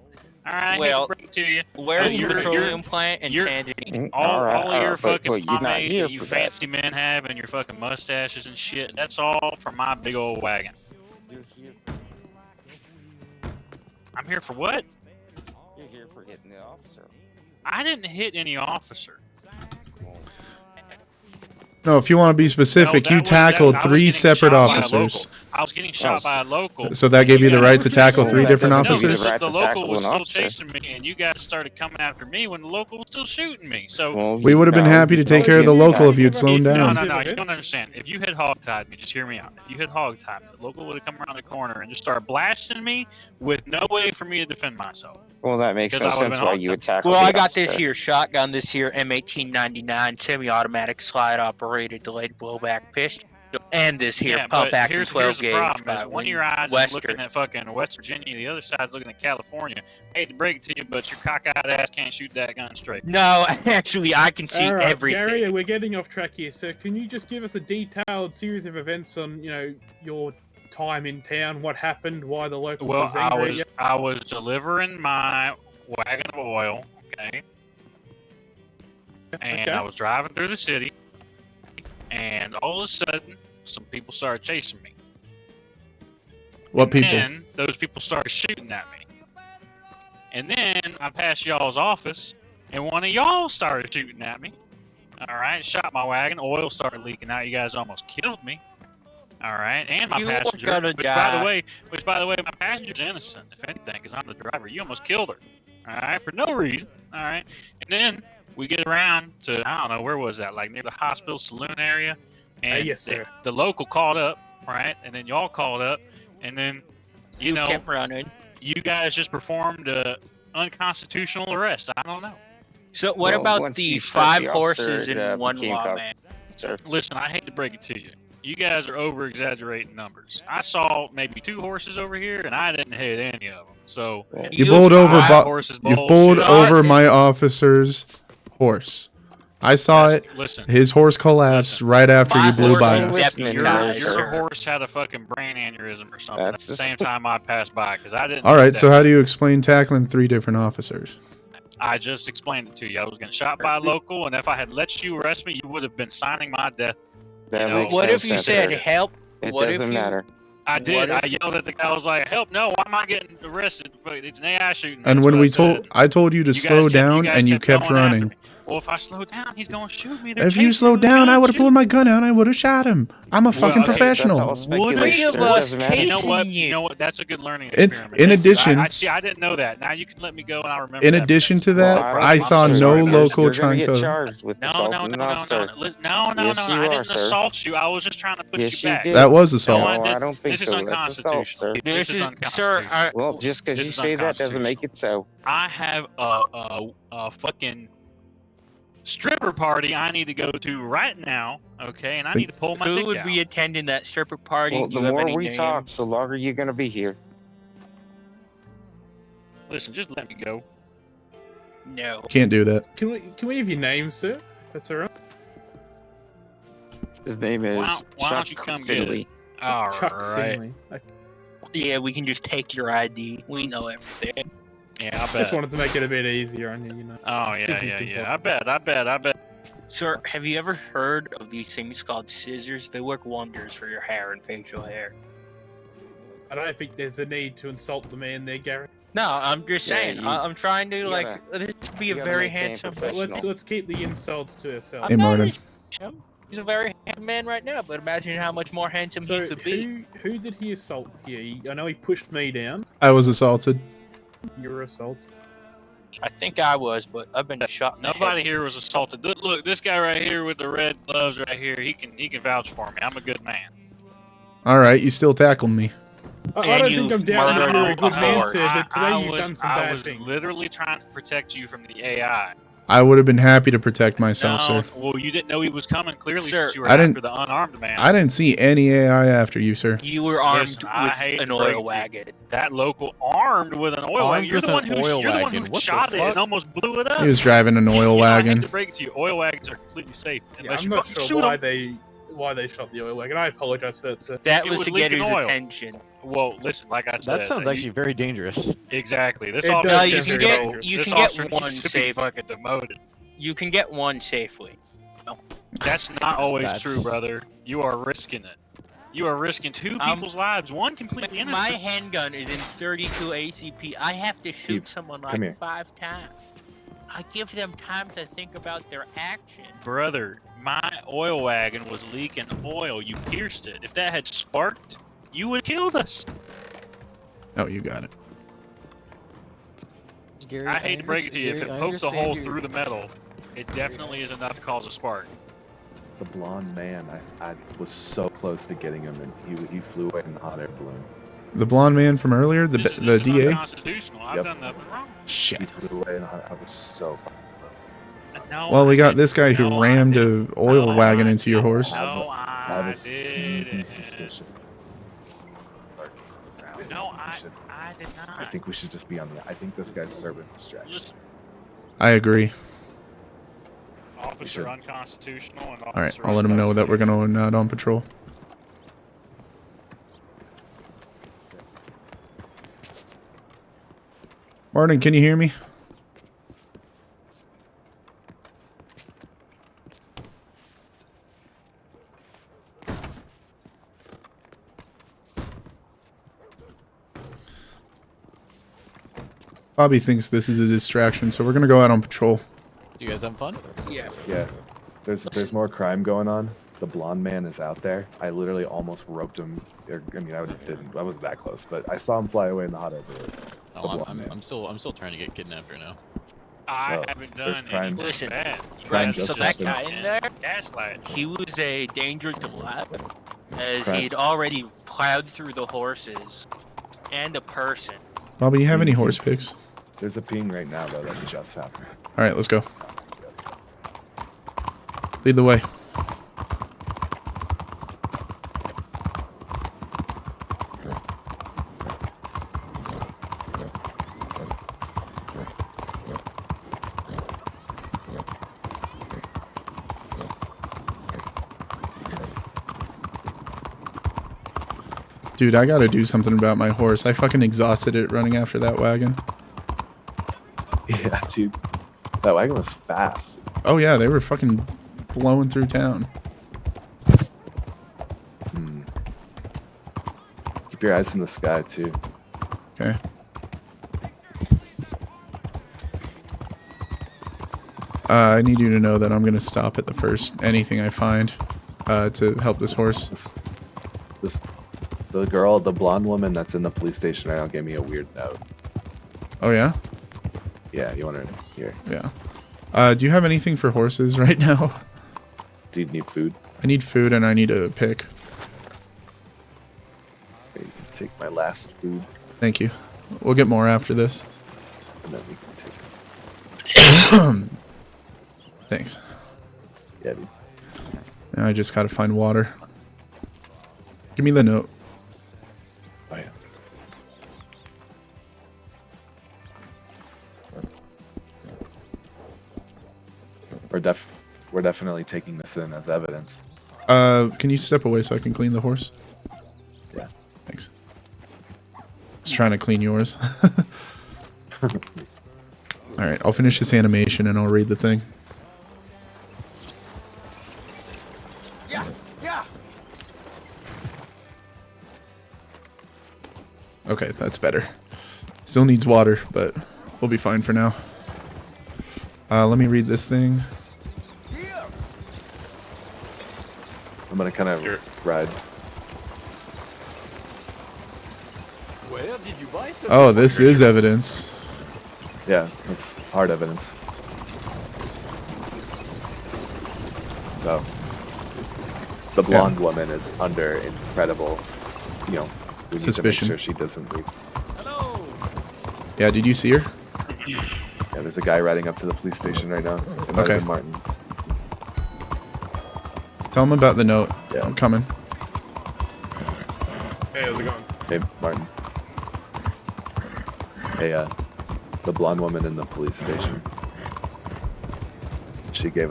All right, Well, I hate to break it to you. Where's the Your- petroleum plant and your- Sandy? All Alright, of your alright, but fucking you're not pomade here that you for that. fancy men have and your fucking mustaches and shit, that's all from my big old wagon. I'm here for what? You're here for hitting the officer. I didn't hit any officer. No, if you want to be specific, No, you that was- tackled I was 3 getting separate shot by a officers. local. I was getting shot by a local. So that gave you the right to tackle Well, 3 that different doesn't give you the officers? right The to local tackle was an still officer. chasing me, and you guys started coming after me when the local was still shooting me. So Well, We would have been no, happy to you take don't care of get the local that. if you'd slown no, down. no, you don't understand. If you had hogtied me, just hear me out. If you had hogtied me, the local would have come around the corner and just started blasting me with no way for me to defend myself. Well, that makes Because no I would've sense been why you hogtied. would tackle Well, the I got this officer. here shotgun, this here M1899 semi-automatic slide-operated delayed blowback pistol, and this here Yeah, pump but action here's 12 the gauge problem by is one of your eyes is Western. looking at fucking West Virginia, the other side's looking at California. Hate to break it to you, but your cockeyed ass can't shoot that gun straight. No, actually, I can see All right, everything. Gary, we're getting off track here. So can you just give us a detailed series of events on, your time in town, what happened, why the local Well, was angry at you? I was delivering my wagon of oil, okay? And I was driving through the city, and all of a sudden, some people started chasing me. What people? And those people started shooting at me. And then I passed y'all's office, and one of y'all started shooting at me. All right, shot my wagon. Oil started leaking out. You guys almost killed me. All right, and my You were passenger. gonna Which, die. by the way, my passenger's innocent. If anything, because I'm the driver. You almost killed her. All right, for no reason. All right, and then we get around to, I don't know, where was that? Like near the hospital saloon area. And yes, sir. the local called up, right? And then y'all called up, and then you know, kept running. You guys just performed a unconstitutional arrest. I don't know. So what about the 5 horses and 1 lawman? Listen, I hate to break it to you. You guys are over exaggerating numbers. I saw maybe 2 horses over here, and I didn't hit any of them. So You bowled over. You bowled bullshit. over my officer's horse. I saw it. Listen. His horse collapsed right after you blew by us. Your horse had a fucking brain aneurysm or something at the same time I passed by, because I didn't. All right. So how do you explain tackling 3 different officers? I just explained it to you. I was getting shot by a local, and if I had let you arrest me, you would have been signing my death. What if you said help? What if you? I did. I yelled at the guy. I was like, "Help! No! Why am I getting arrested? It's an AI shooting." And That's when what I told you to slow down, and you kept running. Well, if I slow down, he's gonna shoot me. If you slowed down, I would have pulled my gun out and I would have shot him. I'm a fucking professional. 3 of us chasing You know what? That's a good learning In experiment. addition- I didn't know that. Now you can let me go, and I remember. In addition to that, I saw no local trying to. No. I didn't assault you. I was just trying to put you back. That was assault. No, I don't think this is so. That's unconstitutional. assault, sir. This is unconstitutional. Well, just because you say that doesn't make it so. I have a fucking stripper party I need to go to right now, okay? And I need to pull my dick Who would out. be attending that stripper party? Well, Do the you have more any we names? talk, the longer you're gonna be here. Listen, just let me go. No. Can't do that. Can we have your name, sir? That's alright. His name is Why don't you Chuck come get Finley. it? All Chuck right. Finley. Yeah, we can just take your ID. We know everything. Yeah, I bet. Just wanted to make it a bit easier on you, Oh, yeah. I bet. Sir, have you ever heard of these things called scissors? They work wonders for your hair and facial hair. I don't think there's a need to insult the man there, Gary. No, I'm just saying. I'm trying to this to be a very handsome. Let's keep the insults to ourselves. Hey, Martin. He's a very handsome man right now, but imagine how much more handsome he could be. Who did he assault here? I know he pushed me down. I was assaulted. You were assaulted. I think I was, but I've been shot in the Nobody head. here was assaulted. Look, this guy right here with the red gloves right here, he can vouch for me. I'm a good man. All right, you still tackled me. I don't think I'm down that you're a good man, horse. sir, but today you've was, done some I bad was things. literally trying to protect you from the AI. I would have been happy to protect myself, No, sir. well, you didn't know he was coming clearly Sir, since you were I didn't- after the unarmed man. I didn't see any AI after you, sir. You were armed Listen, I hate with to an break oil it to you. wagon. That local armed with an oil wagon. You're the one who shot it and almost blew it up. He was driving an oil I hate wagon. to break it to you. Oil wagons are completely safe unless I'm you not fucking sure shoot why they shot the oil wagon. I apologize for that, sir. That It was was to get his leaking oil. attention. Well, listen, like I said, That sounds actually very dangerous. exactly. This It officer does you needs can to get- go- you this can get officer one needs to be safe. fucking demoted. You can get one safely. That's not always That's- true, brother. You are risking it. You are risking 2 people's lives. One completely innocent. My handgun is in 32 ACP. I have to shoot Keith, someone come like here. 5 times. I give them time to think about their action. Brother, my oil wagon was leaking oil. You pierced it. If that had sparked, you would have killed us. Oh, you got it. Gary, I hate to break it to you, if Gary, it I poked a understand hole your- through the metal, it definitely is enough to cause a spark. The blonde man, I was so close to getting him, and he flew away in the hot air balloon. The blonde man from earlier, the This is DA. unconstitutional. I've done nothing wrong. He Shit. flew away in the hot. I was so close. No, Well, we I got didn't. this guy who No, I rammed didn't. a oil No, wagon I into your didn't. horse. No, I have I a sneaking didn't. suspicion. No, I did not. I think we should just be on the. I think this guy's serving distraction. Listen, I agree. officer unconstitutional and officer. All right, I'll let him know that we're going out on patrol. Martin, can you hear me? Bobby thinks this is a distraction, so we're gonna go out on patrol. You guys having fun? Yeah. Yeah, there's more crime going on. The blonde man is out there. I literally almost roped him. I mean, I wasn't that close, but I saw him fly away in the hot air balloon. Oh, I'm still trying to get kidnapped right now. I So, haven't there's done crime. anything Listen, bad. crime so justice that system. guy in there, Gaslight. he was a danger to the lab, as Crime. he'd already plowed through the horses and a person. Bobby, you have any horse picks? There's a ping right now though that just happened. All right, let's go. Lead the way. Dude, I gotta do something about my horse. I fucking exhausted it running after that wagon. Yeah, dude. That wagon was fast. Oh yeah, they were fucking blowing through town. Keep your eyes in the sky too. Okay. I need you to know that I'm gonna stop at the first anything I find to help this horse. The girl, the blonde woman that's in the police station right now gave me a weird note. Oh yeah? Yeah, you want to hear? Yeah. Do you have anything for horses right now? Do you need food? I need food and I need a pick. Okay, you can take my last food, Thank you. We'll get more after this. and then we can take. Thanks. Yeah, dude. Now I just gotta find water. Give me the note. Oh yeah. We're definitely taking this in as evidence. Can you step away so I can clean the horse? Yeah. Thanks. Just trying to clean yours. Alright, I'll finish this animation and I'll read the thing. Yeah. Okay, that's better. Still needs water, but we'll be fine for now. Let me read this thing. I'm gonna kind of ride. Where did you buy some? Oh, this is evidence. Yeah, that's hard evidence. So, the blonde woman is under incredible, we need Suspicion. to make sure she doesn't leave. Yeah, did you see her? Yeah, there's a guy riding up to the police station right now. It might have Okay. been Martin. Tell him about the note. Yeah. I'm coming. Hey, how's it going? Hey, Martin. Hey, the blonde woman in the police station. She gave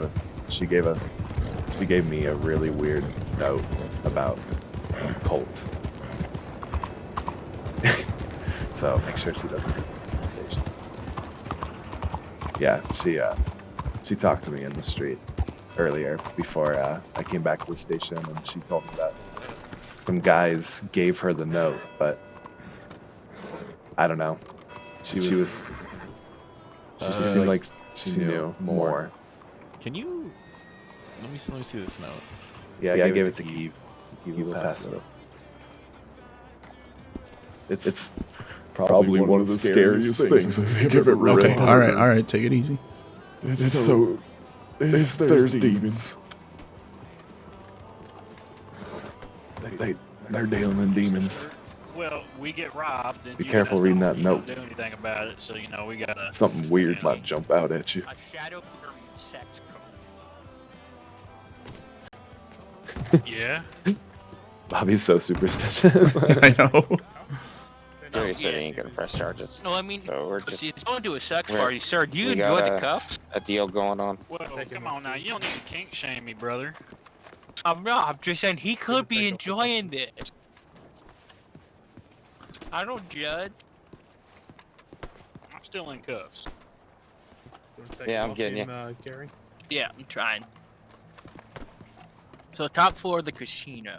me a really weird note about cults. So make sure she doesn't come to the station. Yeah, she talked to me in the street earlier before I came back to the station, and she told me that some guys gave her the note, but I don't know. She seemed like she knew more. Can you? Let me see this note. Yeah, I gave it to Keev. Keev will pass it up. It's probably one of the scariest things I've ever read. Okay, all right, take it easy. There's demons. They're dealing in demons. Well, we get robbed, and Be you careful guys reading don't, that note. Don't do anything about it, so you know we gotta. Something weird might jump out at you. A shadow sex cult. Yeah. Bobby's so superstitious. I know. Gary said he ain't gonna press charges. No, I mean, So we're just he's going to a sex we're- party, sir. Do you we enjoy got the cuffs? a deal going on. Well, come on now, you don't need to kink shame me, brother. I'm not. I'm just saying he could be enjoying this. I don't judge. I'm still in cuffs. Yeah, I'm getting you. Gary? Yeah, I'm trying. So top floor of the casino.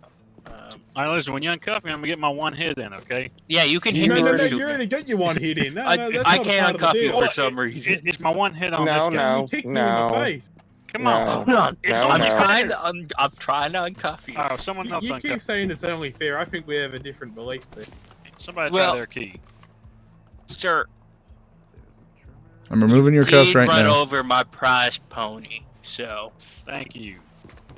All right, listen. When you uncuff me, I'm gonna get my one hit in, okay? Yeah, you can hit No, me no, for no, shooting. you already got your one hit in. No, I no, that's I not a can't part of the uncuff you deal. for some reason. It's my one hit on No, this guy. no, You kicked me in the no. face. Come on. Hold on. It's No, I'm only no. trying fair. to I'm trying to uncuff you. Oh, someone else You uncuff. keep saying it's only fair. I think we have a different belief there. Somebody Well- try their key. Sir, I'm removing your cuffs did right run now. over my prized pony, so Thank you.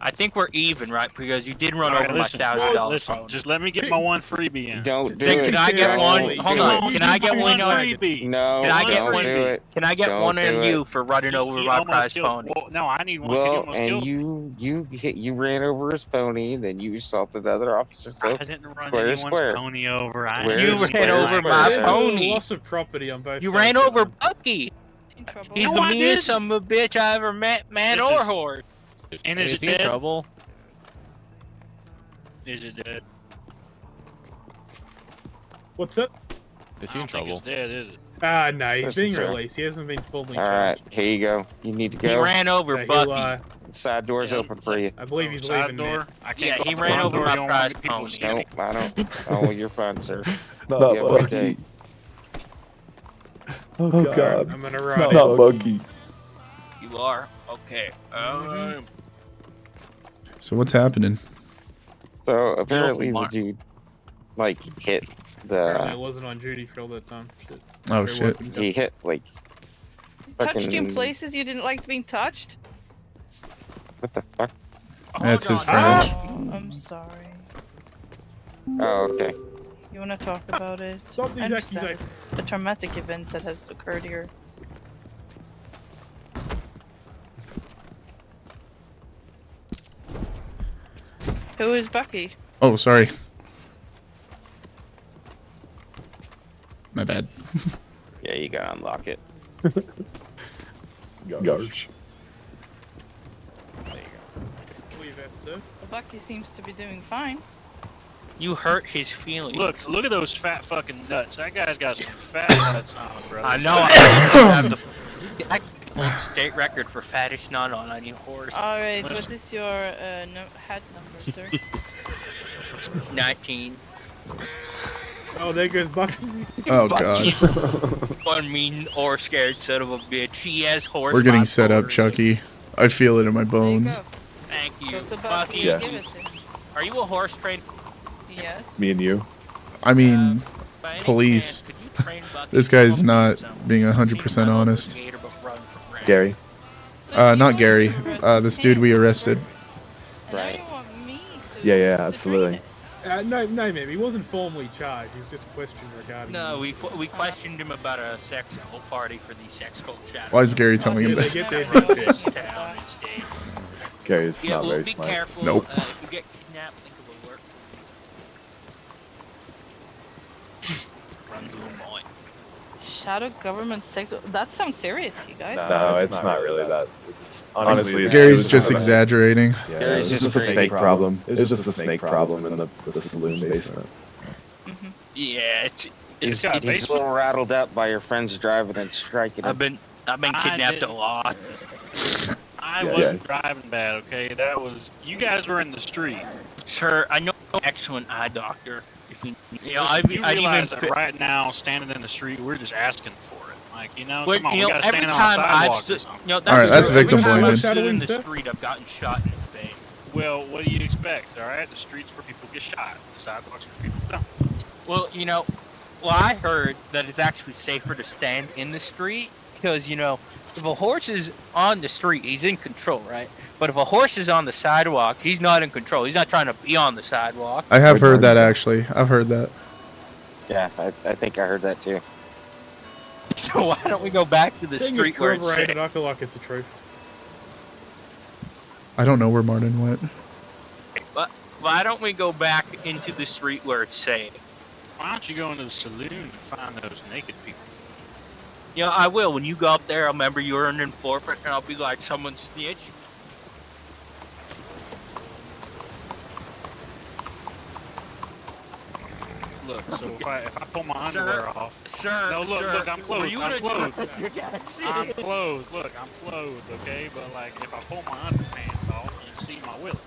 I think we're even, right? Because you did run All right, over listen, my $1,000 listen. pony. Just let me get my one freebie in. Don't do Then it. can I get Don't one? do Hold it. on. Can I get Give me one on? freebie? No, Can I get don't one? do it. Can I get Don't one do on it. you for running over He my almost prized killed- pony? Well, no, I need one. 'cause he Well, almost killed me. and you ran over his pony, then you assaulted the other officer. So I didn't run square is anyone's square. pony over. I Square You is ran square is over square, my sir. There's pony. a loss of property on both You sides. ran of over that. Bucky. In trouble. He's No, the I meanest didn't. son of a bitch I ever met, man This or is- horse. And is it he in dead? trouble? Is it dead? What's up? Is I he in don't think it's trouble? dead, is it? No, he's Listen, being sir. released. He hasn't been fully All right, charged. here you go. You need to He go. ran over So he'll, Bucky. Side door's Yeah. open for you. I believe he's Side leaving door. now. I can't Yeah, go he out the ran front over door. my You don't want prized people pony. seeing me. Nope, I don't. Oh, you're fine, sir. Not You have a good day. Bucky. Oh God. I'm gonna ride Not it. Bucky. You are? Okay. So what's happening? So apparently the Mark. dude like hit Apparently I the wasn't on duty for all that time. Shit. Oh Very shit. welcome. he hit like Touched you in fucking- places you didn't like being touched? what the fuck? That's his Hold on. French. Oh, I'm sorry. Oh, okay. You want to talk about it? Stop these I understand. accusations. The traumatic event that has occurred here. Who is Bucky? Oh, sorry. My bad. Yeah, you gotta unlock it. Gosh. Believe that, sir. Well, Bucky seems to be doing fine. You hurt his feelings. Look at those fat fucking nuts. That guy's got some fat nuts on him, brother. I know. I have the state record for fattest nut on any horse. Alright, what is your hat number, sir? 19. Oh, there goes Bucky. Oh god. One mean or scared son of a bitch. He has horse. We're getting set up, bipolars. Chucky. I feel it in my bones. Thank you. Go to Bucky Bucky, and Yeah. give it to him. are you a horse trainer? Yes. Me and you. I mean, By any police. chance, could you train Bucky this to guy's come not from being some- 100% run over a honest. gator but run from rain? Gary. So you Not want Gary. to arrest This dude him, we arrested. and now Right. you want me to Yeah, to absolutely. train it. No, ma'am. He wasn't formally charged. He's just questioned regarding. No, we questioned him about a sex cult party for the sex cult shadow. Why is Gary telling him Yeah, they this? get their Run dick this pics. town instead. Gary's Yeah, not well, very be smart. careful. Nope. If you get kidnapped, think of a work. Runs a little boy. Shadow government sex. That sounds serious, you guys. No, it's not really that. It's honestly it's Gary's it was just kind of a- exaggerating. Yeah, Gary's it was just just a a snake snake problem. It was just a snake problem in the saloon basement. Yeah, it's He's, got a he's a basement. little rattled up by your friends driving and striking him. I've been I kidnapped did- a lot. I Yeah. wasn't driving bad, okay? That was you guys were in the street. Sir, I know an excellent eye doctor. If you know, Listen, you I'd realize even that right now, standing in the street, we're just asking for it. Like, you know, Well, come on, you know, we gotta every stand on time the I've sidewalk or stood, something. you know, Alright, that's every victim time I've blaming. stood in the Shadowing, street, I've gotten shot in the face. Well, what do you expect, alright? The streets where people get shot. The sidewalks where people don't. Well, you know, Well, I heard that it's actually safer to stand in the street because, you know, if a horse is on the street, he's in control, right? But if a horse is on the sidewalk, he's not in control. He's not trying to be on the sidewalk. I have heard that, actually. I've heard that. Yeah, I think I heard that too. So why don't we go back to the Saying street where it's corroborated, safe? I feel like it's the truth. I don't know where Martin went. But why don't we go back into the street where it's safe? Why don't you go into the saloon and find those naked people? You know, I will. When you go up there, I'll remember you're an informant, and I'll be like, someone snitch. Look, so if I pull my underwear off, Sir, no, look, sir, look, I'm were clothed. you I'm gonna clothed. drive your taxi? I'm clothed. Look, I'm clothed, okay? But like, if I pull my underpants off, you see my willy.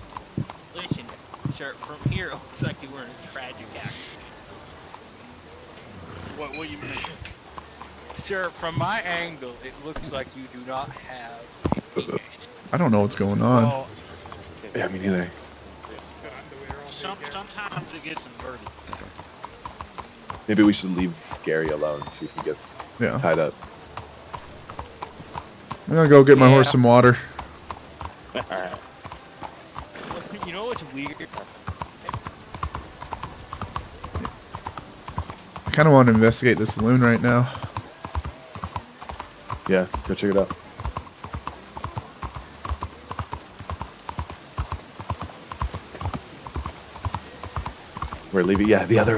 Listen, sir, from here, it looks like you were in a tragic accident. What you mean? Sir, from my angle, it looks like you do not have a penis. I don't know what's going on. Well, Yeah, me neither. sometimes it gets inverted. Maybe we should leave Gary alone and see if he gets tied up. I'm gonna go get my horse some water. Alright. You know what's weird? I kind of want to investigate the saloon right now. Yeah, go check it out. We're leaving. Yeah, the other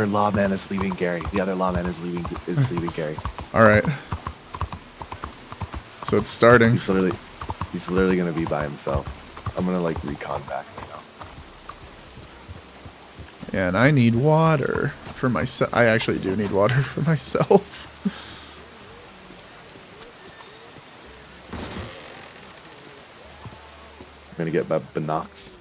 lawman is leaving Gary. The other lawman is leaving Gary. All right. So it's starting. He's literally gonna be by himself. I'm gonna like recon back right now. And I need water for myself. I actually do need water for myself. I'm gonna get my binocs.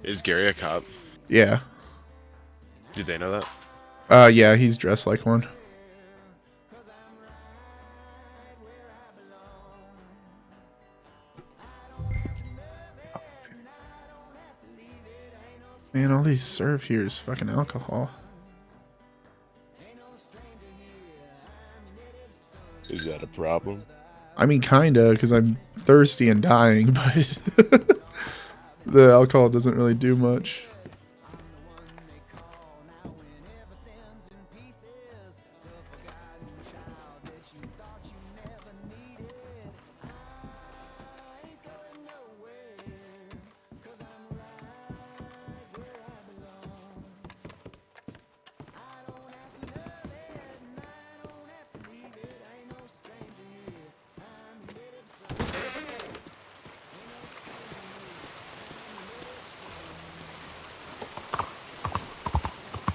Is Gary a cop? Yeah. Did they know that? Yeah, he's dressed like one. Man, all these serve here is fucking alcohol. Is that a problem? I mean, kinda, because I'm thirsty and dying, but the alcohol doesn't really do much.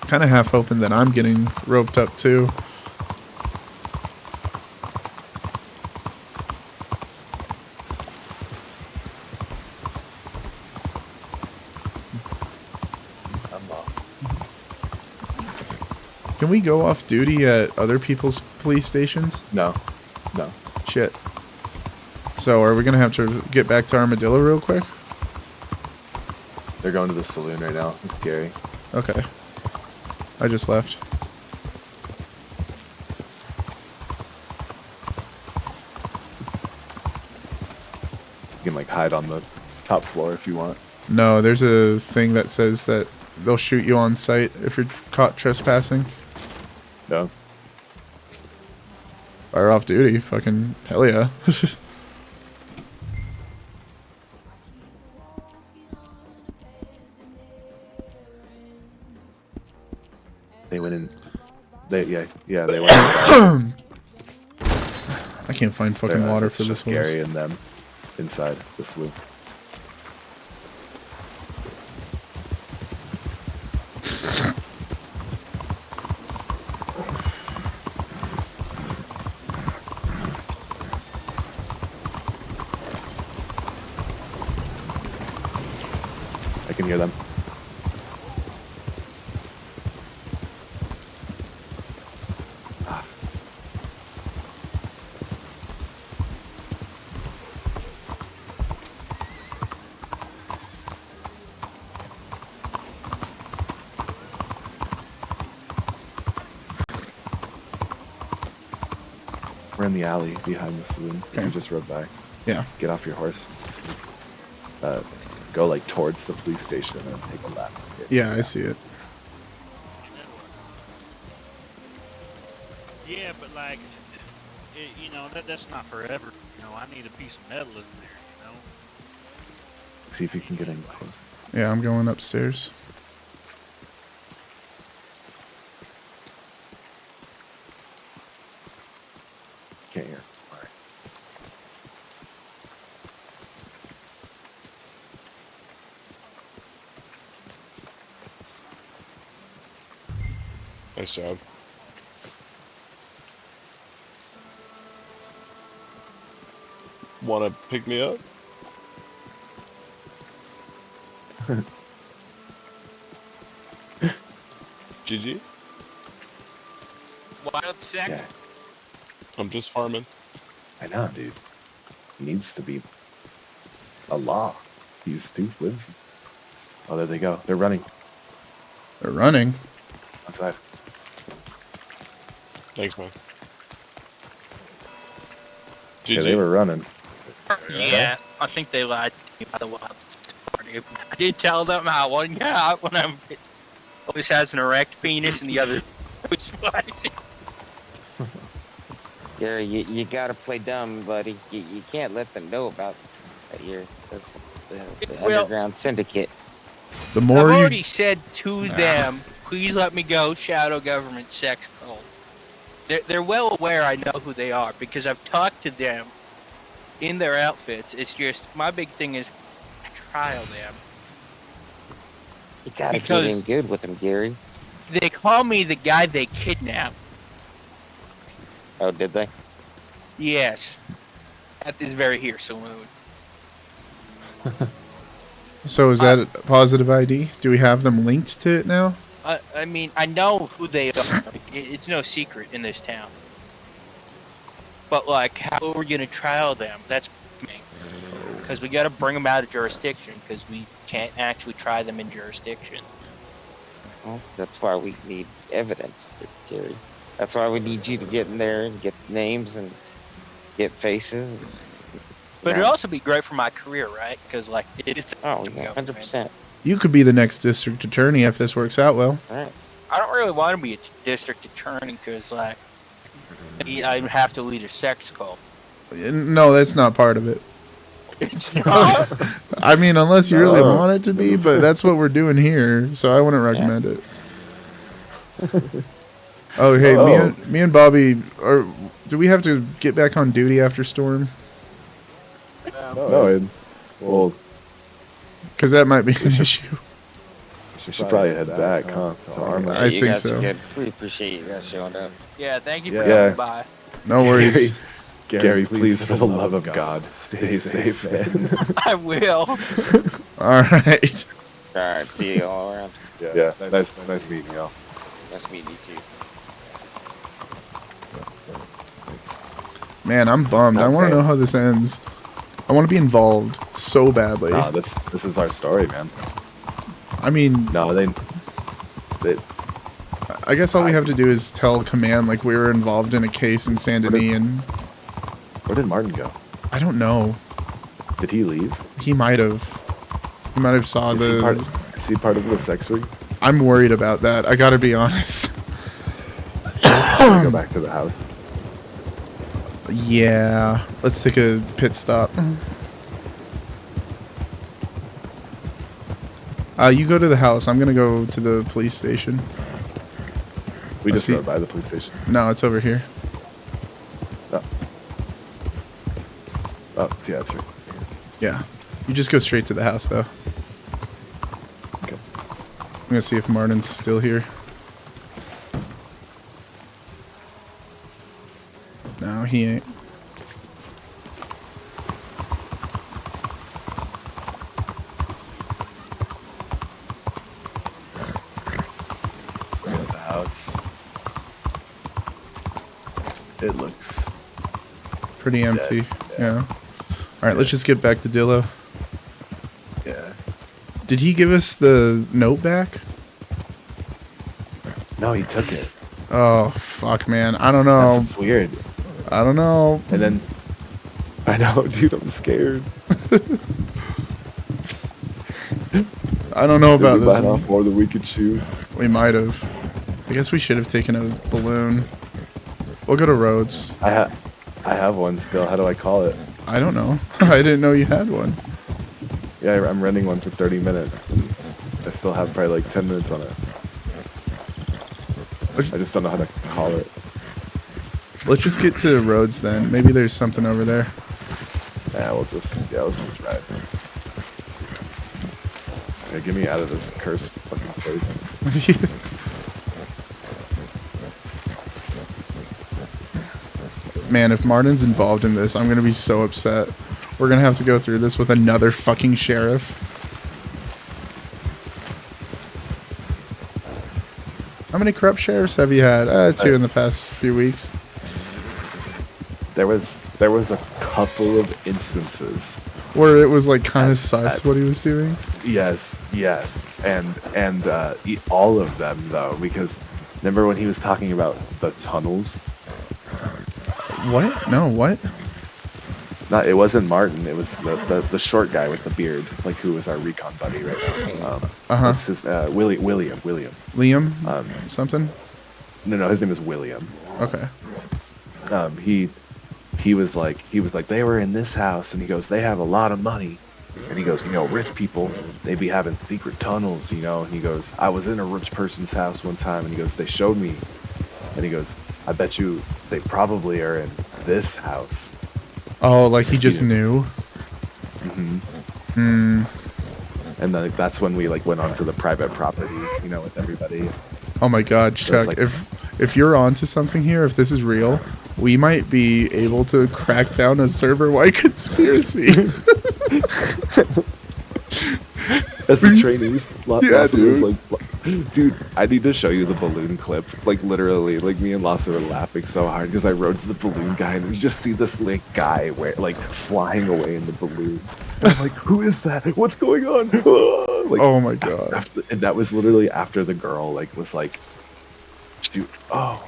Kind of half hoping that I'm getting roped up too. Can we go off duty at other people's police stations? No. No. Shit. So are we gonna have to get back to Armadillo real quick? They're going to the saloon right now. It's Gary. Okay. I just left. You can like hide on the top floor if you want. No, there's a thing that says that they'll shoot you on sight if you're caught trespassing. No. Fire off duty. Fucking hell yeah. They went in. They went inside. I can't find fucking water for this horse. Gary and them inside the saloon. I can hear them. over in the alley behind the saloon. If you just rode by. Yeah. Get off your horse. Go like towards the police station and take a left. Yeah, I see it. Yeah, but like, you know, that's not forever. You know, I need a piece of metal in there. You know. See if you can get in close. Yeah, I'm going upstairs. Can't hear. All right. Nice job. Want to pick me up? GG? Wild sec? Yeah. I'm just farming. I know, dude. He needs to be a law. He's too flimsy. Oh, there they go. They're running. They're running? Outside. Thanks, man. Yeah, they were running. Yeah, I think they lied to me by the wild story. I did tell them how one guy when I'm always has an erect penis and the other was flashing. Gary, you gotta play dumb, buddy. You can't let them know about that you're the underground syndicate. The more I've you... already said to them, please let me go, shadow government sex cult. They're well aware I know who they are because I've talked to them in their outfits. It's just, my big thing is trial them. You gotta get in good with them, Gary. They call me the guy they kidnapped. Oh, did they? Yes. At this very here saloon. So is that a positive ID? Do we have them linked to it now? I mean, I know who they are. It's no secret in this town. But, like, how are we going to trial them? That's me. Because we got to bring them out of jurisdiction, because we can't actually try them in jurisdiction. Well, that's why we need evidence, Gary. That's why we need you to get in there and get names and get faces. But it'd also be great for my career, right? Because, like, it is... Oh, yeah, 100%. You could be the next district attorney if this works out well. All right. I don't really want to be a district attorney, because, like, I have to lead a sex cult. No, that's not part of it. It's not? I mean, unless you really want it to be, but that's what we're doing here, so I wouldn't recommend it. Oh, hey, me and Bobby, do we have to get back on duty after Storm? No, well... Because that might be an issue. We should probably head back, huh? To Armor. I think so. We appreciate you guys showing up. Yeah, thank you for coming by. No worries. Gary, please, for the love of God, stay safe, man. I will. All right. All right, see you all around. Yeah, nice meeting y'all. Nice meeting you too. Man, I'm bummed. I want to know how this ends. I want to be involved so badly. Nah, this is our story, man. I mean... No, they I guess all we have to do is tell Command, like, we were involved in a case in Saint Denis, and... Where did Martin go? I don't know. Did he leave? He might have. He might have saw Is he part of the sex ring? I'm worried about that. I gotta be honest. Go back to the house. Yeah. Let's take a pit stop. You go to the house. I'm gonna go to the police station. We just rode by the police station. No, it's over here. Oh, yeah, that's right. Yeah. You just go straight to the house, though. Okay. I'm gonna see if Martin's still here. No, he ain't. At the house. It looks pretty empty. dead. Yeah. Alright, let's just get back to Dillo. Yeah. Did he give us the note back? No, he took it. Oh, fuck, man. I don't know. That's weird. I don't know. And then I know, dude, I'm scared. I don't know about we this bite one. off more than we could chew. We might have. I guess we should have taken a balloon. We'll go to Rhodes. I have one still. How do I call it? I don't know. I didn't know you had one. Yeah, I'm renting one for 30 minutes. I still have probably like 10 minutes on it. I just don't know how to call it. Let's just get to Rhodes then. Maybe there's something over there. Yeah, let's just ride. Yeah, get me out of this cursed fucking place. Man, if Martin's involved in this, I'm gonna be so upset. We're gonna have to go through this with another fucking sheriff. How many corrupt sheriffs have you had? 2 in the past few weeks. There was a couple of instances where it was like kind of sus what he was doing. Yes, and all of them though, because remember when he was talking about the tunnels? What? No, what? No, it wasn't Martin. It was the short guy with the beard, like who was our recon buddy right now. What's his William. Liam. Something. No, his name is William. Okay. He was like they were in this house, and he goes, they have a lot of money, and he goes, rich people, they be having secret tunnels, and he goes, I was in a rich person's house one time, and he goes, they showed me, and he goes, I bet you they probably are in this house. Oh, like he just knew. Mm-hmm. And then that's when we went onto the private property, with everybody. Oh my God, Chuck! If you're onto something here, if this is real, we might be able to crack down a server-wide conspiracy. As the trainees. Yeah, dude. Dude, I need to show you the balloon clip. Literally, me and Lasso were laughing so hard because I rode to the balloon guy and we just see this guy flying away in the balloon. And I'm like, who is that? What's going on? Oh my God. And that was literally after the girl was like, shoot. Oh.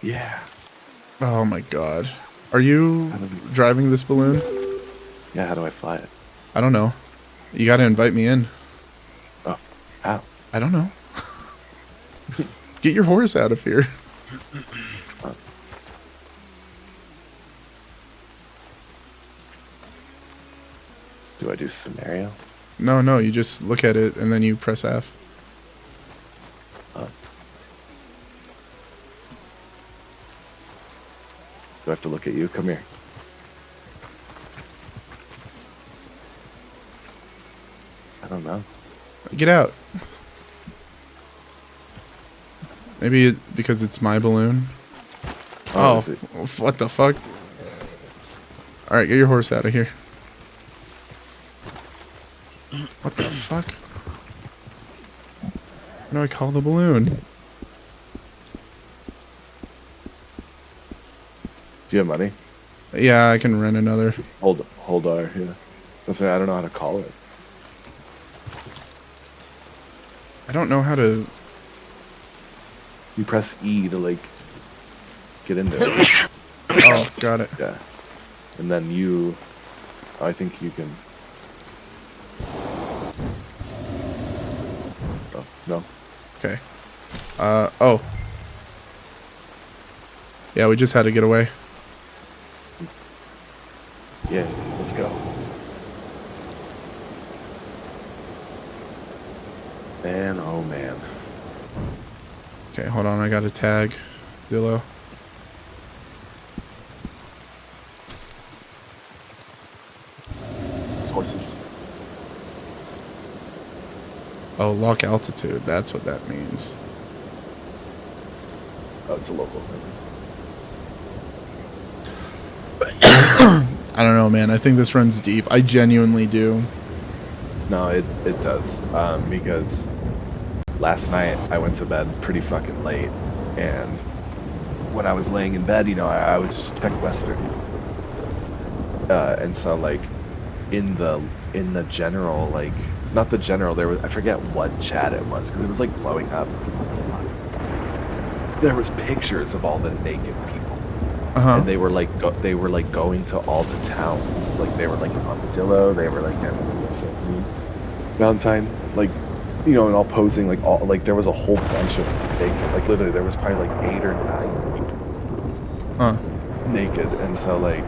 Yeah. Oh my God. Are you driving this balloon? Yeah, how do I fly it? I don't know. You gotta invite me in. Oh, how? I don't know. Get your horse out of here. Do I do scenario? No, you just look at it and then you press F. Do I have to look at you? Come here. I don't know. Get out. Maybe because it's my balloon. Oh, what the fuck? Alright, get your horse out of here. What the fuck? How do I call the balloon? Do you have money? Yeah, I can rent another. Hold R, yeah. I don't know how to call it. I don't know how to... You press E to get into it. Oh, got it. Yeah. And then you... I think you can... Oh, no. Okay. Oh. Yeah, we just had to get away. Yeah, let's go. Man, oh man. Okay, hold on, I got a tag. Dillo. Horses. Oh, lock altitude. That's what that means. Oh, it's a local thing. I don't know, man. I think this runs deep. I genuinely do. No, it does. Because last night I went to bed pretty fucking late, and when I was laying in bed, I was Tech Western, and so in the general, not the general, there was, I forget what chat it was because it was blowing up. there was pictures of all the naked people, Uh-huh. and they were like going to all the towns. Like they were like in Armadillo, they were like in Yosemite, Valentine, like, you know, and all posing like all like there was a whole bunch of naked, like literally there was probably like 8 or 9 people naked, and so like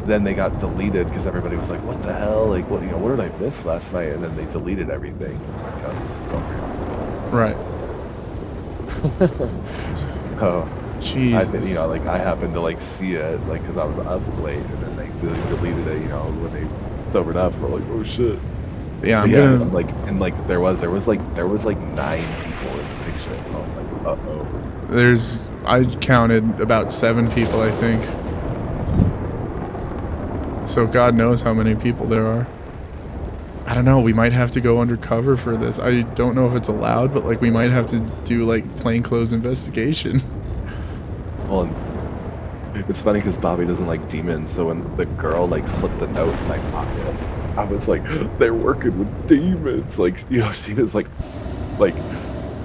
then they got deleted because everybody was like, what the hell, like what, you know, what did I miss last night? And then they deleted everything. Right. Oh, Jesus. you know, like I happened to like see it, like because I was up late, and then they deleted it. You know, when they sobered up, we're like, oh shit. Yeah, I'm yeah, gonna. like, and like there was like 9 people in the picture, so I'm like, uh oh. I counted about 7 people, I think. So God knows how many people there are. I don't know, we might have to go undercover for this. I don't know if it's allowed, but like we might have to do like plainclothes investigation. Well, it's funny because Bobby doesn't like demons, so when the girl like slipped the note in my pocket, I was like, they're working with demons. Like, you know, she was like,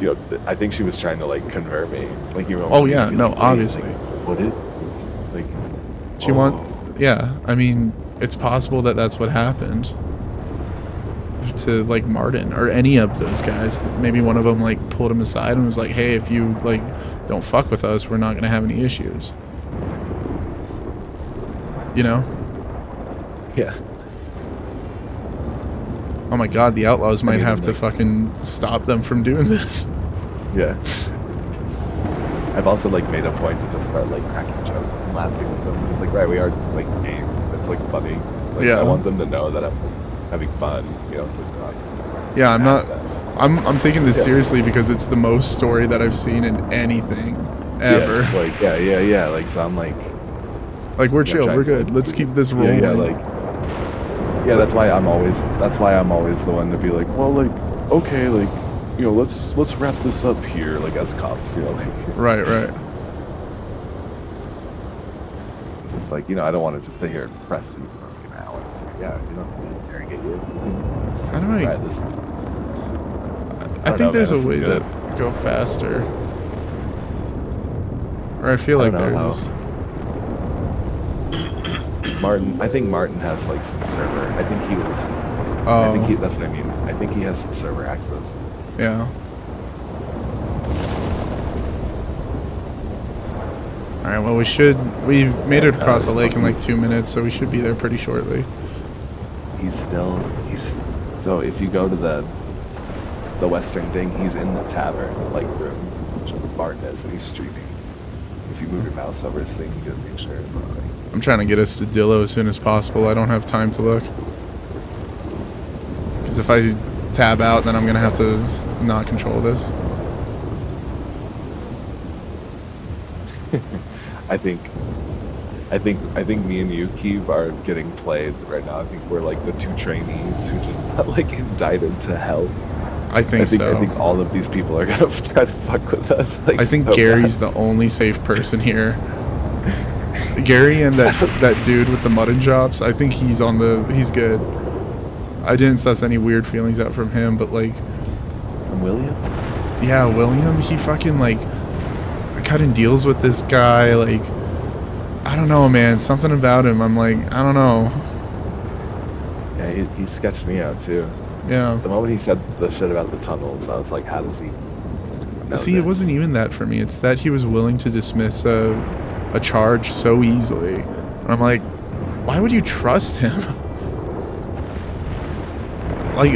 you know, I think she was trying to like convert me. Like, you know. Oh yeah, no, obviously. What it? Like, She yeah, I mean, it's possible that that's what happened to like Martin or any of those guys. Maybe one of them like pulled him aside and was like, hey, if you like don't fuck with us, we're not gonna have any issues, you know? Yeah. Oh my God, the outlaws might have to fucking stop them from doing this. Yeah. I've also like made a point to just start like cracking jokes and laughing with them. It's like, right, we are just like game. It's like funny. Like, yeah. I want them to know that I'm having fun. You know, it's like, yeah, I'm not. I'm taking this seriously because it's the most story that I've seen in anything ever. Yeah, like yeah. Like, so I'm like we're chill, we're good. Let's keep this rolling. Yeah, like that's why I'm always the one to be like, well, like, okay, like, you know, let's wrap this up here, like as cops, you know, like. Right. It's like, you know, I don't want to just sit here and press you for like an hour. Yeah, you know, interrogate you. How do I? Right, I think there's a way to go faster. Or I feel like there is. I think Martin has like some server. I think he was. Oh. I think that's what I mean. I think he has some server access. Yeah. All right. Well, we made it across the lake in like 2 minutes, so we should be there pretty shortly. So if you go to the western thing, he's in the tavern like room, which Martin is, and he's streaming. If you move your mouse over his thing, you can make sure it looks like. I'm trying to get us to Dillo as soon as possible. I don't have time to look. Because if I tab out, then I'm going to have to not control this. I think me and you, Keev, are getting played right now. I think we're like the 2 trainees who just got like indicted to hell. I think so. I think all of these people are gonna try to fuck with us. Like, I think so Gary's bad. the only safe person here. Gary and that dude with the mutton chops, I think he's good. I didn't suss any weird feelings out from him, but like... From William? Yeah, William, he fucking like cutting deals with this guy, like... I don't know, man. Something about him, I'm like, I don't know. Yeah, he sketched me out too. Yeah. The moment he said the shit about the tunnels, I was like, how does he know See, that? it wasn't even that for me. It's that he was willing to dismiss a charge so easily. And I'm like, why would you trust him? Like,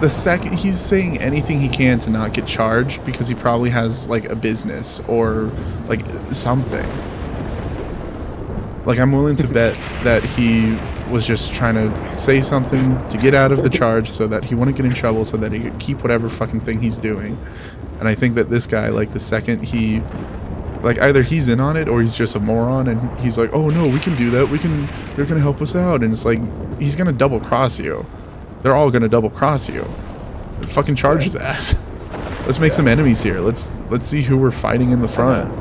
the second he's saying anything he can to not get charged because he probably has, like, a business or, like, something. Like, I'm willing to bet that he was just trying to say something to get out of the charge so that he wouldn't get in trouble so that he could keep whatever fucking thing he's doing. And I think that this guy, like, the second he... Like, either he's in on it or he's just a moron and he's like, oh, no, we can do that. They're going to help us out. And it's like, he's going to double-cross you. They're all going to double-cross you. Fucking charge his ass. Let's make some enemies here. Let's see who we're fighting in the front.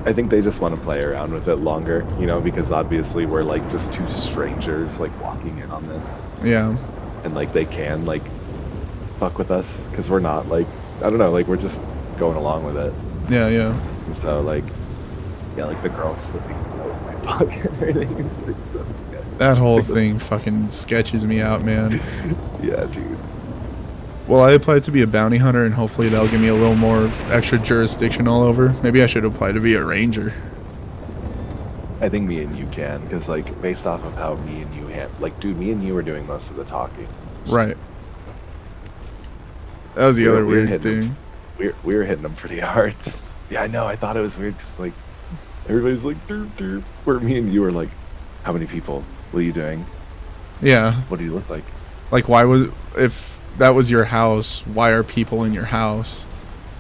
I think they just want to play around with it longer, you know, because obviously we're like just 2 strangers like walking in on this. Yeah. And like they can like fuck with us because we're not like I don't know, like we're just going along with it. Yeah, yeah. And so like, yeah, like the girl slipping out of my pocket and everything is like so sketchy. That whole thing fucking sketches me out, man. Yeah, dude. Well, I applied to be a bounty hunter, and hopefully that'll give me a little more extra jurisdiction all over. Maybe I should apply to be a ranger. I think me and you can, because like based off of how me and you like, dude, me and you were doing most of the talking. Right. That was the other weird thing. We were hitting them pretty hard. Yeah, I know. I thought it was weird because like everybody's like derp derp. Where me and you were like, how many people? What are you doing? Yeah. What do you look like? Like, why would, if that was your house, why are people in your house?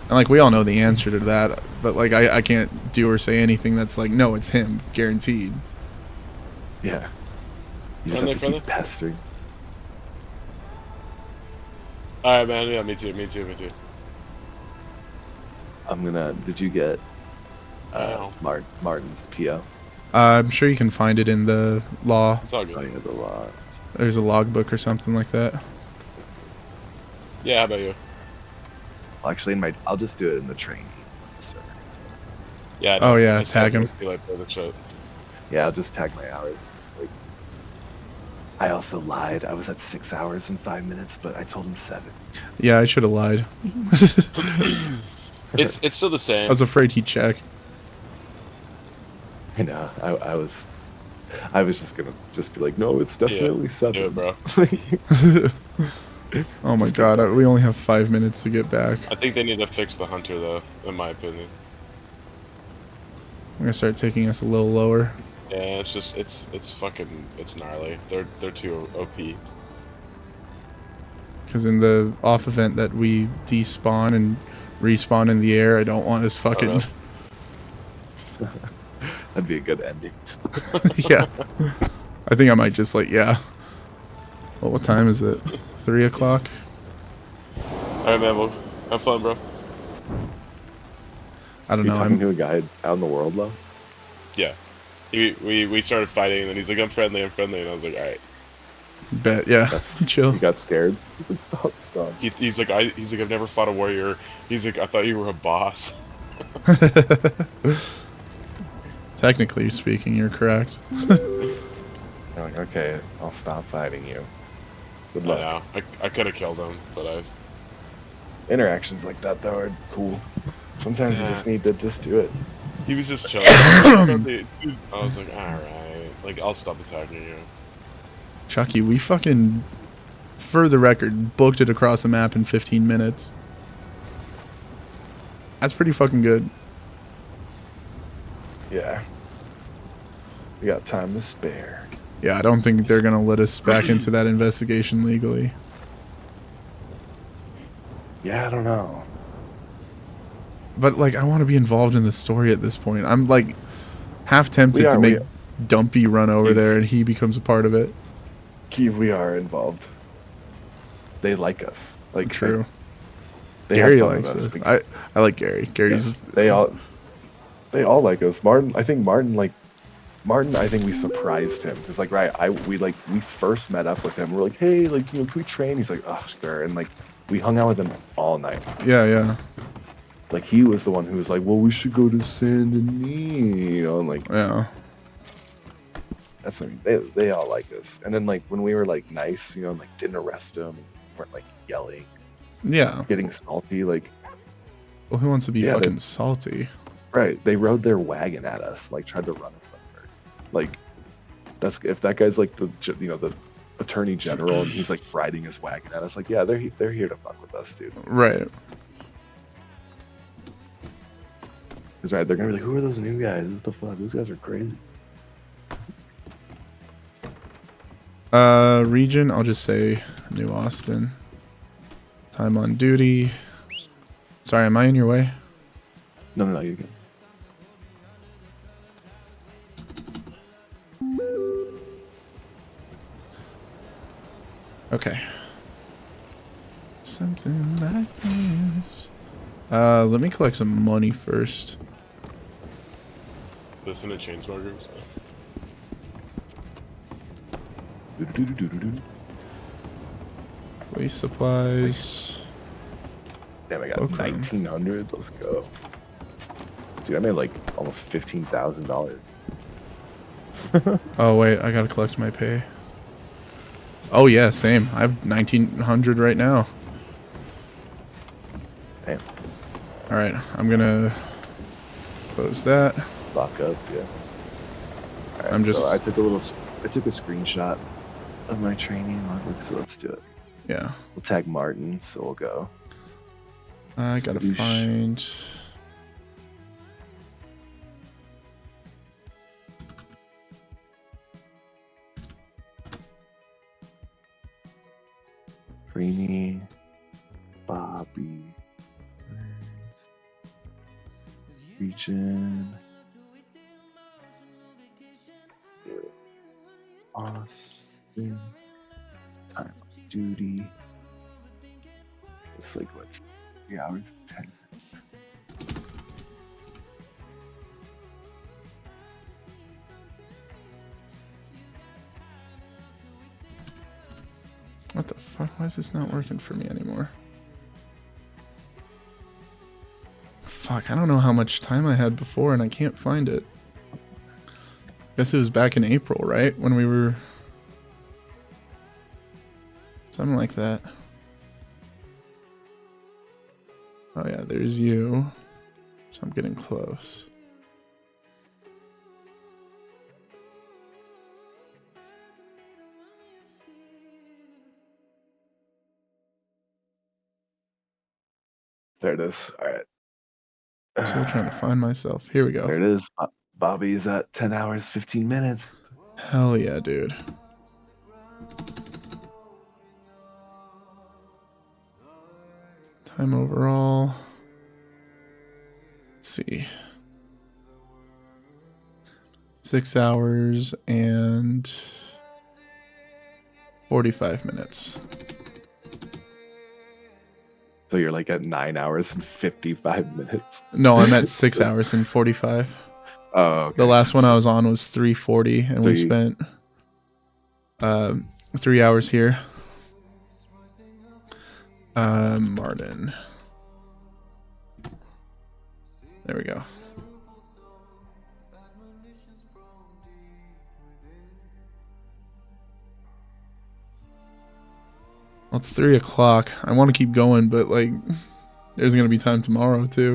And like, we all know the answer to that, but like, I can't do or say anything that's like, no, it's him, guaranteed. Yeah. You just have to keep pestering. All right, man. Yeah, me too. Me too. Me too. I'm gonna. Did you get Martin's PO? I'm sure you can find it in the law. It's all good. Oh, yeah, the law. There's a logbook or something like that. Yeah, how about you? Well, actually, I'll just do it in the train. Yeah. Oh yeah, tag him. Yeah, I'll just tag my hours. Like, I also lied. I was at 6 hours and 5 minutes, but I told him 7. Yeah, I should have lied. It's still the same. I was afraid he'd check. I know. I was just gonna be like, no, it's definitely 7. Do it, bro. Oh my god, we only have 5 minutes to get back. I think they need to fix the hunter, though, in my opinion. I'm gonna start taking us a little lower. Yeah, it's just it's gnarly. They're too OP. Because in the off event that we despawn and respawn in the air, I don't want us fucking. That'd be a good ending. Yeah, I think I might just like Well, what time is it? 3 o'clock. All right, man. Well, have fun, bro. I don't know. I'm to a guy out in the world, though. Yeah, we started fighting, and then he's like, I'm friendly, and I was like, all right. Bet, yeah. Chill. He got scared. He's like, stop. He's like, I've never fought a warrior. He's like, I thought you were a boss. Technically speaking, you're correct. I'm like, okay, I'll stop fighting you. Good luck. I could have killed him, but interactions like that though are cool. Sometimes you just need to just do it. He was just chilling. I was like, alright. Like, I'll stop attacking you. Chucky, we fucking, for the record, booked it across the map in 15 minutes. That's pretty fucking good. Yeah. We got time to spare. Yeah, I don't think they're gonna let us back into that investigation legally. Yeah, I don't know. But, like, I want to be involved in the story at this point. I'm, like, half tempted to make Dumpy run over there and he becomes a part of it. Keev, we are involved. They like us. Like, true. Gary likes us. I like Gary. Gary's... Yeah, they all like us. Martin, I think we surprised him. Because, like, we first met up with him. We're like, hey, like, can we train? He's like, oh, sure. And, like, we hung out with him all night. Yeah. Like, he was the one who was like, well, we should go to Saint Denis, and like, yeah. That's what I mean. They all like us. And then, like, when we were, like, nice, like, didn't arrest them, weren't, like, yelling. Yeah. Getting salty, like. Well, who wants to be fucking salty? Right. They rode their wagon at us, like, tried to run us over. Like, if that guy's, like, the attorney general and he's, like, riding his wagon at us, like, yeah, they're here to fuck with us, dude. Right. Because, right, they're gonna be like, who are those new guys? What the fuck? Those guys are crazy. Region, I'll just say New Austin. Time on duty. Sorry, am I in your way? No, you're good. Okay. Something like this. Let me collect some money first. Listen to Chainsmokers. Waste supplies. Damn, I got Okay. 1900. Let's go. Dude, I made like almost $15,000. Oh wait, I gotta collect my pay. Oh yeah, same. I have 1900 right now. Damn. All right, I'm gonna close that. Lock up, yeah. All right, I'm just. So I took a screenshot of my training logbook, so let's do it. Yeah. We'll tag Martin, so we'll go. I gotta find. Greeny, Bobby, Region, Austin, time of duty. It's like what, 3 hours and 10 minutes. What the fuck? Why is this not working for me anymore? Fuck, I don't know how much time I had before and I can't find it. Guess it was back in April, right? When we were... Something like that. Oh yeah, there's you. So I'm getting close. There it is. All right. I'm still trying to find myself. Here we go. There it is. Bobby's at 10 hours, 15 minutes. Hell yeah, dude. Time overall. Let's see. 6 hours and 45 minutes. So you're like at 9 hours and 55 minutes. No, I'm at 6 hours and 45. Oh, okay. The last one I was on was 340, and we spent 3 hours here. Martin. There we go. Well, it's 3 o'clock. I want to keep going, but like, there's gonna be time tomorrow too.